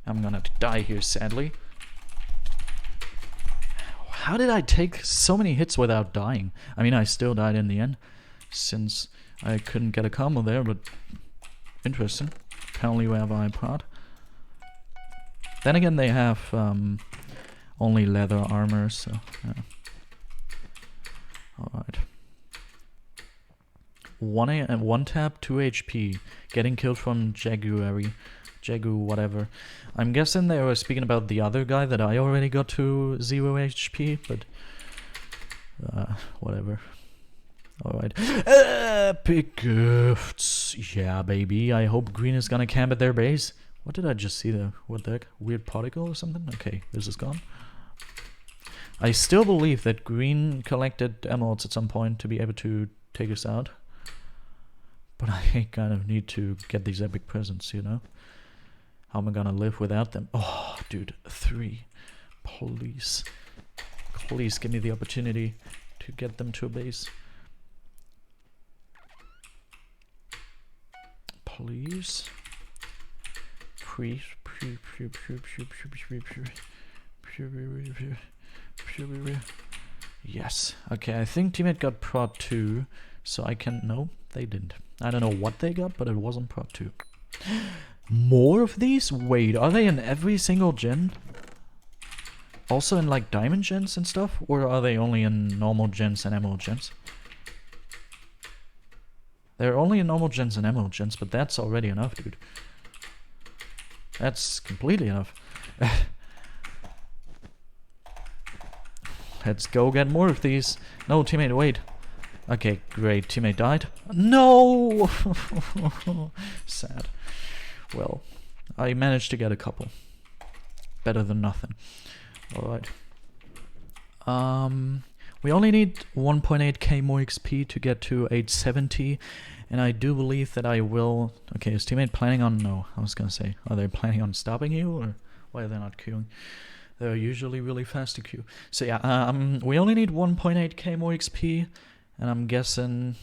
I'm gonna die here, sadly. How did I take so many hits without dying? I mean, I still died in the end, since I couldn't get a combo there, but interesting. Apparently we have an iPod. Then again, they have only leather armor, so yeah. Alright. 1 tap, 2 HP. Getting killed from Jagu whatever. I'm guessing they were speaking about the other guy that I already got to 0 HP, but whatever. Alright. Epic gifts. Yeah, baby. I hope green is gonna camp at their base. What did I just see there? What the heck? Weird particle or something? Okay, this is gone. I still believe that green collected emeralds at some point to be able to take us out. But I kind of need to get these epic presents, you know? How am I gonna live without them? Oh, dude, 3. Please. Please give me the opportunity to get them to a base. Please. Please. Yes. Okay, I think teammate got prod 2, so I can... No, they didn't. I don't know what they got, but it wasn't prod 2. More of these? Wait, are they in every single gen? Also in like diamond gens and stuff? Or are they only in normal gens and emerald gens? They're only in normal gens and emerald gens, but that's already enough, dude. That's completely enough. Let's go get more of these. No, teammate, wait. Okay, great. Teammate died. No! Sad. Well, I managed to get a couple. Better than nothing. Alright. We only need 1.8k more XP to get to 870. And I do believe that I will... Okay, is teammate planning on... No, I was gonna say, are they planning on stopping you? Or why are they not queuing? They're usually really fast to queue. So yeah, we only need 1.8k more XP. And I'm guessing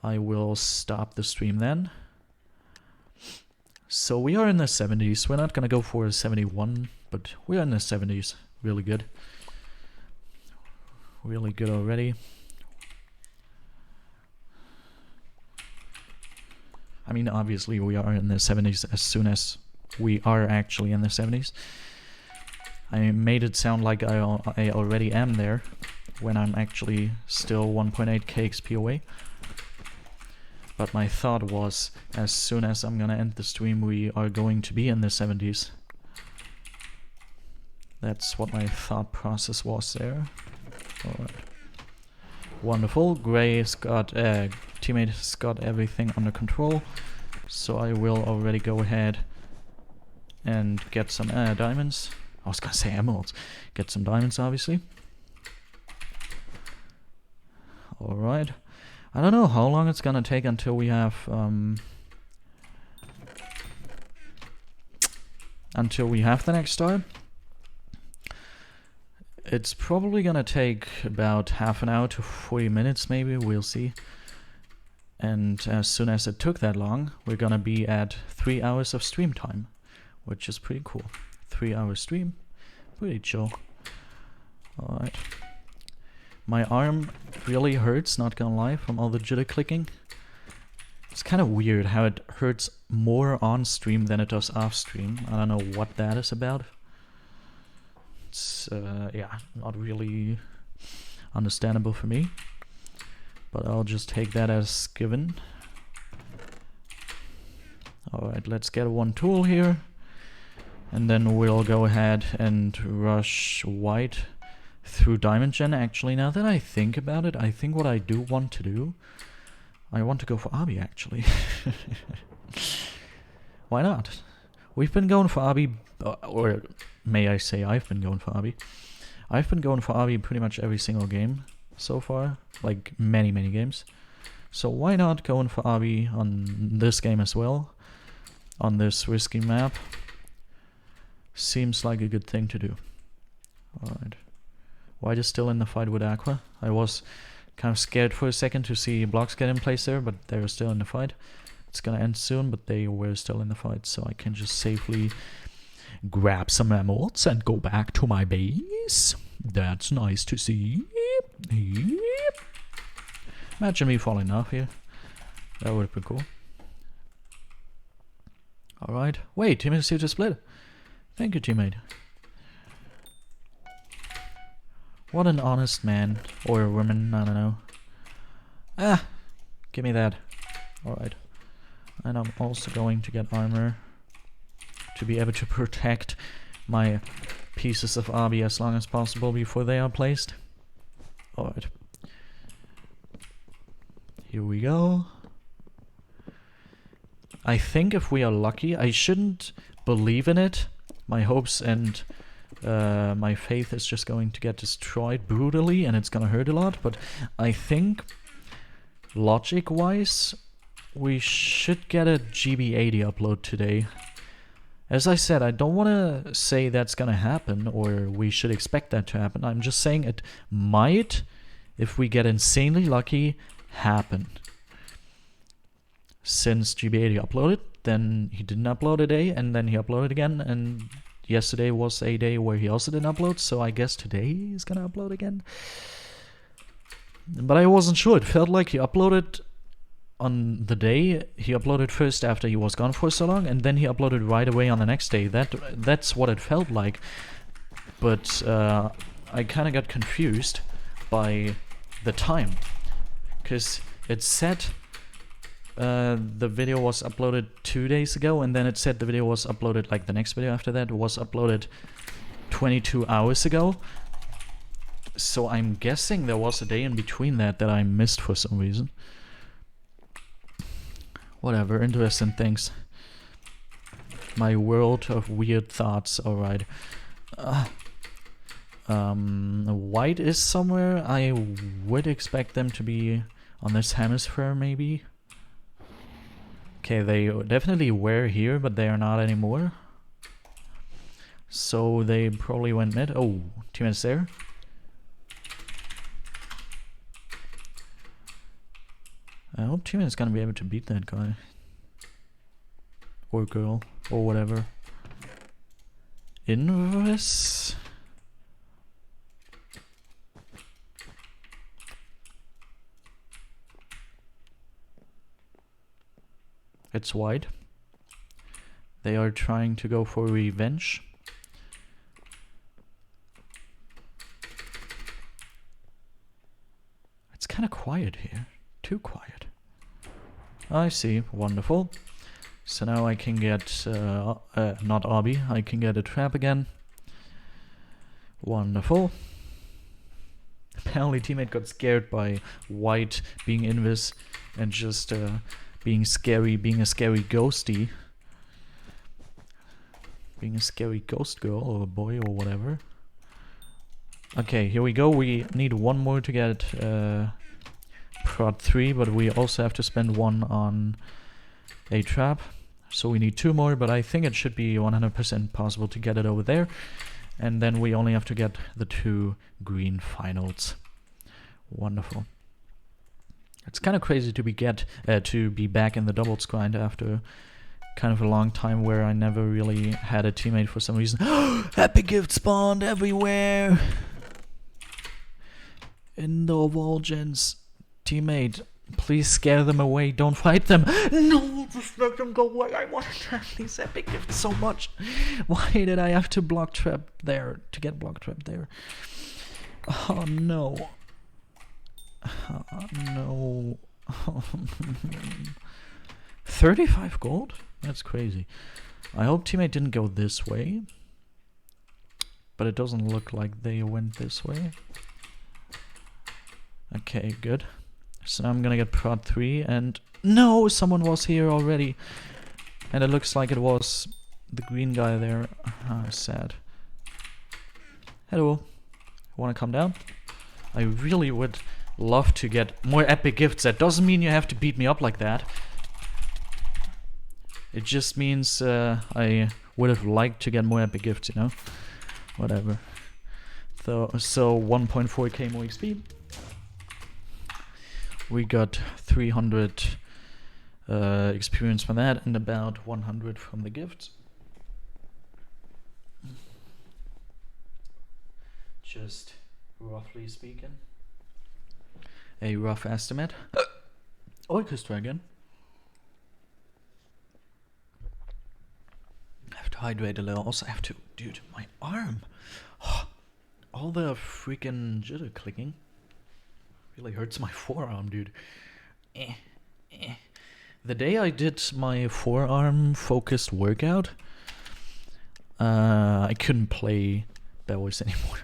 I will stop the stream then. So we are in the 70s. We're not gonna go for a 71, but we're in the 70s. Really good. Really good already. I mean, obviously we are in the 70s as soon as we are actually in the 70s. I made it sound like I already am there, when I'm actually still 1.8k XP away. But my thought was, as soon as I'm gonna end the stream, we are going to be in the 70s. That's what my thought process was there. Alright. Wonderful. Gray's got, teammate's got everything under control. So I will already go ahead and get some diamonds. I was gonna say emeralds. Get some diamonds, obviously. Alright. I don't know how long it's gonna take until we have the next star. It's probably gonna take about half an hour to 40 minutes maybe, we'll see. And as soon as it took that long, we're gonna be at 3 hours of stream time, which is pretty cool. 3 hour stream, pretty chill. Alright. My arm really hurts, not gonna lie, from all the jitter clicking. It's kind of weird how it hurts more on stream than it does off stream. I don't know what that is about. It's, yeah, not really understandable for me. but I'll just take that as given. Alright, let's get one tool here. And then we'll go ahead and rush white through diamond gen. Actually, now that I think about it, I think what I do want to do, I want to go for Abi actually. Why not? We've been going for Abi, or may I say I've been going for Abi. I've been going for Abi pretty much every single game so far, like many games. So why not going for Abi on this game as well, on this risky map? Seems like a good thing to do. Alright. White is still in the fight with Aqua. I was kind of scared for a second to see blocks get in place there, but they're still in the fight. It's gonna end soon, but they were still in the fight, so I can just safely grab some emeralds and go back to my base. That's nice to see. Imagine me falling off here. That would have been cool. Alright. Wait, teammate received a split. Thank you, teammate. What an honest man. Or woman, I don't know. Ah! Give me that. Alright. And I'm also going to get armor to be able to protect my pieces of Abi as long as possible before they are placed. Alright. Here we go. I think if we are lucky, I shouldn't believe in it. My hopes and my faith is just going to get destroyed brutally and it's gonna hurt a lot, but I think logic-wise we should get a GB80 upload today. As I said, I don't want to say that's gonna happen or we should expect that to happen. I'm just saying it might, if we get insanely lucky, happen. Since GB80 uploaded, then he didn't upload a day, and then he uploaded again, and yesterday was a day where he also didn't upload, so I guess today he's gonna upload again. But I wasn't sure. It felt like he uploaded on the day. He uploaded first after he was gone for so long, and then he uploaded right away on the next day. That's what it felt like. But I kind of got confused by the time, because it said the video was uploaded 2 days ago, and then it said the video was uploaded, like the next video after that was uploaded 22 hours ago. So I'm guessing there was a day in between that I missed for some reason. Whatever, interesting things. My world of weird thoughts, alright. White is somewhere. I would expect them to be on this hemisphere, maybe. Okay, they definitely were here, but they are not anymore. So they probably went mid. Oh, teammates there. I hope teammate's gonna be able to beat that guy. Or girl, or whatever. Inverse. It's white. They are trying to go for revenge. It's kind of quiet here. Too quiet. I see. Wonderful. So now I can get, not Obby, I can get a trap again. Wonderful. Apparently teammate got scared by white being invis and just being scary, being a scary ghosty. Being a scary ghost girl or boy or whatever. Okay, here we go. We need one more to get prod 3, but we also have to spend one on a trap. So we need 2 more, but I think it should be 100% possible to get it over there. And then we only have to get the 2 green finals. Wonderful. It's kind of crazy to be back in the doubles grind after kind of a long time where I never really had a teammate for some reason. Epic gift spawned everywhere! In the Volgens. Teammate, please scare them away, don't fight them. No, just let them go away. I want to trap these epic gifts so much. Why did I have to block trap there, to get block trap there? Oh no. No. 35 gold? That's crazy. I hope teammate didn't go this way. But it doesn't look like they went this way. Okay, good. So now I'm gonna get prod 3 and... No! Someone was here already! And it looks like it was the green guy there. Ah, sad. Hello. Wanna come down? I really would love to get more epic gifts. That doesn't mean you have to beat me up like that. It just means I would have liked to get more epic gifts, you know? Whatever. So 1.4k more XP. We got 300 experience from that and about 100 from the gifts. Just roughly speaking. A rough estimate. Orchestra again. I have to hydrate a little. Also, I have to... Dude, my arm. All the freaking jitter clicking really hurts my forearm, dude. The day I did my forearm focused workout, I couldn't play BedWars anymore.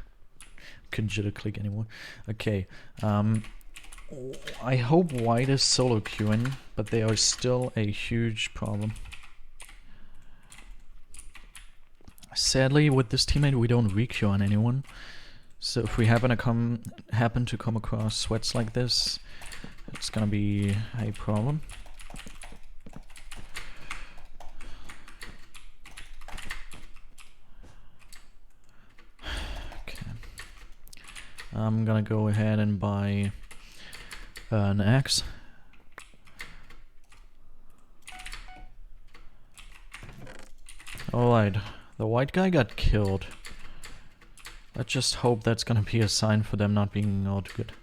Couldn't jitter click anymore. Okay. I hope white is solo queuing, but they are still a huge problem. Sadly, with this teammate, we don't re-queue on anyone. So if we happen to come across sweats like this, it's gonna be a problem. Okay. I'm gonna go ahead and buy an axe. Alright. The white guy got killed. Let's just hope that's gonna be a sign for them not being all too good.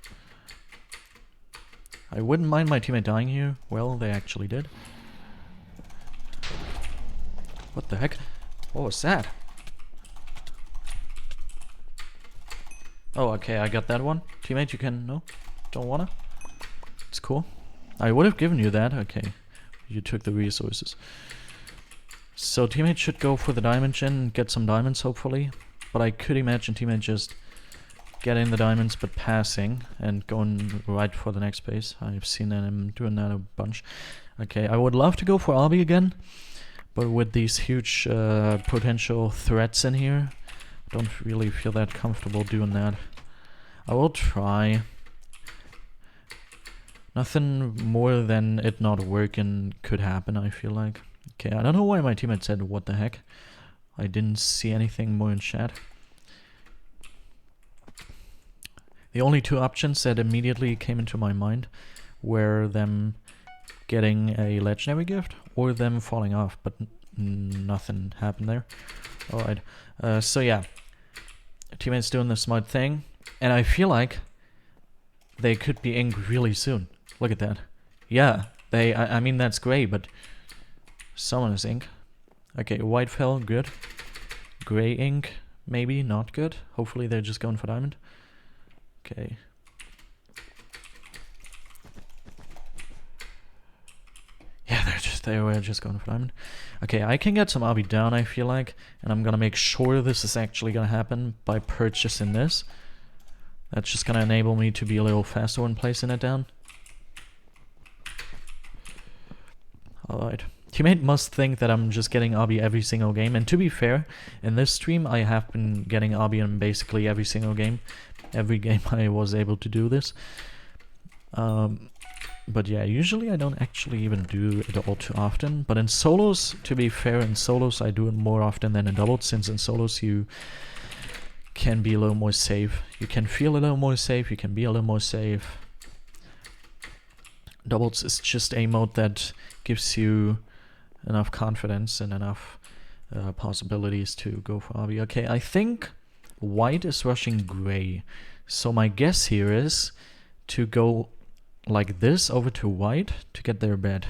I wouldn't mind my teammate dying here. Well, they actually did. What the heck? What was that? Oh, okay, I got that one. Teammate, you can... No? Don't wanna? It's cool. I would have given you that. Okay. You took the resources. So teammate should go for the diamond gen and get some diamonds, hopefully. But I could imagine teammate just getting the diamonds but passing and going right for the next base. I've seen him doing that a bunch. Okay, I would love to go for Arby again, but with these huge potential threats in here, I don't really feel that comfortable doing that. I will try. Nothing more than it not working could happen, I feel like. Okay, I don't know why my teammate said what the heck. I didn't see anything more in chat. The only two options that immediately came into my mind were them getting a legendary gift or them falling off, but nothing happened there. Alright, so yeah. Teammates doing the smart thing, and I feel like they could be inked really soon. Look at that. Yeah, I mean that's great, but someone is ink. Okay, white fell, good. Gray ink, maybe, not good. Hopefully they're just going for diamond. Okay. Yeah, they were just going for diamond. Okay, I can get some RB down, I feel like, and I'm gonna make sure this is actually gonna happen by purchasing this. That's just gonna enable me to be a little faster when placing it down. Alright. Teammate must think that I'm just getting RB every single game, and to be fair, in this stream I have been getting RB in basically every single game. Every game I was able to do this. But yeah, usually I don't actually even do it all too often. But in solos, to be fair, in solos I do it more often than in doubles, since in solos you can be a little more safe. You can feel a little more safe, you can be a little more safe. Doubles is just a mode that gives you enough confidence and enough possibilities to go for RB. Okay, I think white is rushing gray. So my guess here is to go like this over to white to get their bed.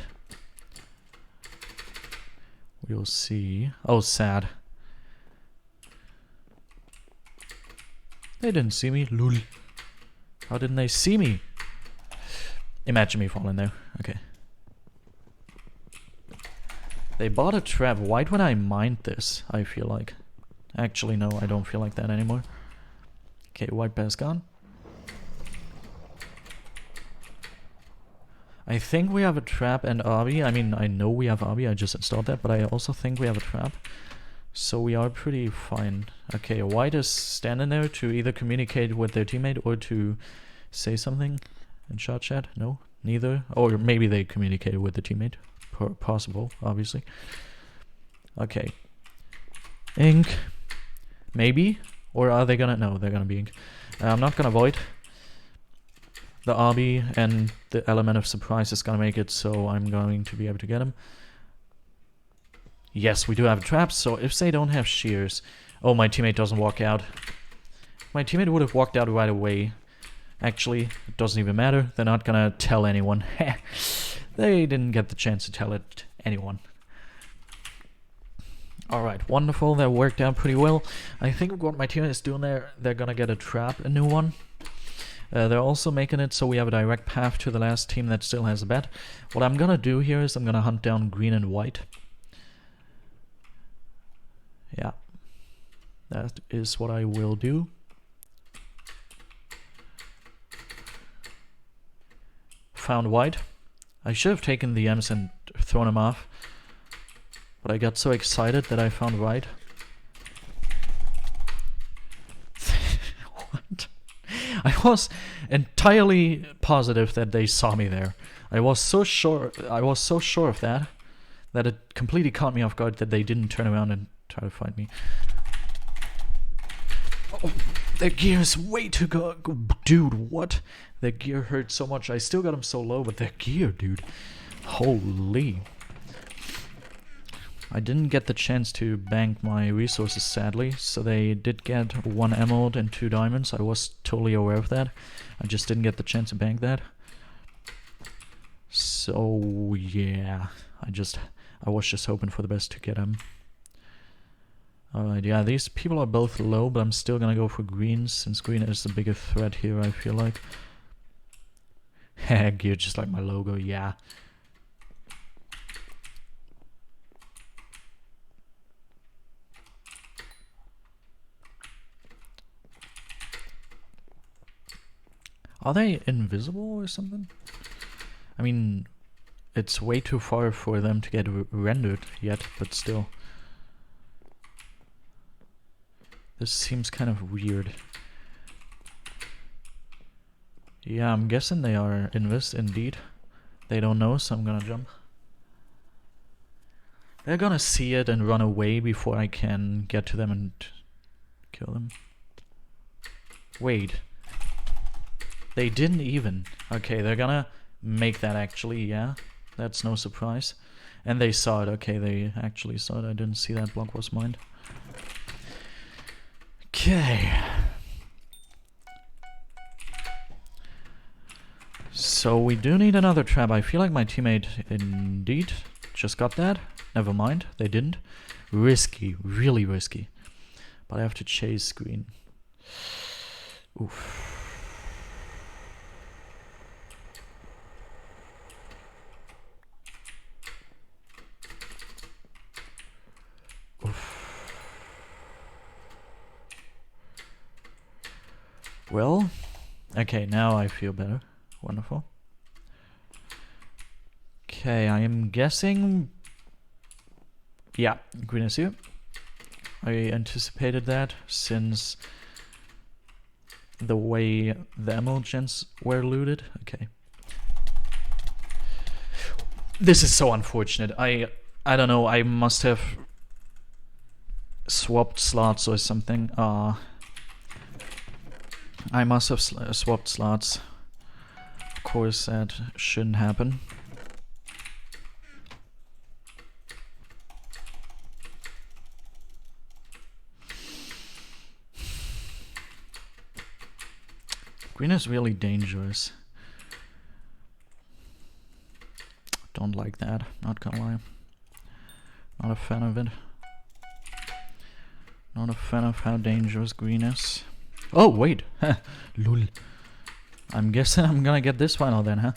We'll see. Oh, sad. They didn't see me. Lul. How didn't they see me? Imagine me falling there. Okay. They bought a trap. Why would I mind this, I feel like? Actually, no, I don't feel like that anymore. Okay, white bear's gone. I think we have a trap and RB. I mean, I know we have RB, I just installed that, but I also think we have a trap. So we are pretty fine. Okay, white is standing there to either communicate with their teammate or to say something in shot chat. No, neither. Or maybe they communicated with the teammate. Possible, obviously. Okay. Ink. Maybe. Or are they gonna... No, they're gonna be ink. I'm not gonna void. The RB and the element of surprise is gonna make it so I'm going to be able to get him. Yes, we do have traps, so if they don't have shears... Oh, my teammate doesn't walk out. My teammate would have walked out right away. Actually, it doesn't even matter. They're not gonna tell anyone. They didn't get the chance to tell it to anyone. Alright, wonderful. That worked out pretty well. I think what my teammate is doing there, they're gonna get a trap, a new one. They're also making it so we have a direct path to the last team that still has a bet. What I'm gonna do here is I'm gonna hunt down green and white. Yeah. That is what I will do. Found white. I should have taken the M's and thrown him off. But I got so excited that I found white. What? I was entirely positive that they saw me there. I was so sure of that it completely caught me off guard that they didn't turn around and try to find me. Oh, their gear is way too good. Dude, what? Their gear hurt so much. I still got them so low, but their gear, dude. Holy. I didn't get the chance to bank my resources, sadly, so they did get 1 emerald and 2 diamonds. I was totally aware of that. I just didn't get the chance to bank that. So, yeah. I was just hoping for the best to get them. Alright, yeah, these people are both low, but I'm still gonna go for greens, since green is the bigger threat here, I feel like. Gear just like my logo, yeah. Are they invisible or something? I mean, it's way too far for them to get rendered yet, but still. This seems kind of weird. Yeah, I'm guessing they are invis indeed. They don't know, so I'm gonna jump. They're gonna see it and run away before I can get to them and kill them. Wait. They didn't even. Okay, they're gonna make that actually, yeah. That's no surprise. And they saw it. Okay, they actually saw it. I didn't see that block was mined. Okay. So we do need another trap. I feel like my teammate indeed just got that. Never mind, they didn't. Risky, really risky. But I have to chase green. Oof. Well, okay, now I feel better. Wonderful. Okay, I am guessing... Yeah, green is here. I anticipated that since the way the emerald gens were looted. Okay. This is so unfortunate. I don't know, I must have swapped slots or something. I must have swapped slots. Of course, that shouldn't happen. Green is really dangerous. Don't like that, not gonna lie. Not a fan of it. Not a fan of how dangerous green is. Oh, wait. Lol. I'm guessing I'm gonna get this final then, huh?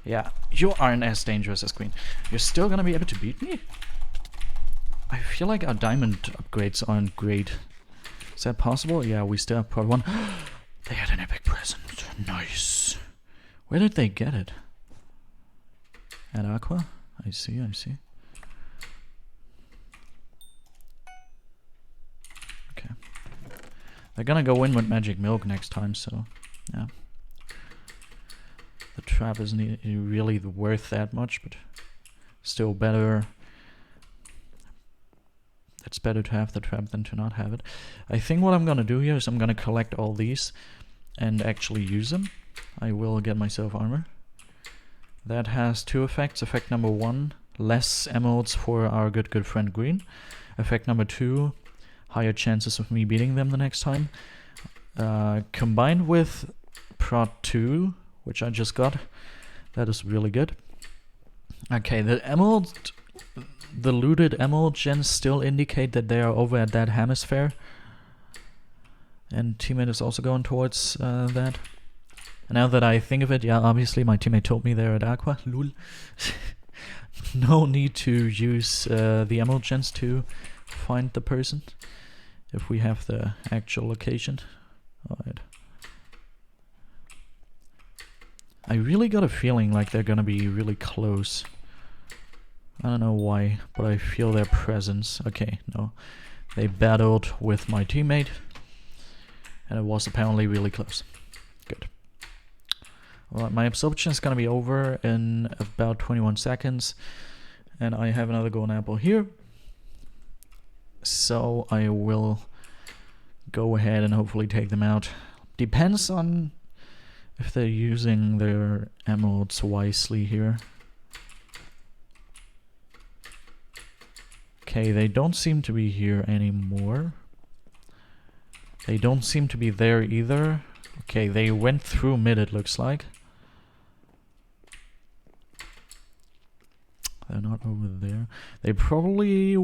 Yeah, you aren't as dangerous as Queen. You're still gonna be able to beat me? I feel like our diamond upgrades aren't great. Is that possible? Yeah, we still have part 1. They had an epic present. Nice. Where did they get it? At Aqua? I see, I see. Okay. They're gonna go in with magic milk next time, so yeah. The trap isn't really worth that much, but still better. It's better to have the trap than to not have it. I think what I'm gonna do here is I'm gonna collect all these and actually use them. I will get myself armor. That has 2 effects. Effect number 1, less emeralds for our good friend Green. Effect number 2, higher chances of me beating them the next time. Combined with Prot 2, which I just got, that is really good. Okay, the looted emerald gens still indicate that they are over at that hemisphere. And teammate is also going towards that. Now that I think of it, yeah, obviously my teammate told me they're at Aqua. Lul. No need to use the emerald gens to find the person if we have the actual location. Alright. I really got a feeling like they're gonna be really close. I don't know why, but I feel their presence. Okay, no. They battled with my teammate, and it was apparently really close. Good. Alright, my absorption is gonna be over in about 21 seconds, and I have another golden apple here. So I will go ahead and hopefully take them out. Depends on if they're using their emeralds wisely here. Okay, they don't seem to be here anymore. They don't seem to be there either. Okay, they went through mid, it looks like. They're not over there. They probably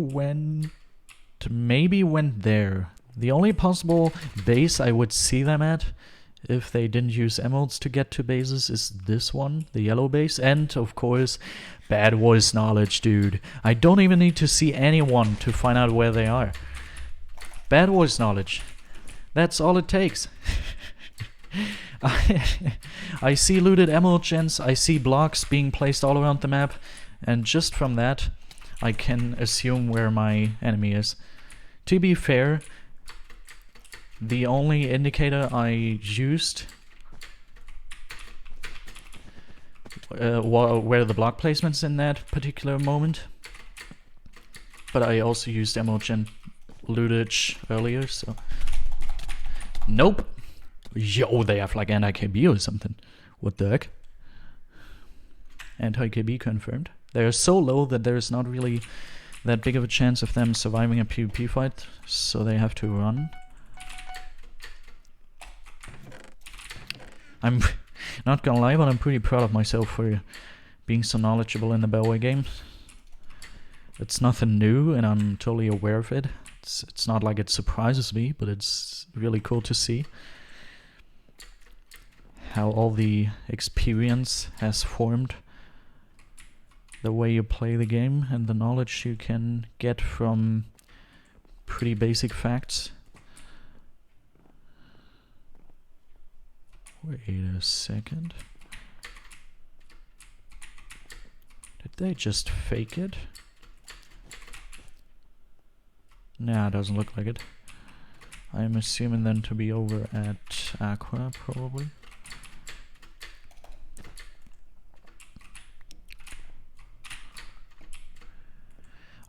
maybe went there. The only possible base I would see them at, if they didn't use emeralds to get to bases, is this one, the yellow base. And, of course, BedWars knowledge, dude. I don't even need to see anyone to find out where they are. BedWars knowledge. That's all it takes. I see looted emerald gens, I see blocks being placed all around the map, and just from that, I can assume where my enemy is. To be fair, the only indicator I used were the block placements in that particular moment, but I also used emerald gen lootage earlier, so... Nope! Yo, they have like anti-KB or something. What the heck? Anti-KB confirmed. They are so low that there is not really that big of a chance of them surviving a PvP fight, so they have to run. I'm not gonna lie, but I'm pretty proud of myself for being so knowledgeable in the BedWars game. It's nothing new, and I'm totally aware of it. It's not like it surprises me, but it's really cool to see how all the experience has formed the way you play the game and the knowledge you can get from pretty basic facts. Wait a second. Did they just fake it? Nah, it doesn't look like it. I'm assuming them to be over at Aqua, probably.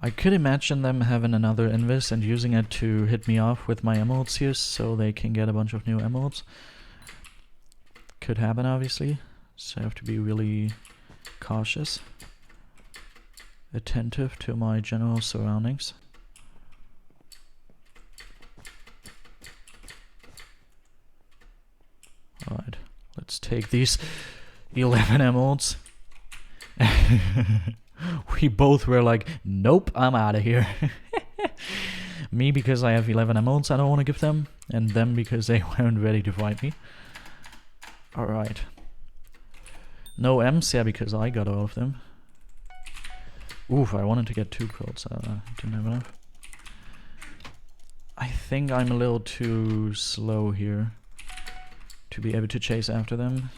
I could imagine them having another invis and using it to hit me off with my emeralds here so they can get a bunch of new emeralds. Could happen, obviously, so I have to be really cautious, attentive to my general surroundings. Alright, let's take these 11 emeralds. We both were like, nope, I'm out of here. Me because I have 11 emeralds I don't want to give them, and them because they weren't ready to fight me. Alright. No M's, yeah, because I got all of them. Oof, I wanted to get 2 quotes, didn't have enough. I think I'm a little too slow here to be able to chase after them.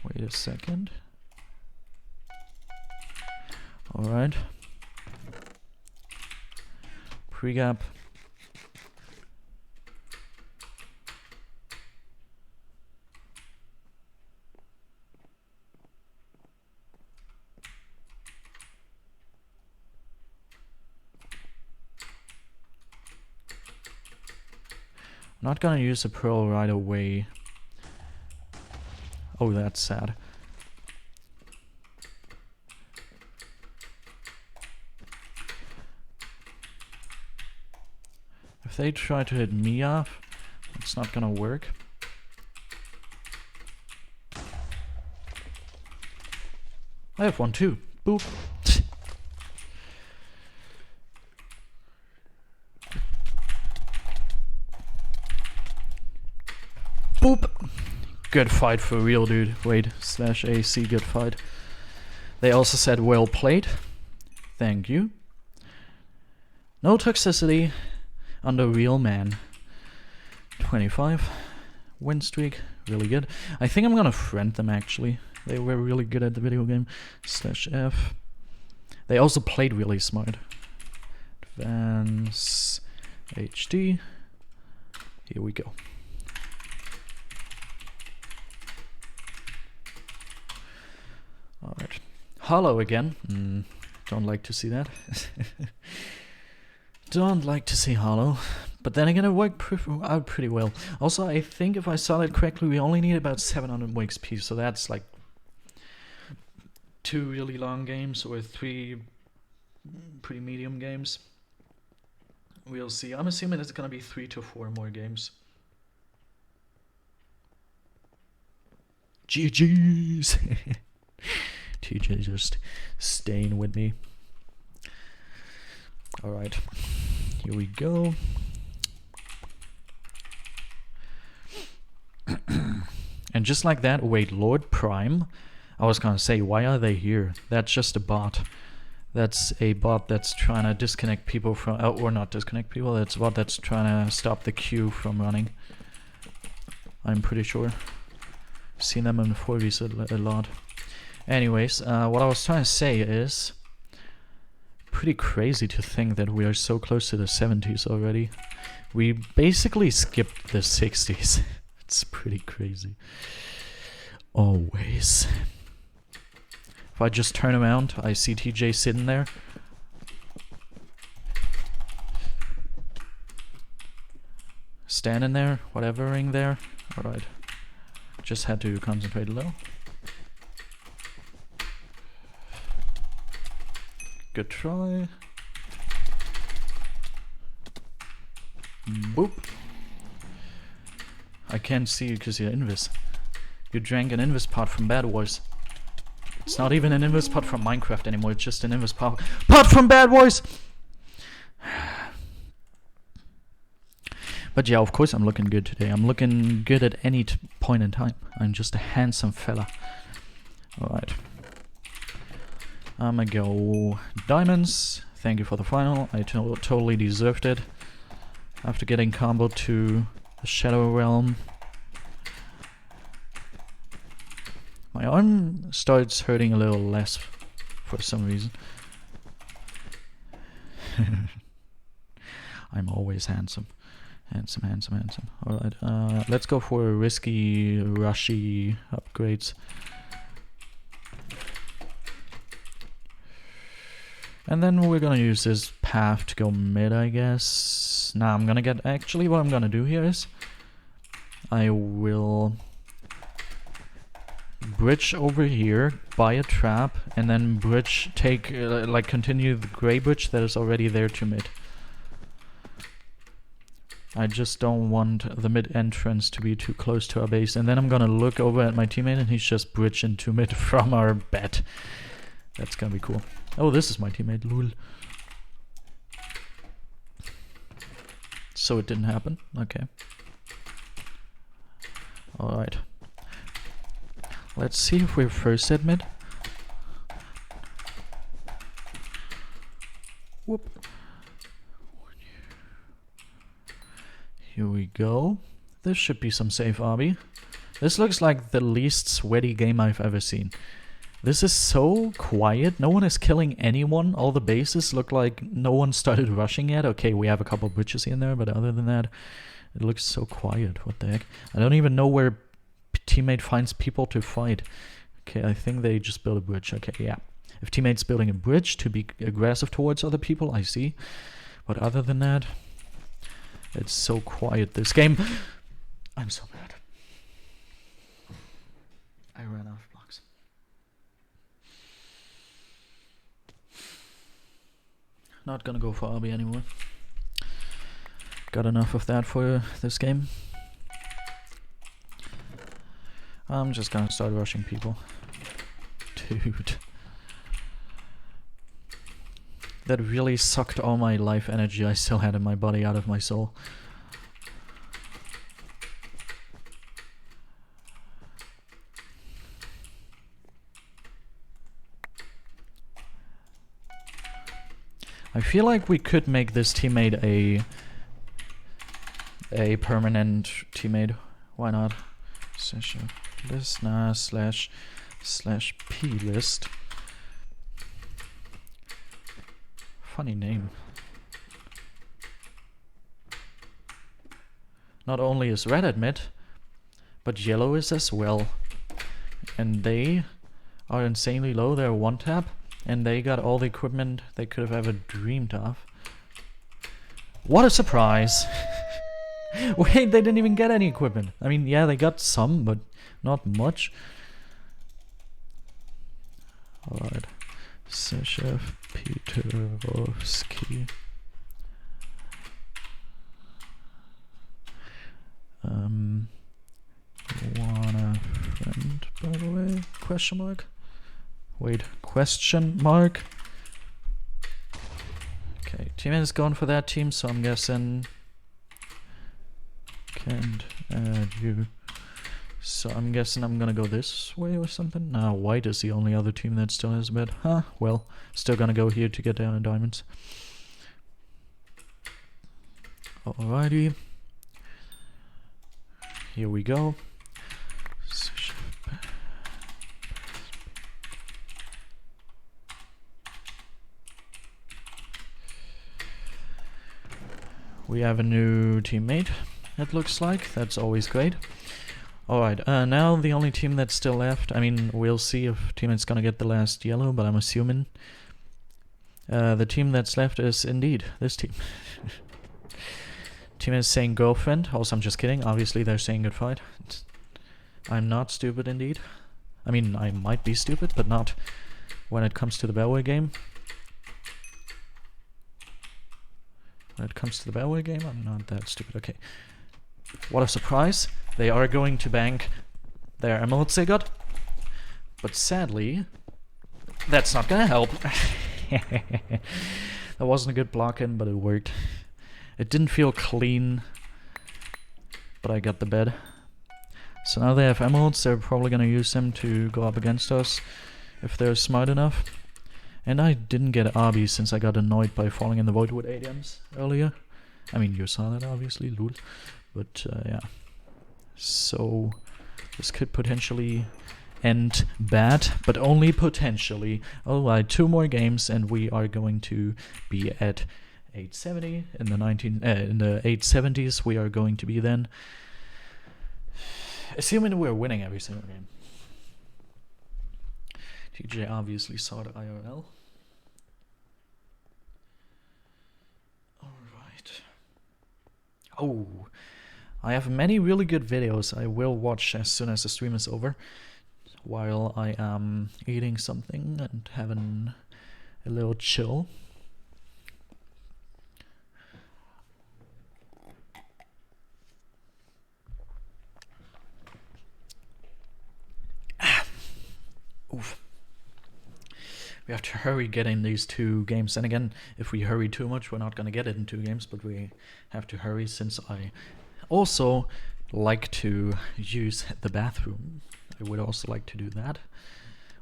Wait a second. Alright. Pre-gap. I'm not gonna use a pearl right away. Oh, that's sad. If they try to hit me off, it's not gonna work. I have one too. Boop. Boop. Good fight for real, dude. Wait, /AC, good fight. They also said well played. Thank you. No toxicity under real man. 25. Win streak. Really good. I think I'm gonna friend them actually. They were really good at the video game. /F. They also played really smart. Advance HD. Here we go. Alright. Hollow again. Don't like to see that. Don't like to see hollow. But then again, it worked out pretty well. Also, I think if I saw it correctly, we only need about 700 XP. So that's like 2 really long games or 3 pretty medium games. We'll see. I'm assuming it's gonna be 3 to 4 more games. GG's. TJ just staying with me. Alright, here we go. And just like that, wait, Lord Prime? I was gonna say, why are they here? That's just a bot. That's a bot that's trying to disconnect people from, or not disconnect people, that's a bot that's trying to stop the queue from running. I'm pretty sure. Seen them in 4Vs a lot. Anyways, what I was trying to say is pretty crazy to think that we are so close to the 70s already. We basically skipped the 60s. It's pretty crazy. Always. If I just turn around, I see TJ sitting there. Standing there, whatevering there. Alright. Just had to concentrate a little. Good try. Boop. I can't see you because you're invis. You drank an invis pot from BedWars. It's not even an invis pot from Minecraft anymore, it's just an invis pot from BedWars! But yeah, of course I'm looking good today. I'm looking good at any point in time. I'm just a handsome fella. Alright. I'ma go diamonds. Thank you for the final. I totally deserved it. After getting comboed to the Shadow Realm. My arm starts hurting a little less for some reason. I'm always handsome. Handsome, handsome, handsome. Alright, let's go for risky, rushy upgrades. And then we're gonna use this path to go mid, I guess. Nah, I'm gonna get... Actually, what I'm gonna do here is... I will... bridge over here, buy a trap, and then bridge, take... like, continue the grey bridge that is already there to mid. I just don't want the mid entrance to be too close to our base. And then I'm gonna look over at my teammate and he's just bridging into mid from our bed. That's gonna be cool. Oh, this is my teammate, lol. So it didn't happen? Okay. Alright. Let's see if we're first at mid. Whoop. Here we go. This should be some safe obby. This looks like the least sweaty game I've ever seen. This is so quiet. No one is killing anyone. All the bases look like no one started rushing yet. Okay, we have a couple bridges here and there, but other than that, it looks so quiet. What the heck? I don't even know where teammate finds people to fight. Okay, I think they just built a bridge. Okay, yeah. If teammate's building a bridge to be aggressive towards other people, I see. But other than that, it's so quiet this game. I'm so bad. I ran out of blocks. Not gonna go for RB anymore. Got enough of that for this game. I'm just gonna start rushing people. Dude. That really sucked all my life energy I still had in my body out of my soul. I feel like we could make this teammate a permanent teammate. Why not? Listener slash p list. Funny name. Not only is red at mid, but yellow is as well. And they are insanely low. They're one tap. And they got all the equipment they could have ever dreamed of. What a surprise! Wait, they didn't even get any equipment. I mean, yeah, they got some, but not much. Alright. Seshev Peterovsky. Want a friend, by the way? Question mark? Wait, question mark? Okay, teammate is going for that team, so I'm guessing can't add you. So I'm guessing I'm gonna go this way or something. Nah, white is the only other team that still has a bed. Huh, well, still gonna go here to get down in diamonds. Alrighty. Here we go. We have a new teammate, it looks like. That's always great. Alright, now the only team that's still left. I mean, we'll see if teammate's gonna get the last yellow, but I'm assuming the team that's left is indeed this team. Team is saying girlfriend. Also, I'm just kidding. Obviously, they're saying good fight. I'm not stupid indeed. I mean, I might be stupid, but not when it comes to the BedWars game. When it comes to the BedWars game, I'm not that stupid. Okay. What a surprise. They are going to bank their emeralds they got. But sadly, that's not gonna help. That wasn't a good block in, but it worked. It didn't feel clean, but I got the bed. So now they have emeralds. They're probably gonna use them to go up against us if they're smart enough. And I didn't get RB since I got annoyed by falling in the void with ADMs earlier. I mean, you saw that obviously, lol. But yeah. So this could potentially end bad, but only potentially. Alright, 2 more games and we are going to be at 870. In the 870s we are going to be then. Assuming we're winning every single game. TJ obviously saw the IRL. Alright. Oh, I have many really good videos I will watch as soon as the stream is over, while I am eating something and having a little chill. Oof. We have to hurry getting these 2 games. And again, if we hurry too much, we're not going to get it in 2 games, but we have to hurry since I also like to use the bathroom I would also like to do that.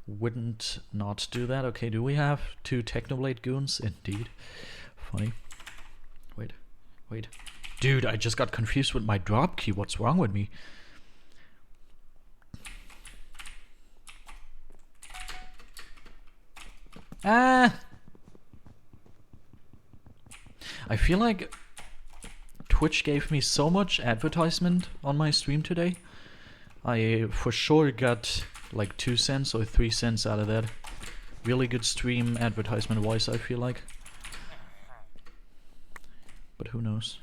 Wouldn't not do that. Okay, do we have 2 Technoblade goons? Indeed. Funny. Wait. Dude, I just got confused with my drop key. What's wrong with me? Ah! I feel like Twitch gave me so much advertisement on my stream today. I for sure got like 2 cents or 3 cents out of that. Really good stream advertisement wise, I feel like. But who knows?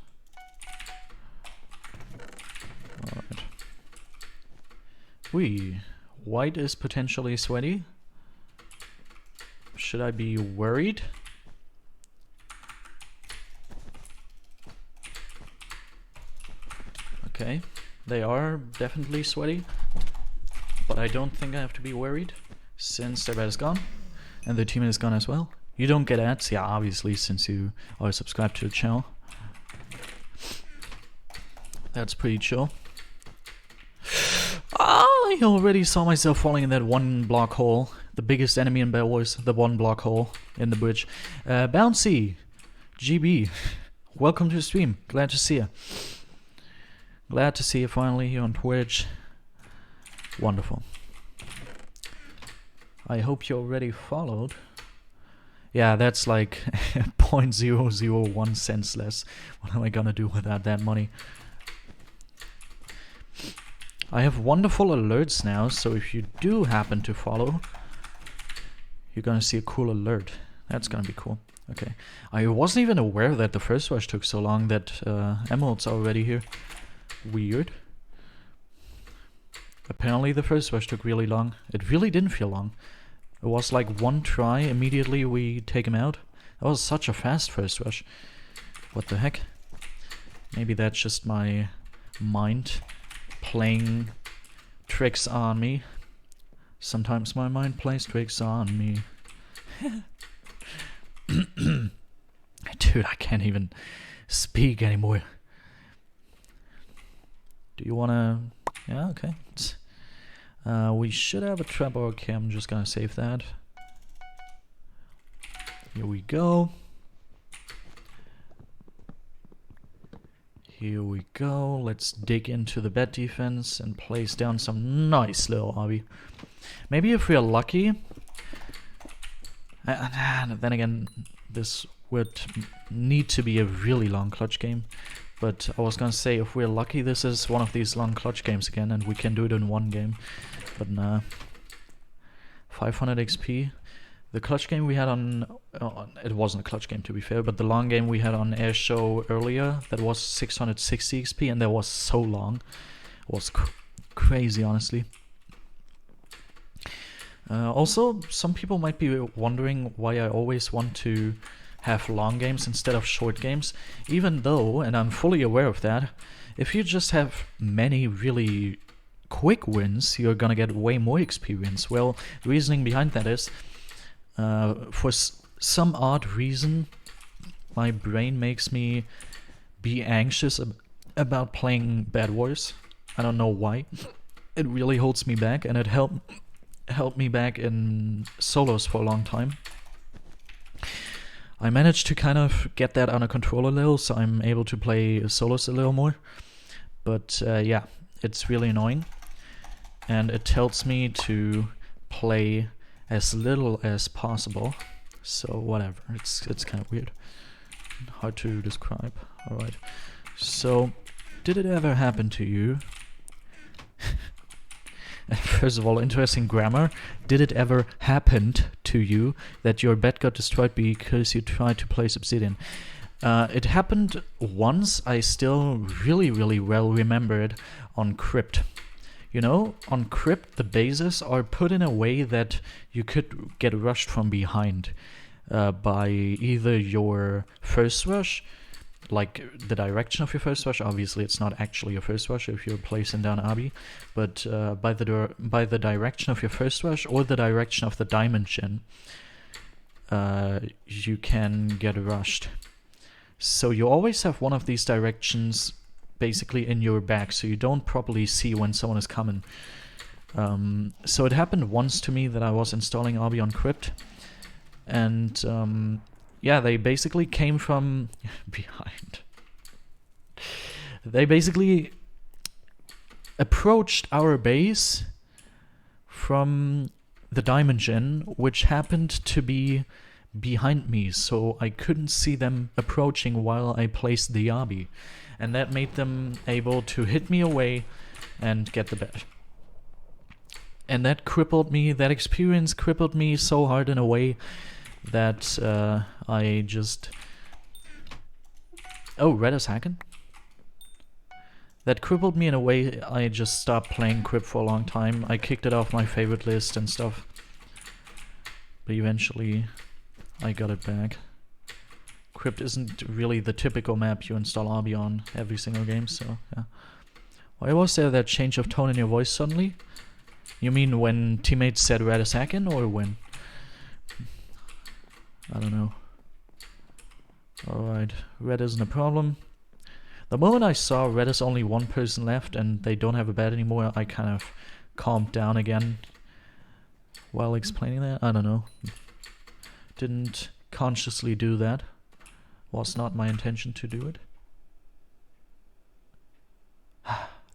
Alright. White is potentially sweaty. Should I be worried? Okay, they are definitely sweaty, but I don't think I have to be worried since their bed is gone and their team is gone as well. You don't get ads, yeah, obviously, since you are subscribed to the channel. That's pretty chill. I already saw myself falling in that 1 block hole. The biggest enemy in BedWars, the 1 block hole in the bridge. Bouncy, GB, welcome to the stream. Glad to see you. Glad to see you finally here on Twitch. Wonderful. I hope you already followed. Yeah, that's like 0.001 cents less. What am I gonna do without that money? I have wonderful alerts now, so if you do happen to follow, you're gonna see a cool alert. That's gonna be cool. Okay. I wasn't even aware that the first rush took so long, that Emerald's already here. Weird. Apparently the first rush took really long. It really didn't feel long. It was like 1 try, immediately we take him out. That was such a fast first rush. What the heck? Maybe that's just my mind playing tricks on me. Sometimes my mind plays tricks on me. Dude, I can't even speak anymore. Do you wanna... Yeah, okay. We should have a trap. Okay, I'm just gonna save that. Here we go. Here we go. Let's dig into the bed defense and place down some nice little obby. Maybe if we are lucky... then again, this would need to be a really long clutch game. But I was gonna say, if we're lucky, this is one of these long clutch games again, and we can do it in 1 game. But nah. 500 XP. The clutch game we had on... it wasn't a clutch game, to be fair, but the long game we had on Air Show earlier, that was 660 XP, and that was so long. It was crazy, honestly. Also, some people might be wondering why I always want to have long games instead of short games, even though, and I'm fully aware of that, if you just have many really quick wins, you're gonna get way more experience. Well, the reasoning behind that is, for some odd reason, my brain makes me be anxious about playing BedWars. I don't know why. It really holds me back, and it helped me back in solos for a long time. I managed to kind of get that under control a little, so I'm able to play solos a little more. But yeah, it's really annoying. And it tells me to play as little as possible. So whatever, it's kind of weird. Hard to describe. Alright. So, did it ever happen to you? First of all, interesting grammar. Did it ever happen to you that your bed got destroyed because you tried to place obsidian? It happened once. I still really well remember it on Crypt. You know, on Crypt the bases are put in a way that you could get rushed from behind by either your first rush, like the direction of your first rush. Obviously it's not actually your first rush if you're placing down Abi, but by the direction of your first rush or the direction of the dimension, you can get rushed. So you always have one of these directions basically in your back, so you don't properly see when someone is coming. So it happened once to me that I was installing RB on Crypt, and yeah, they basically came from behind. They basically approached our base from the diamond gen, which happened to be behind me, so I couldn't see them approaching while I placed the RB, and that made them able to hit me away and get the bed. And that crippled me, that experience crippled me so hard in a way that I just... Oh, Red is hacking? That crippled me in a way I just stopped playing Crypt for a long time. I kicked it off my favorite list and stuff. But eventually I got it back. Crypt isn't really the typical map you install RB on every single game, so yeah. Why was there that change of tone in your voice suddenly? You mean when teammates said Red is hacking, or when? I don't know. Alright, Red isn't a problem. The moment I saw Red is only one person left and they don't have a bed anymore, I kind of calmed down again while explaining that. I don't know. Didn't consciously do that. Was not my intention to do it.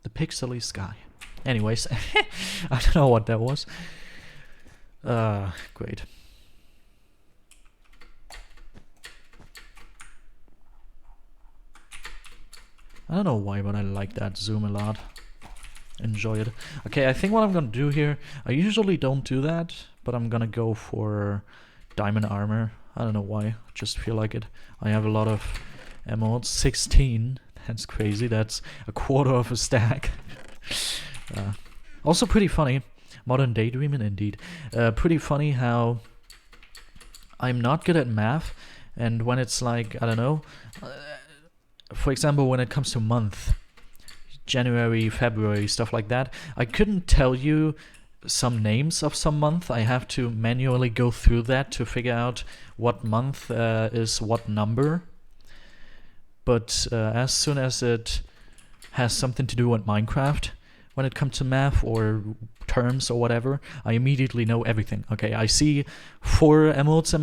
The pixely sky. Anyways, I don't know what that was. Great. I don't know why, but I like that zoom a lot. Enjoy it. Okay, I think what I'm gonna do here, I usually don't do that, but I'm gonna go for diamond armor. I don't know why, I just feel like it. I have a lot of emotes, 16, that's crazy, that's a quarter of a stack. Also pretty funny, modern daydreaming indeed. Pretty funny how I'm not good at math, and when it's like, I don't know, for example, when it comes to month, January, February, stuff like that, I couldn't tell you some names of some month. I have to manually go through that to figure out what month is what number. But as soon as it has something to do with Minecraft, when it comes to math or terms or whatever, I immediately know everything. Okay, I see 4 emotes in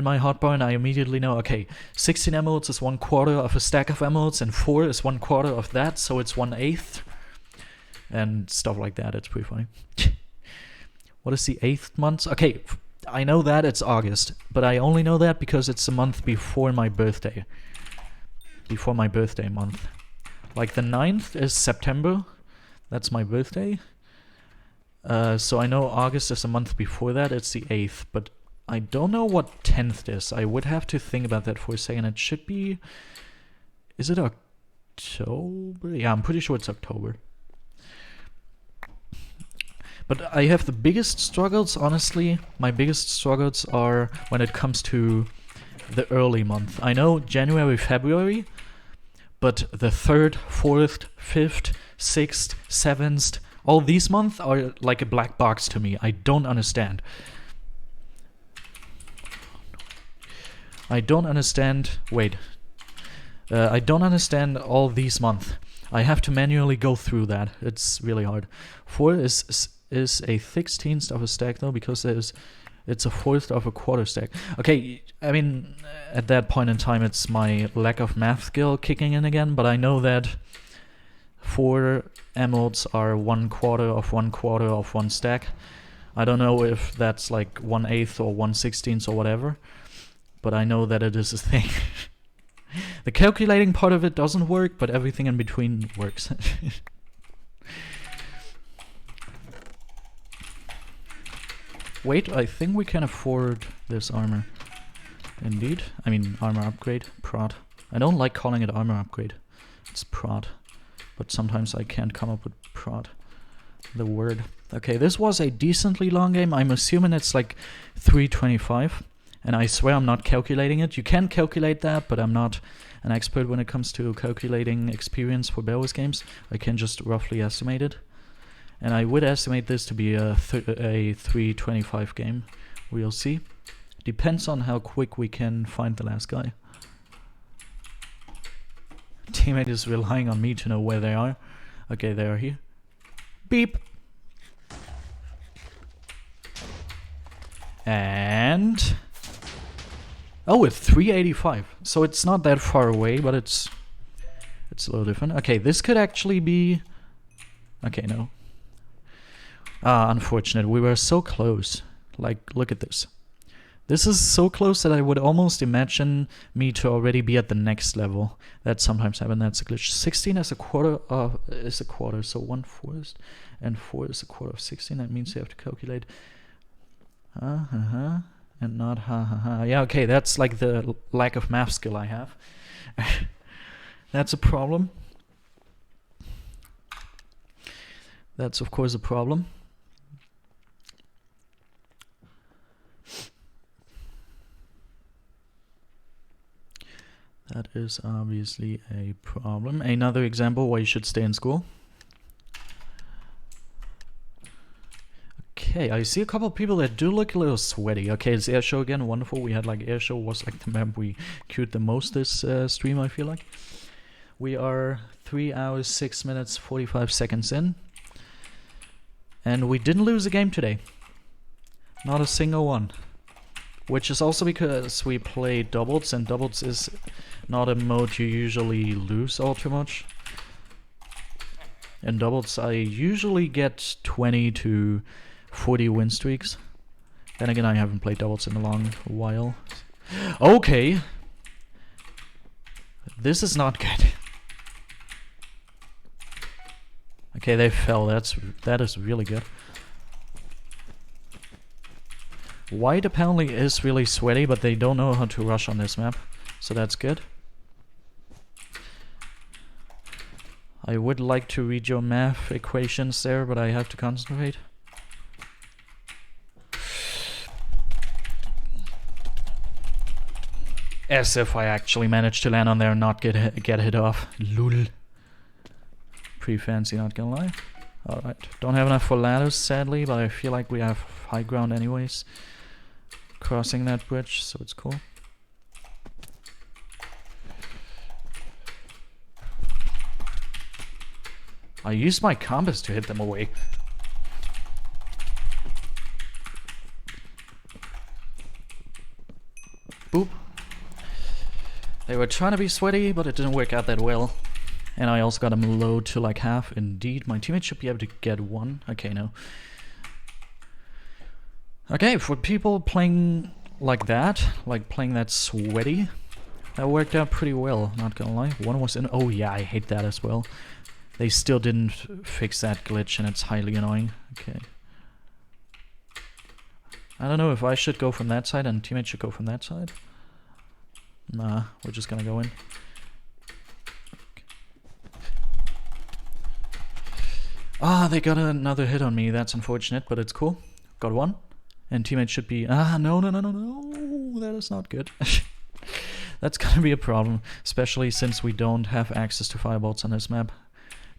my hotbar, and I immediately know, okay, 16 emotes is 1/4 of a stack of emotes, and 4 is 1/4 of that, so it's 1/8. And stuff like that, it's pretty funny. What is the 8th month? Okay, I know that it's August, but I only know that because it's a month before my birthday. Before my birthday month. Like the 9th is September, that's my birthday. So I know August is a month before that, it's the 8th, but I don't know what 10th is. I would have to think about that for a second. It should be... Is it October? Yeah, I'm pretty sure it's October. But I have the biggest struggles, honestly. My biggest struggles are when it comes to the early month. I know January, February, but the 3rd, 4th, 5th, 6th, 7th, all these months are like a black box to me. I don't understand. I don't understand... Wait. I don't understand all these months. I have to manually go through that. It's really hard. 4 is a 16th of a stack though, because it's a 4th of a quarter stack. Okay, I mean, at that point in time it's my lack of math skill kicking in again, but I know that 4 emotes are 1/4 of 1/4 of one stack. I don't know if that's like 1/8 or 1/16 or whatever, but I know that it is a thing. The calculating part of it doesn't work, but everything in between works. Wait, I think we can afford this armor. Indeed. I mean, armor upgrade. Prod. I don't like calling it armor upgrade. It's prod. But sometimes I can't come up with prod. The word. Okay, this was a decently long game. I'm assuming it's like 325. And I swear I'm not calculating it. You can calculate that, but I'm not an expert when it comes to calculating experience for BedWars games. I can just roughly estimate it. And I would estimate this to be a 325 game. We'll see. Depends on how quick we can find the last guy. Teammate is relying on me to know where they are. Okay, they are here. Beep. And... oh, it's 385. So it's not that far away, but it's a little different. Okay, this could actually be... okay, no. Unfortunate. We were so close. Like, look at this. This is so close that I would almost imagine me to already be at the next level. That sometimes happens. That's a glitch. 16 is a quarter of... is a quarter, so 1/4 and 4 is a quarter of 16. That means you have to calculate... and not yeah, okay, that's like the lack of math skill I have. That's a problem. That's of course a problem. That is obviously a problem. Another example why you should stay in school. Okay, I see a couple of people that do look a little sweaty. Okay, it's Airshow again, wonderful. We had like Airshow was like the map we queued the most this stream, I feel like. We are 3 hours, 6 minutes, 45 seconds in. And we didn't lose a game today. Not a single one. Which is also because we play doubles, and doubles is not a mode you usually lose all too much. In doubles I usually get 20 to 40 win streaks. Then again, I haven't played doubles in a long while. Okay. This is not good. Okay, they fell. That is really good. White apparently is really sweaty, but they don't know how to rush on this map. So that's good. I would like to read your math equations there, but I have to concentrate. As if I actually managed to land on there and not get hit off. Lul. Pretty fancy, not gonna lie. Alright, don't have enough for ladders sadly, but I feel like we have high ground anyways. Crossing that bridge, so it's cool. I used my compass to hit them away. Boop. They were trying to be sweaty, but it didn't work out that well. And I also got them low to like half. Indeed, my teammate should be able to get one. Okay, no. Okay, for people playing like that, like playing that sweaty, that worked out pretty well, not gonna lie. One was in... oh yeah, I hate that as well. They still didn't fix that glitch and it's highly annoying. Okay. I don't know if I should go from that side and teammate should go from that side. Nah, we're just gonna go in. Ah, they got another hit on me. That's unfortunate, but it's cool. Got one. And teammate should be... ah, no. That is not good. That's gonna be a problem. Especially since we don't have access to firebolts on this map.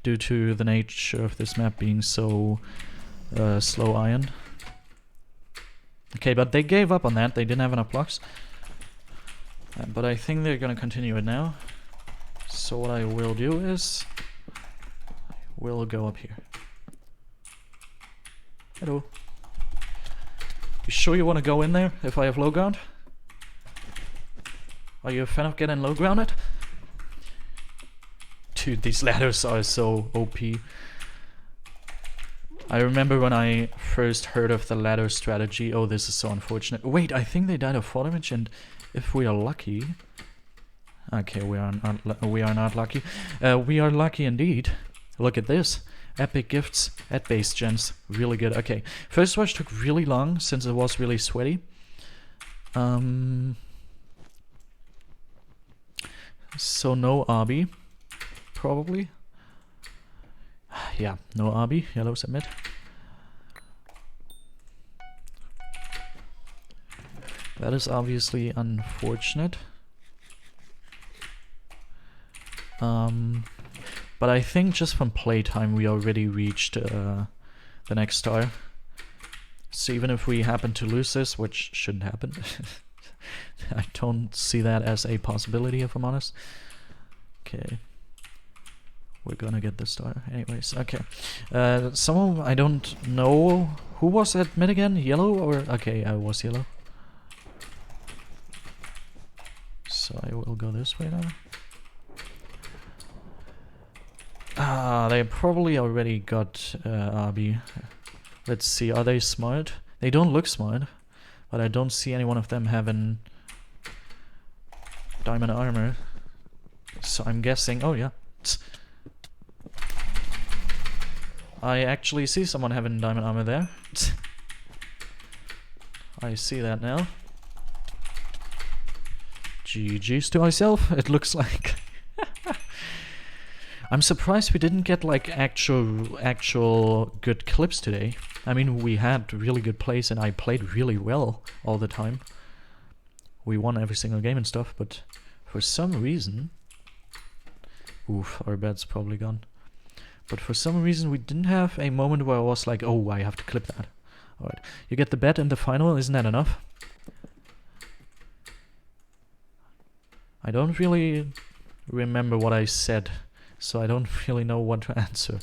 Due to the nature of this map being so slow iron. Okay, but they gave up on that. They didn't have enough blocks. But I think they're gonna continue it now. So what I will do is... we'll go up here. Hello. You sure you want to go in there if I have low ground? Are you a fan of getting low grounded? Dude, these ladders are so OP. I remember when I first heard of the ladder strategy. Oh, this is so unfortunate. Wait, I think they died of fall damage, and if we are lucky... okay, we are not lucky. We are lucky indeed. Look at this. Epic gifts at base gens. Really good. Okay. First rush took really long since it was really sweaty. So no RB. Probably. Yeah, no RB. Yellow submit. That is obviously unfortunate. But I think just from playtime we already reached the next star. So even if we happen to lose this, which shouldn't happen, I don't see that as a possibility if I'm honest. Okay. We're gonna get the star anyways. Okay. Someone, I don't know. Who was at mid again? Yellow or... Okay, I was yellow. So I will go this way now. Ah, they probably already got RB. Let's see, are they smart? They don't look smart, but I don't see any one of them having diamond armor. So I'm guessing... Oh yeah. I actually see someone having diamond armor there. I see that now. GG's to myself, it looks like. I'm surprised we didn't get like actual good clips today. I mean, we had really good plays and I played really well all the time. We won every single game and stuff, but for some reason... Oof, our bed's probably gone. But for some reason we didn't have a moment where I was like, oh, I have to clip that. Alright, you get the bet in the final, isn't that enough? I don't really remember what I said, so I don't really know what to answer.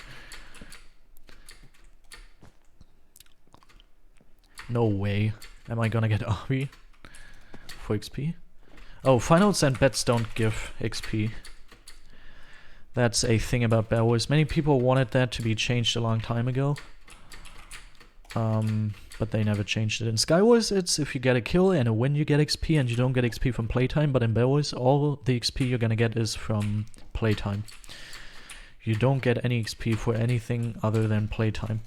No way. Am I gonna get RB for XP? Oh, finals and bets don't give XP. That's a thing about BedWars. Many people wanted that to be changed a long time ago. But they never changed it. In Skywars, it's if you get a kill and a win you get XP and you don't get XP from playtime, but in BedWars, all the XP you're gonna get is from playtime. You don't get any XP for anything other than playtime.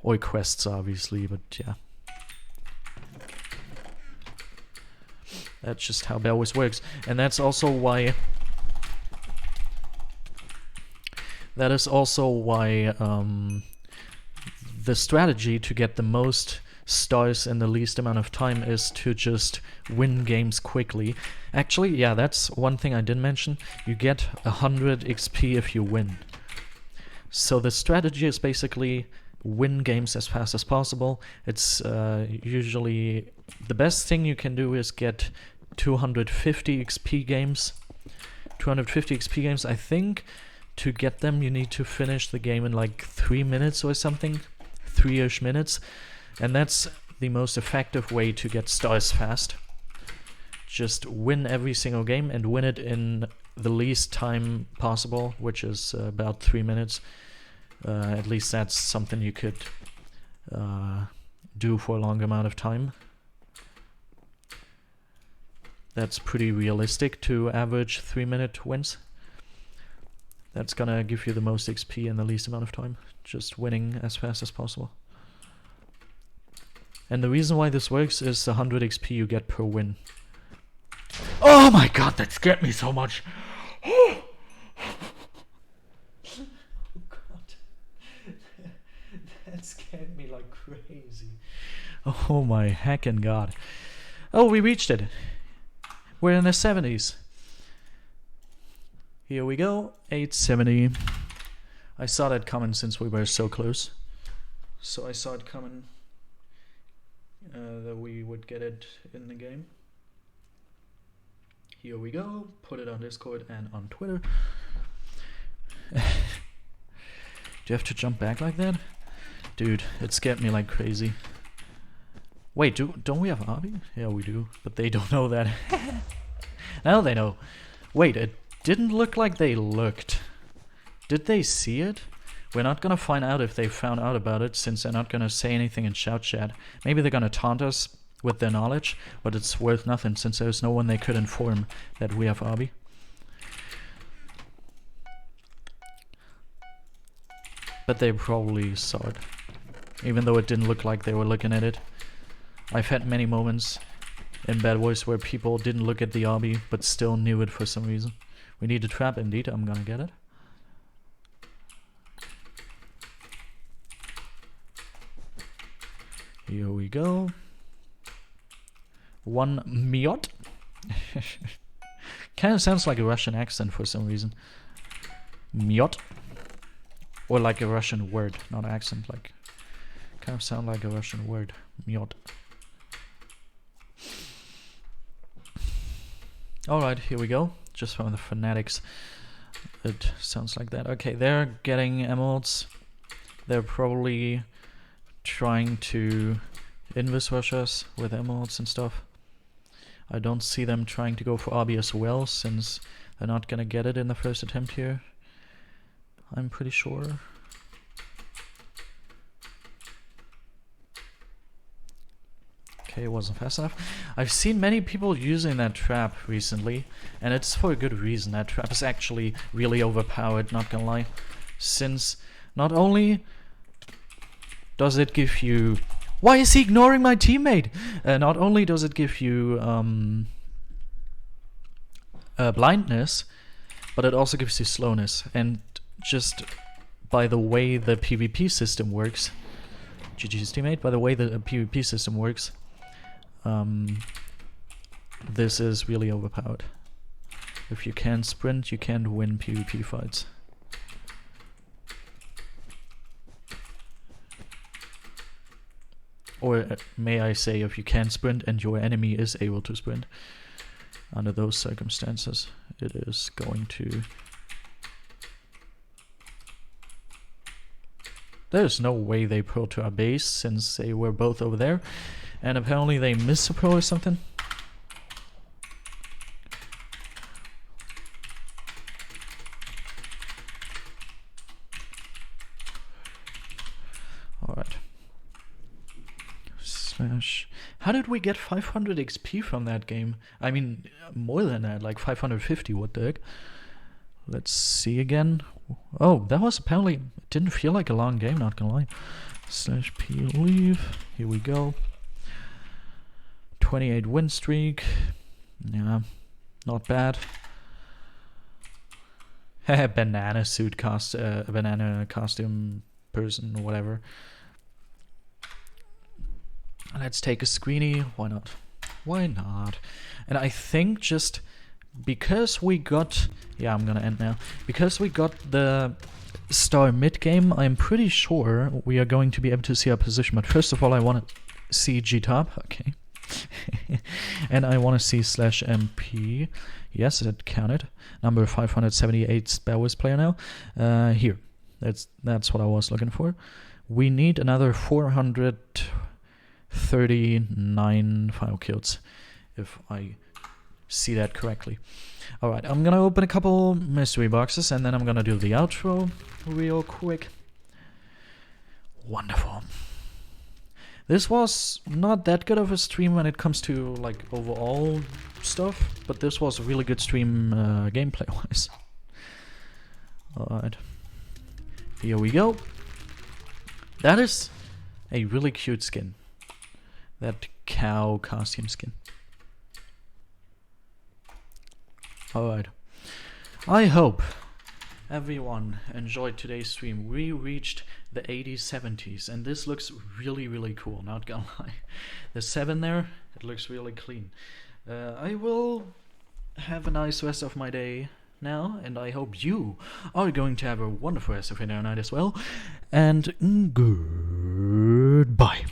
Or quests, obviously, but yeah. That's just how BedWars works. And that's also why... That is also why the strategy to get the most stars in the least amount of time is to just win games quickly. Actually, yeah, that's one thing I didn't mention. You get 100 XP if you win. So the strategy is basically win games as fast as possible. It's usually the best thing you can do is get 250 XP games. 250 XP games, I think. To get them, you need to finish the game in like 3 minutes or something. 3-ish minutes. And that's the most effective way to get stars fast. Just win every single game and win it in the least time possible, which is about 3 minutes. At least that's something you could do for a long amount of time. That's pretty realistic to average 3-minute wins. That's gonna give you the most XP in the least amount of time. Just winning as fast as possible. And the reason why this works is the 100 XP you get per win. Oh my god, that scared me so much! Oh god. That scared me like crazy. Oh my heckin' god. Oh, we reached it. We're in the 70s. Here we go, 870. I saw that coming since we were so close. So I saw it coming that we would get it in the game. Here we go, put it on Discord and on Twitter. Do you have to jump back like that? Dude, it scared me like crazy. Wait, don't we have Arby? Yeah, we do, but they don't know that. Now they know. Wait, it didn't look like they looked. Did they see it? We're not gonna find out if they found out about it, since they're not gonna say anything in shout chat. Maybe they're gonna taunt us with their knowledge, but it's worth nothing since there's no one they could inform that we have Arby. But they probably saw it, even though it didn't look like they were looking at it. I've had many moments in BedWars where people didn't look at the Arby, but still knew it for some reason. We need a trap indeed, I'm gonna get it. Here we go. One miot. Kind of sounds like a Russian accent for some reason. Miot. Or like a Russian word, not accent, like kind of sound like a Russian word. Miot. Alright, here we go. Just from the fanatics. It sounds like that. Okay, they're getting emeralds. They're probably trying to invis rush us with emeralds and stuff. I don't see them trying to go for RB as well, since they're not gonna get it in the first attempt here. I'm pretty sure. Okay, it wasn't fast enough. I've seen many people using that trap recently, and it's for a good reason. That trap is actually really overpowered, not gonna lie. Since not only does it give you... Why is he ignoring my teammate? Not only does it give you blindness, but it also gives you slowness. And just by the way the PvP system works, GG's teammate, by the way the PvP system works, this is really overpowered. If you can't sprint, you can't win PvP fights. Or may I say, if you can sprint and your enemy is able to sprint, under those circumstances, it is going to... There's no way they pro to our base, since they were both over there, and apparently they missed a pro or something. Alright. How did we get 500 XP from that game? I mean, more than that, like 550, what the heck? Let's see again. Oh, that was apparently... It didn't feel like a long game, not gonna lie. /p leave. Here we go. 28 win streak. Yeah, not bad. Banana suit banana costume person, or whatever. Let's take a screeny. Why not? Why not? And I think just because we got... Yeah, I'm gonna end now. Because we got the star mid game, I'm pretty sure we are going to be able to see our position. But first of all, I want to see G top. Okay. And I want to see /MP. Yes, it counted. Number 578 BedWars player now. Here. That's what I was looking for. We need another 439 final kills, if I see that correctly. Alright, I'm gonna open a couple mystery boxes and then I'm gonna do the outro real quick. Wonderful. This was not that good of a stream when it comes to like overall stuff, but this was a really good stream gameplay wise. Alright. Here we go. That is a really cute skin. That cow costume skin. Alright. I hope everyone enjoyed today's stream. We reached the 80s, 70s, and this looks really, really cool, not gonna lie. The 7 there, it looks really clean. I will have a nice rest of my day now, and I hope you are going to have a wonderful rest of your night as well. And goodbye.